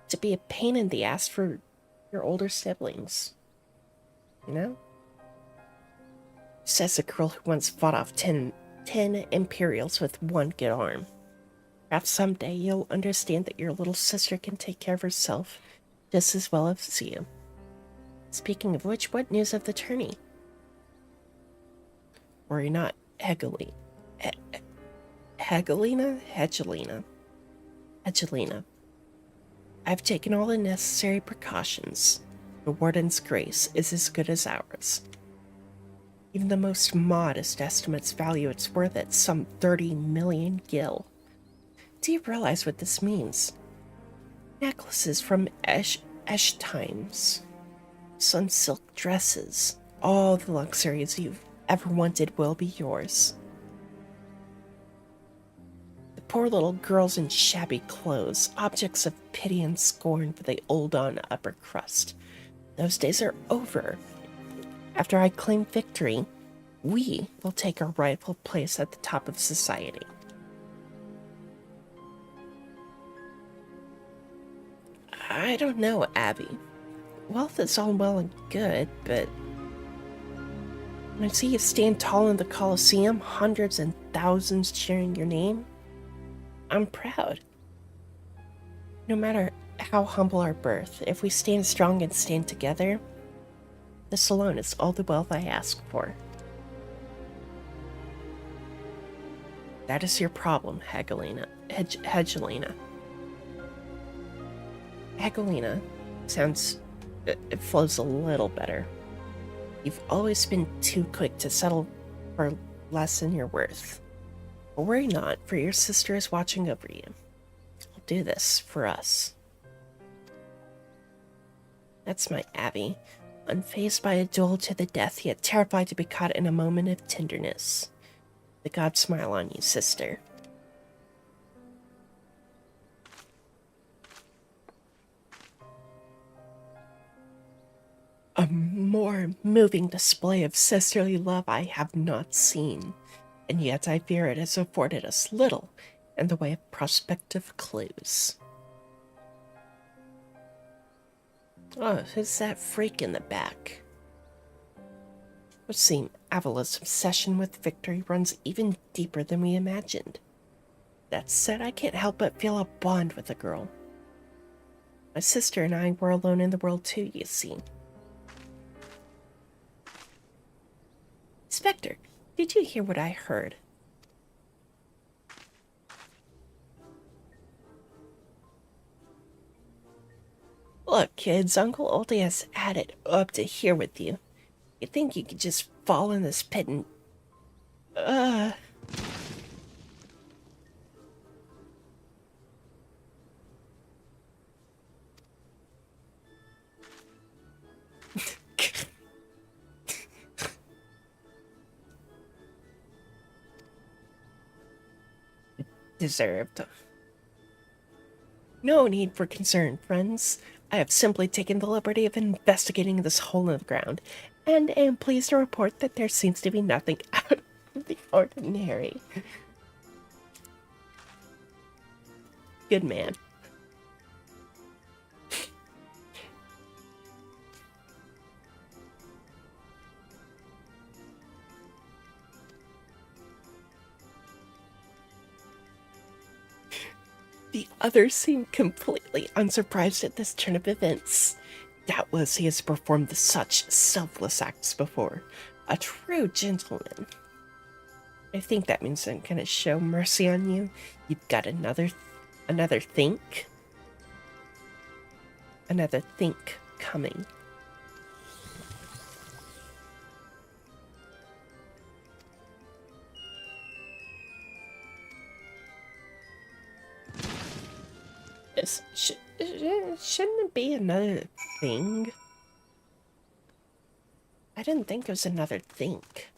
Speaker 1: To be a pain in the ass for your older siblings. You know? Says a girl who once fought off 10 Imperials with one good arm. Perhaps someday you'll understand that your little sister can take care of herself just as well as you. Speaking of which, what news of the tourney? Worry not, Hegelina. I've taken all the necessary precautions. The Warden's grace is as good as ours. Even the most modest estimates value its worth at some 30 million gil. Do you realize what this means? Necklaces from Eshtimes, sun-silk dresses, all the luxuries you've ever wanted will be yours. The Poor little girls in shabby clothes, objects of pity and scorn for the old on upper crust. Those days are over. After I claim victory, we will take our rightful place at the top of society. I don't know, Abby. Wealth is all well and good, but when I see you stand tall in the Colosseum, hundreds and thousands cheering your name, I'm proud. No matter how humble our birth, if we stand strong and stand together, this alone is all the wealth I ask for. That is your problem, Hegelina. Hegelina sounds... it flows a little better. You've always been too quick to settle for less than you're worth. But worry not, for your sister is watching over you. I'll do this for us. That's my Abby, unfazed by a duel to the death, yet terrified to be caught in a moment of tenderness. The gods smile on you, sister. A more moving display of sisterly love I have not seen, and yet I fear it has afforded us little in the way of prospective clues. Oh, who's that freak in the back? It would seem Avila's obsession with victory runs even deeper than we imagined. That said, I can't help but feel a bond with the girl. My sister and I were alone in the world too, you see. Spectre, did you hear what I heard? Look, kids, Uncle Oldie has had it up to here with you. You think you could just fall in this pit and... Deserved. No need for concern, friends. I have simply taken the liberty of investigating this hole in the ground, and am pleased to report that there seems to be nothing out of the ordinary. Good man. The others seemed completely unsurprised at this turn of events. Doubtless he has performed such selfless acts before. A true gentleman. I think that means I'm gonna show mercy on you. You've got another think. Another think coming. Shouldn't it be another thing? I didn't think it was another think.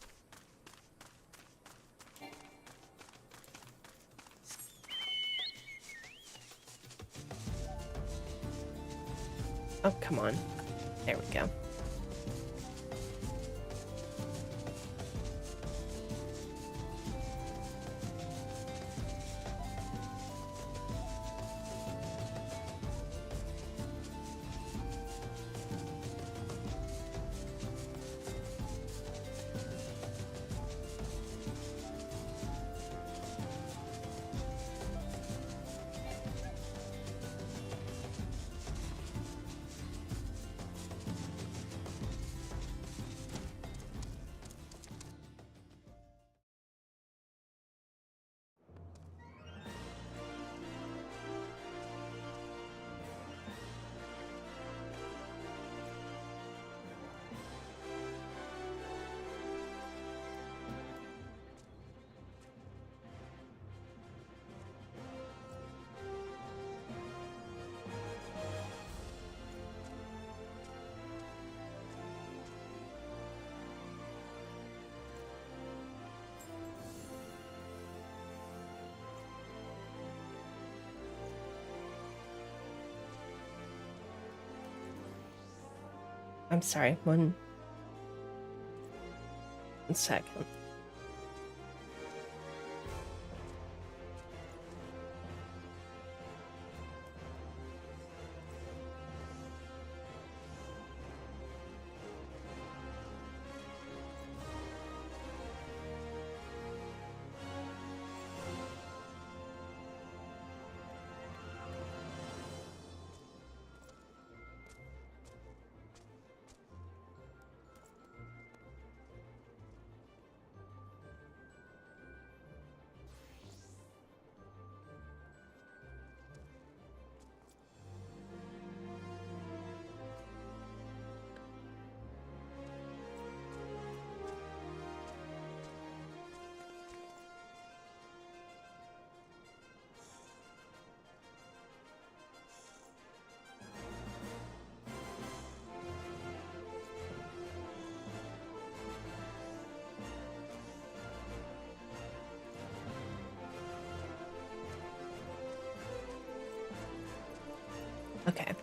Speaker 1: Oh, come on. There we go. I'm sorry, one second. Okay.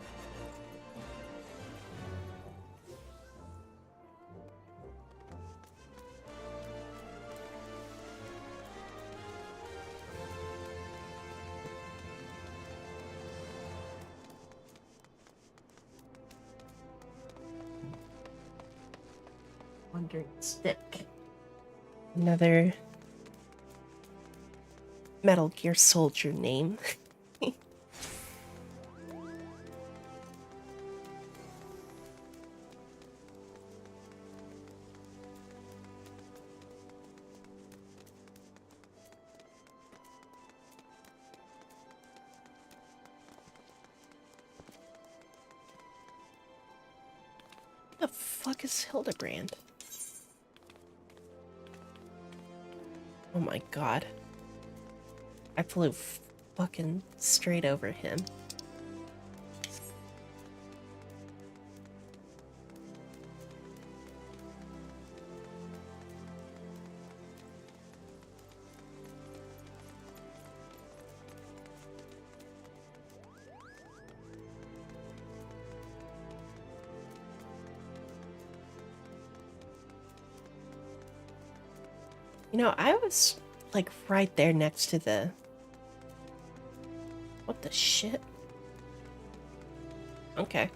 Speaker 1: Wandering Stick. Another Metal Gear Soldier name. What the fuck is Hildibrand? Oh my god. I flew fucking straight over him. You know, I was like right there next to the... What the shit? Okay.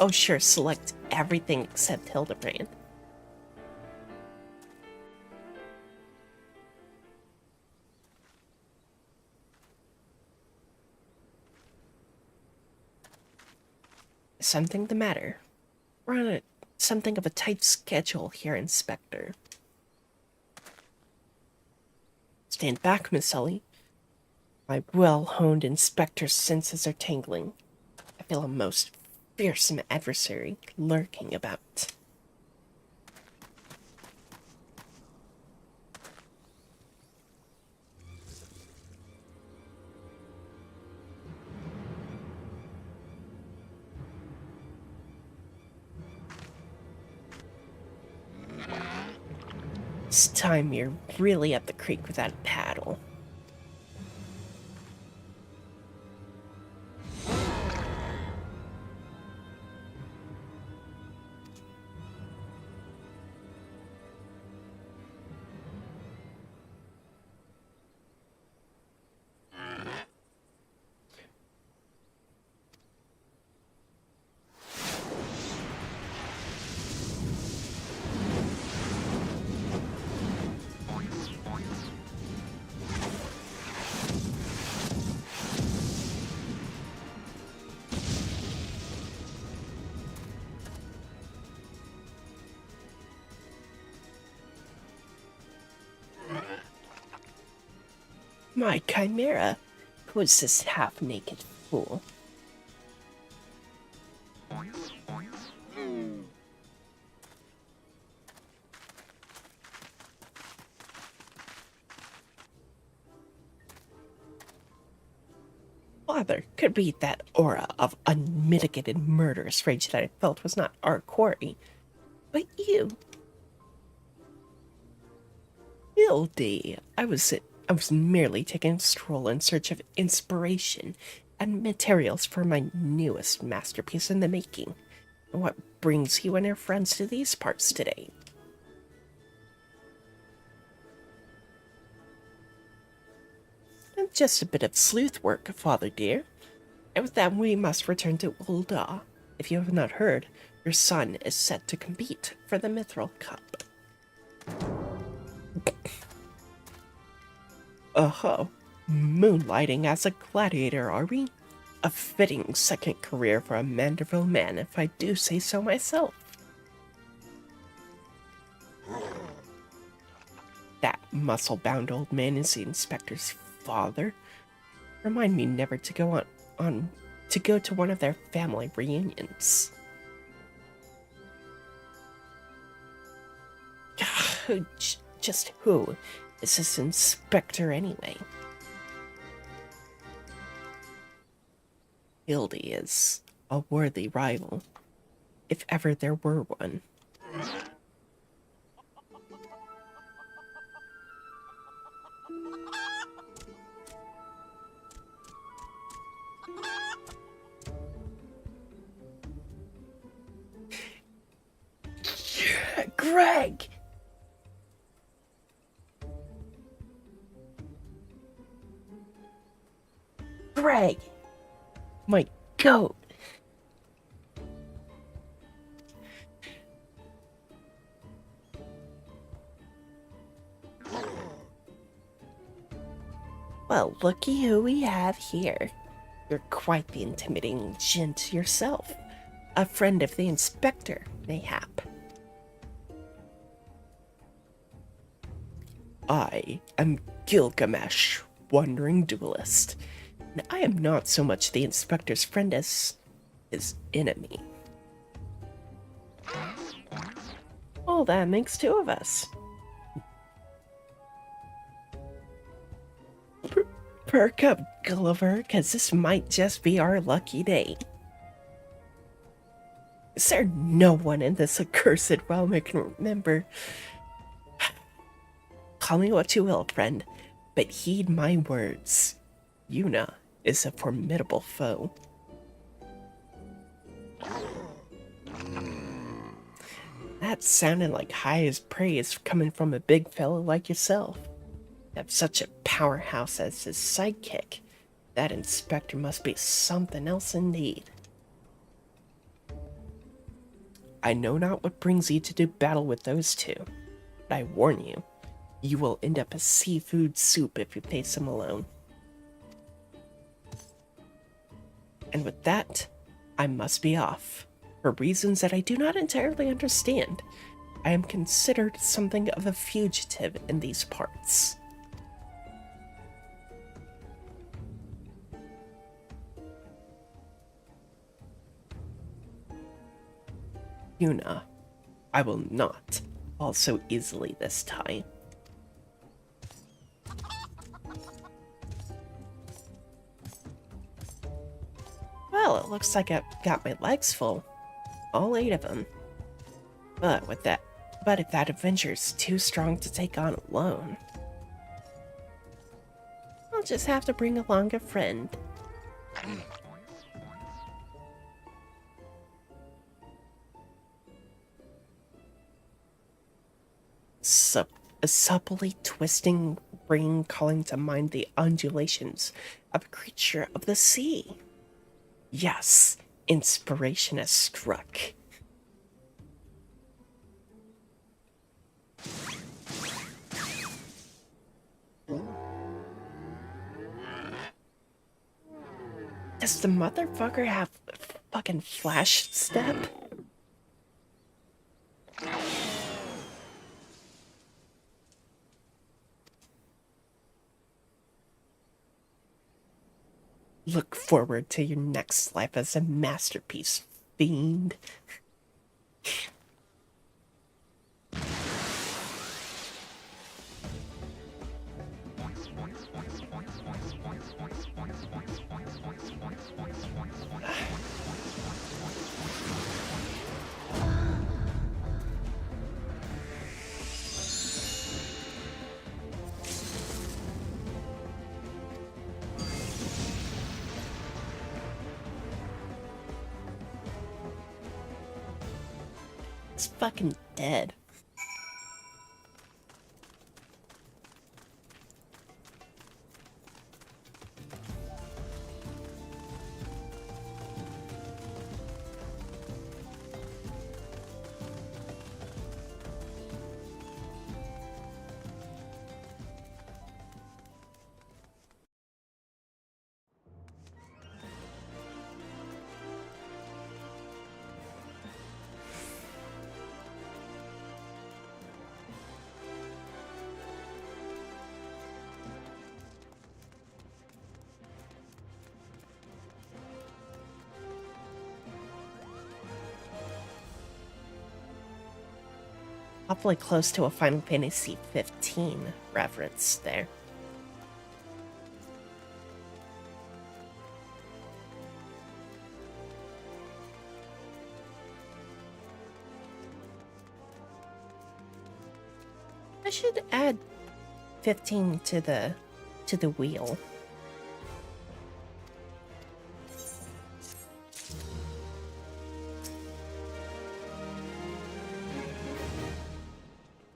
Speaker 1: Oh sure, select everything except Hildibrand. Something the matter? We're on something of a tight schedule here, Inspector. Stand back, Miss Sully. My well-honed inspector's senses are tingling. I feel a most fearsome adversary lurking about. This time you're really up the creek without a paddle. My chimera! Who is this half-naked fool? father could read that aura of unmitigated murderous rage that I felt was not our quarry. But you, Hildy, I was merely taking a stroll in search of inspiration and materials for my newest masterpiece in the making. What brings you and your friends to these parts today? Just a bit of sleuth work, father dear. And with that, we must return to Ulda. If you have not heard, your son is set to compete for the Mithril Cup. Moonlighting as a gladiator, are we? A fitting second career for a Manderville man, if I do say so myself. That muscle-bound old man is the inspector's father. Remind me never to go to one of their family reunions. Just who is this inspector anyway? Hildy is a worthy rival, if ever there were one. Greg! Greg! My goat! Well, looky who we have here. You're quite the intimidating gent yourself. A friend of the inspector, mayhap. I am Gilgamesh, wandering duelist. And I am not so much the inspector's friend as his enemy. Well, that makes two of us. Perk up, Gulliver, because this might just be our lucky day. Is there no one in this accursed realm I can remember? Call me what you will, friend, but heed my words. Yuna is a formidable foe. That sounded like highest praise coming from a big fellow like yourself. To have such a powerhouse as his sidekick, that inspector must be something else indeed. I know not what brings you to do battle with those two, but I warn you, you will end up a seafood soup if you face him alone. And with that, I must be off. For reasons that I do not entirely understand, I am considered something of a fugitive in these parts. Yuna, I will not fall so easily this time. Well, it looks like I've got my legs full. All 8 of them. But if that adventure's too strong to take on alone, I'll just have to bring along a friend. A supplely twisting ring calling to mind the undulations of a creature of the sea. Yes, inspiration has struck. Does the motherfucker have a fucking flash step? Look forward to your next life as a masterpiece, fiend. It's fucking dead. Awfully close to a Final Fantasy 15 reference there. I should add 15 to the wheel.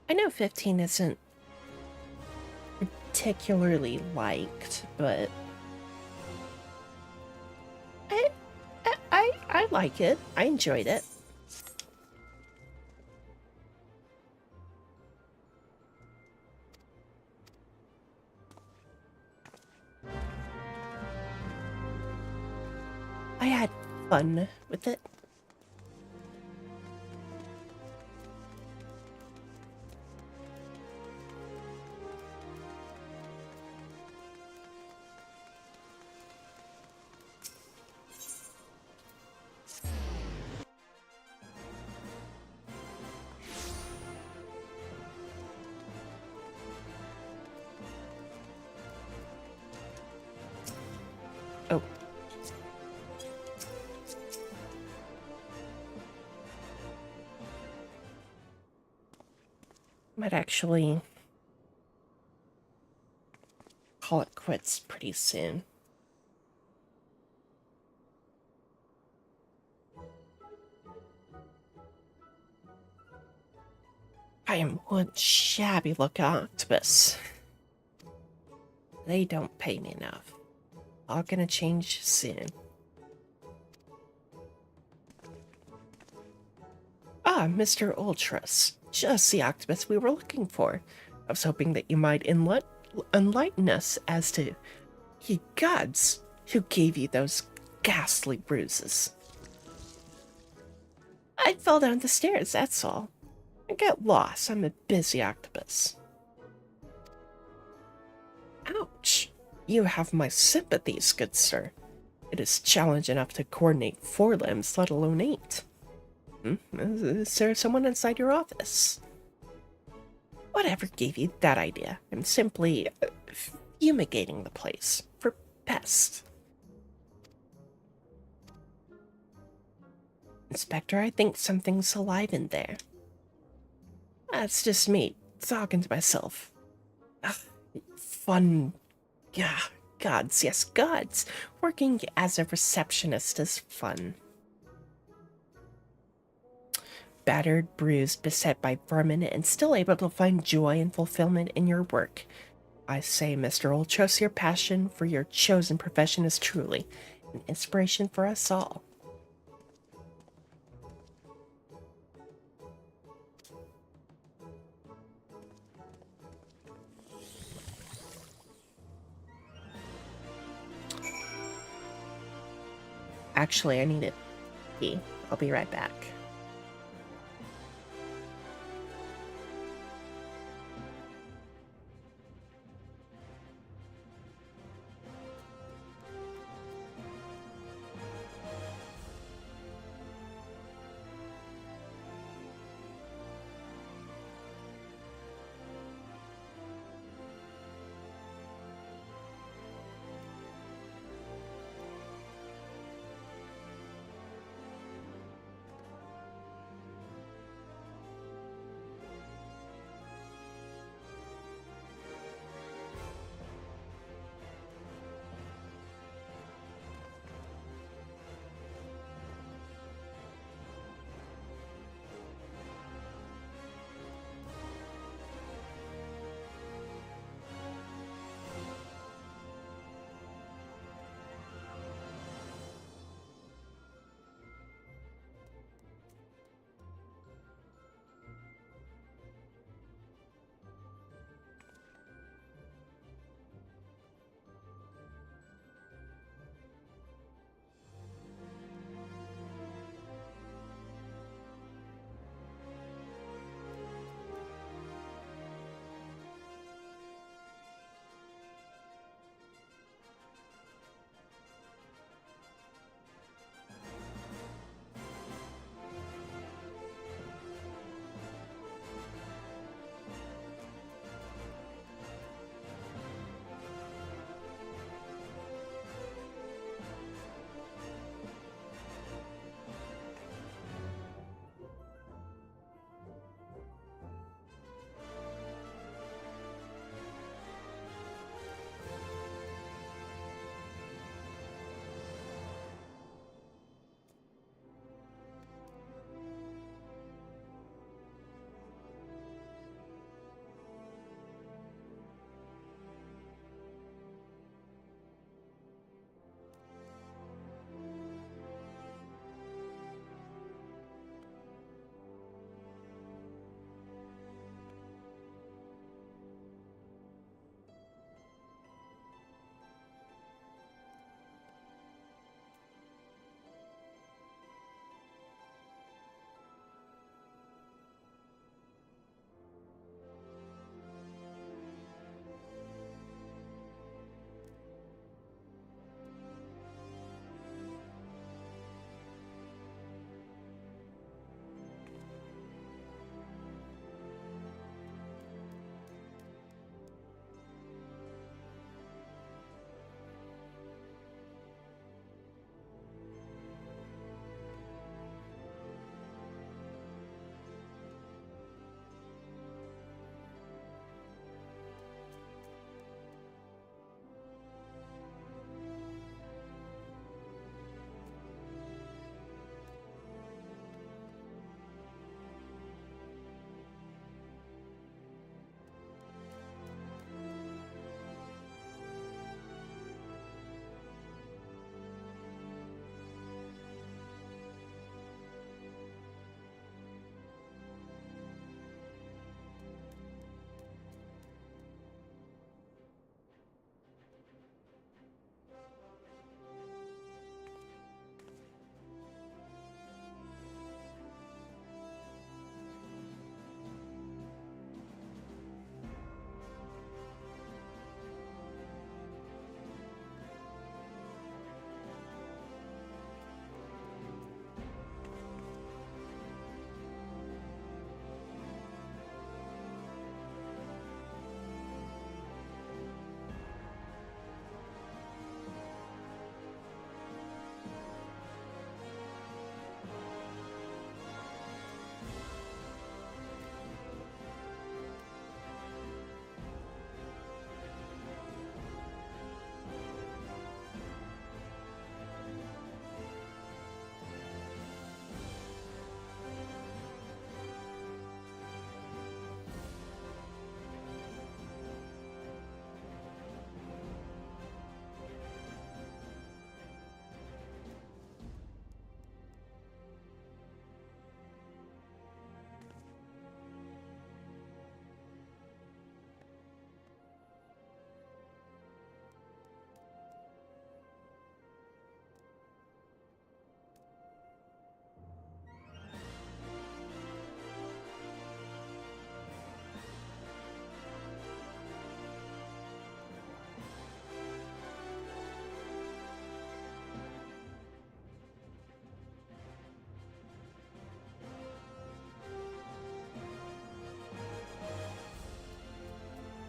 Speaker 1: I know 15 isn't particularly liked, but I like it. I enjoyed it. I had fun with it. Oh. Might actually call it quits pretty soon. I am one shabby looking octopus. They don't pay me enough. All gonna change soon. Ah, Mr. Ultras. Just the octopus we were looking for. I was hoping that you might enlighten us as to ye gods who gave you those ghastly bruises. I fell down the stairs, that's all. I got lost. I'm a busy octopus. Ouch. You have my sympathies, good sir. It is challenge enough to coordinate 4 limbs, let alone 8. Is there someone inside your office? Whatever gave you that idea? I'm simply fumigating the place for pests. Inspector, I think something's alive in there. That's just me, talking to myself. Ugh, fun. Yeah, gods, yes, gods. Working as a receptionist is fun. Battered, bruised, beset by vermin, and still able to find joy and fulfillment in your work. I say, Mr. Ultros, your passion for your chosen profession is truly an inspiration for us all. Actually, I need it. I'll be right back.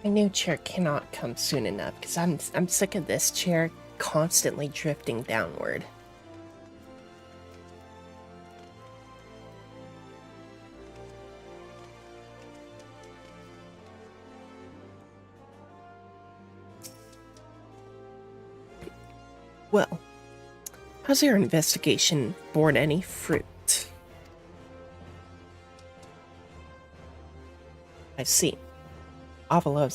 Speaker 1: My new chair cannot come soon enough because I'm sick of this chair constantly drifting downward. Well, has your investigation borne any fruit? I see. Avila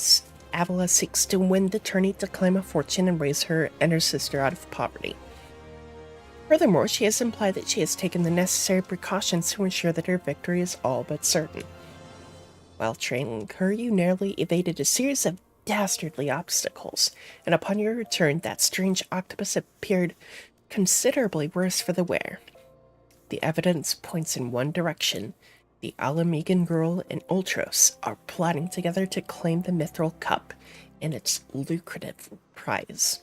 Speaker 1: seeks to win the tourney to claim a fortune and raise her and her sister out of poverty. Furthermore, she has implied that she has taken the necessary precautions to ensure that her victory is all but certain. While training her, you narrowly evaded a series of dastardly obstacles, and upon your return, that strange octopus appeared considerably worse for the wear. The evidence points in one direction. The Alamegan girl and Ultros are plotting together to claim the Mithril Cup and its lucrative prize.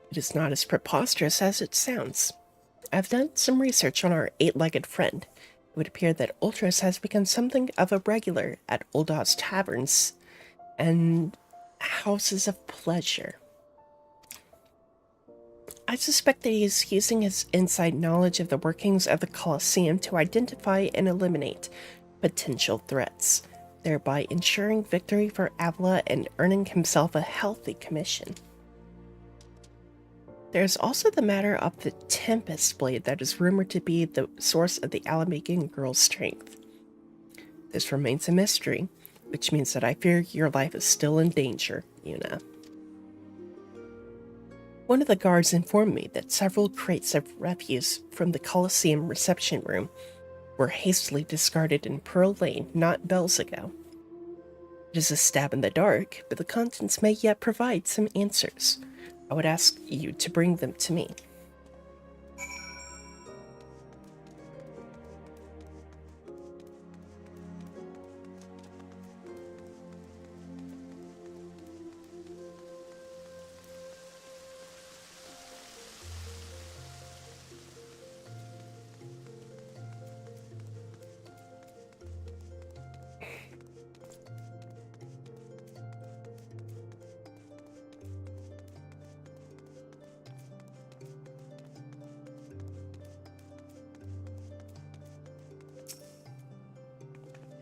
Speaker 1: It is not as preposterous as it sounds. I've done some research on our eight-legged friend. It would appear that Ultros has become something of a regular at Uldah's taverns and houses of pleasure. I suspect that he is using his inside knowledge of the workings of the Colosseum to identify and eliminate potential threats, thereby ensuring victory for Avila and earning himself a healthy commission. There's also the matter of the Tempest Blade that is rumored to be the source of the Alamegan girl's strength. This remains a mystery, which means that I fear your life is still in danger, Yuna. One of the guards informed me that several crates of refuse from the Colosseum reception room were hastily discarded in Pearl Lane not bells ago. It is a stab in the dark, but the contents may yet provide some answers. I would ask you to bring them to me.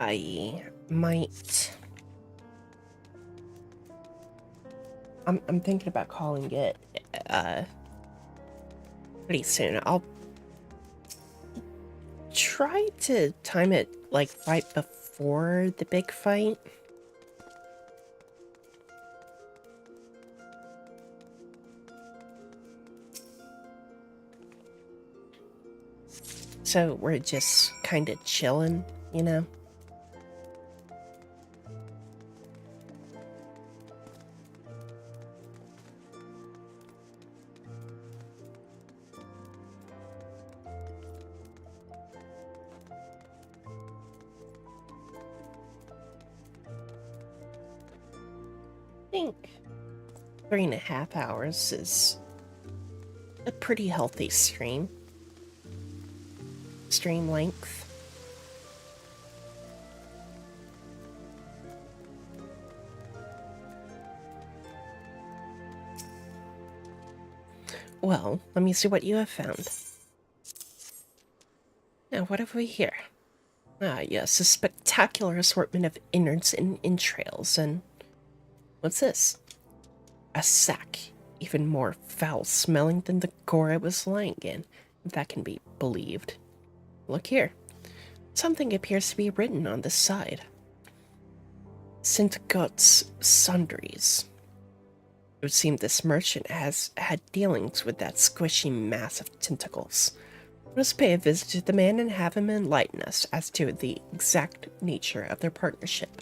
Speaker 1: I might... I'm thinking about calling it, pretty soon. I'll try to time it, like, right before the big fight. So we're just kind of chilling, you know? I think 3.5 hours is a pretty healthy stream length. Well, let me see what you have found. Now, what have we here? Ah, yes, a spectacular assortment of innards and entrails, and what's this? A sack, even more foul-smelling than the gore I was lying in, if that can be believed. Look here. Something appears to be written on the side. St. Guts Sundries. It would seem this merchant has had dealings with that squishy mass of tentacles. Let us pay a visit to the man and have him enlighten us as to the exact nature of their partnership.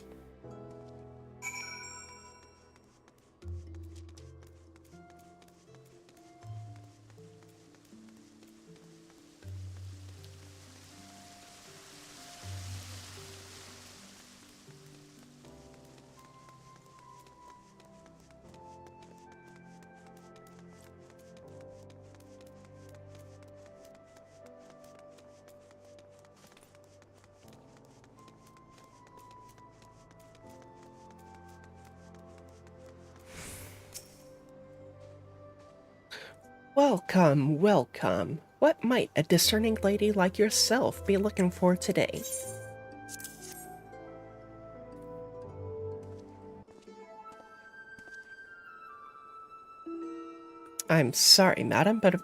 Speaker 1: Welcome, welcome. What might a discerning lady like yourself be looking for today? I'm sorry, madam, but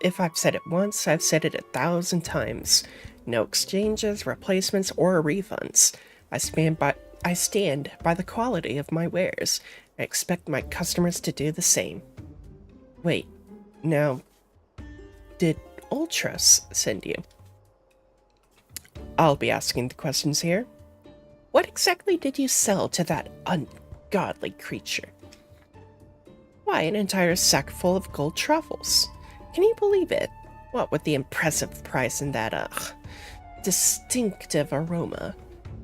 Speaker 1: if I've said it once, I've said it 1,000 times. No exchanges, replacements, or refunds. I stand by the quality of my wares. I expect my customers to do the same. Wait, now, did Ultras send you? I'll be asking the questions here. What exactly did you sell to that ungodly creature? Why, an entire sack full of gold truffles. Can you believe it? What with the impressive price and that, distinctive aroma.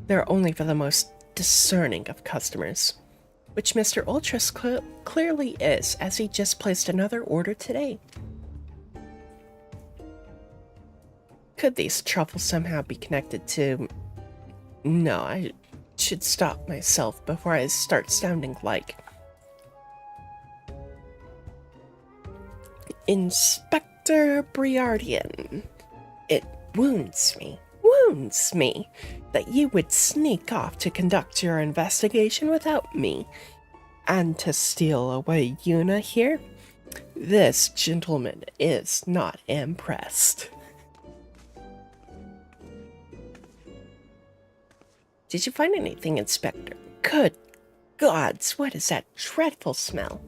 Speaker 1: They're only for the most discerning of customers. Which Mr. Ultras clearly is, as he just placed another order today. Could these truffles somehow be connected to... No, I should stop myself before I start sounding like... Inspector Briardian. It wounds me that you would sneak off to conduct your investigation without me, and to steal away Yuna here. This gentleman is not impressed. Did you find anything, Inspector? Good gods, what is that dreadful smell?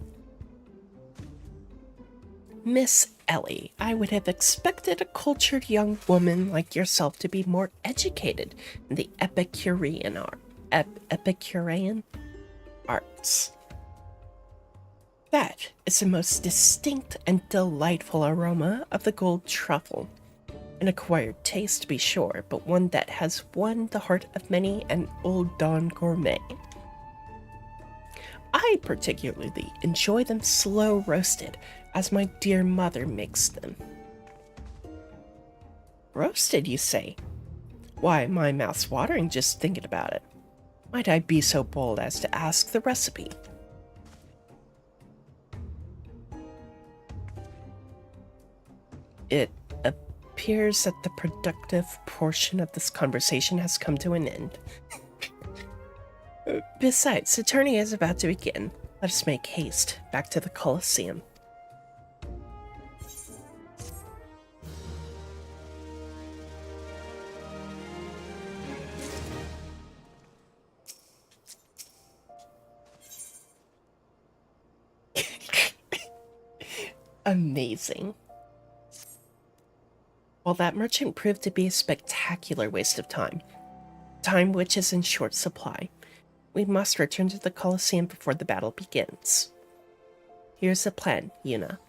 Speaker 1: Miss Ellie, I would have expected a cultured young woman like yourself to be more educated in the Epicurean arts. That is the most distinct and delightful aroma of the gold truffle. An acquired taste, to be sure, but one that has won the heart of many an old Don gourmet. I particularly enjoy them slow roasted, as my dear mother makes them. Roasted, you say? Why, my mouth's watering just thinking about it. Might I be so bold as to ask the recipe? It appears that the productive portion of this conversation has come to an end. Besides, the tourney is about to begin. Let us make haste back to the Colosseum. Amazing. Well, that merchant proved to be a spectacular waste of time. Time which is in short supply. We must return to the Colosseum before the battle begins. Here's the plan, Yuna.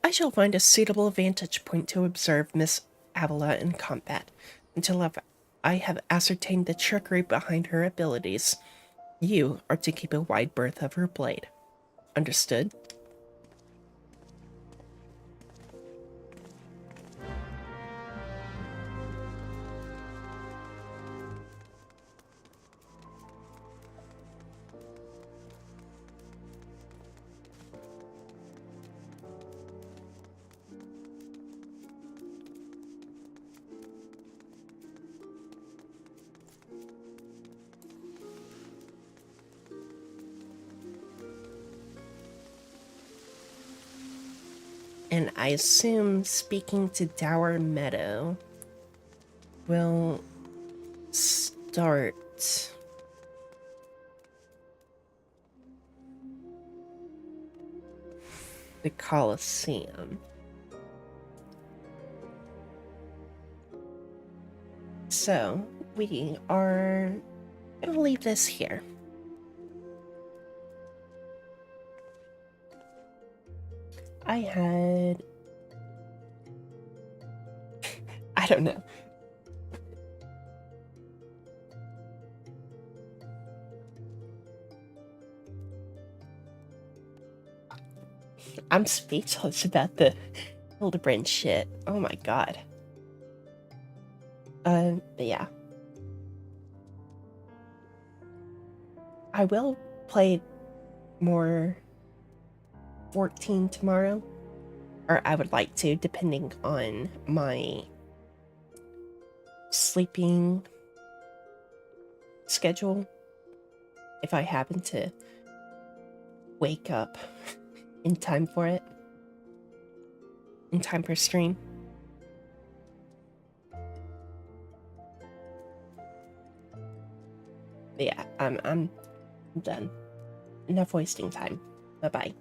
Speaker 1: I shall find a suitable vantage point to observe Miss Avila in combat, until I have ascertained the trickery behind her abilities. You are to keep a wide berth of her blade. Understood? And I assume speaking to Dower Meadow will start the Colosseum. So we are going to leave this here. I had... I don't know. I'm speechless about the Hildibrand shit. Oh my god. But yeah. I will play more 14 tomorrow. Or I would like to, depending on my sleeping schedule. If I happen to wake up in time for it, in time for stream. But yeah, I'm done. Enough wasting time. Bye-bye.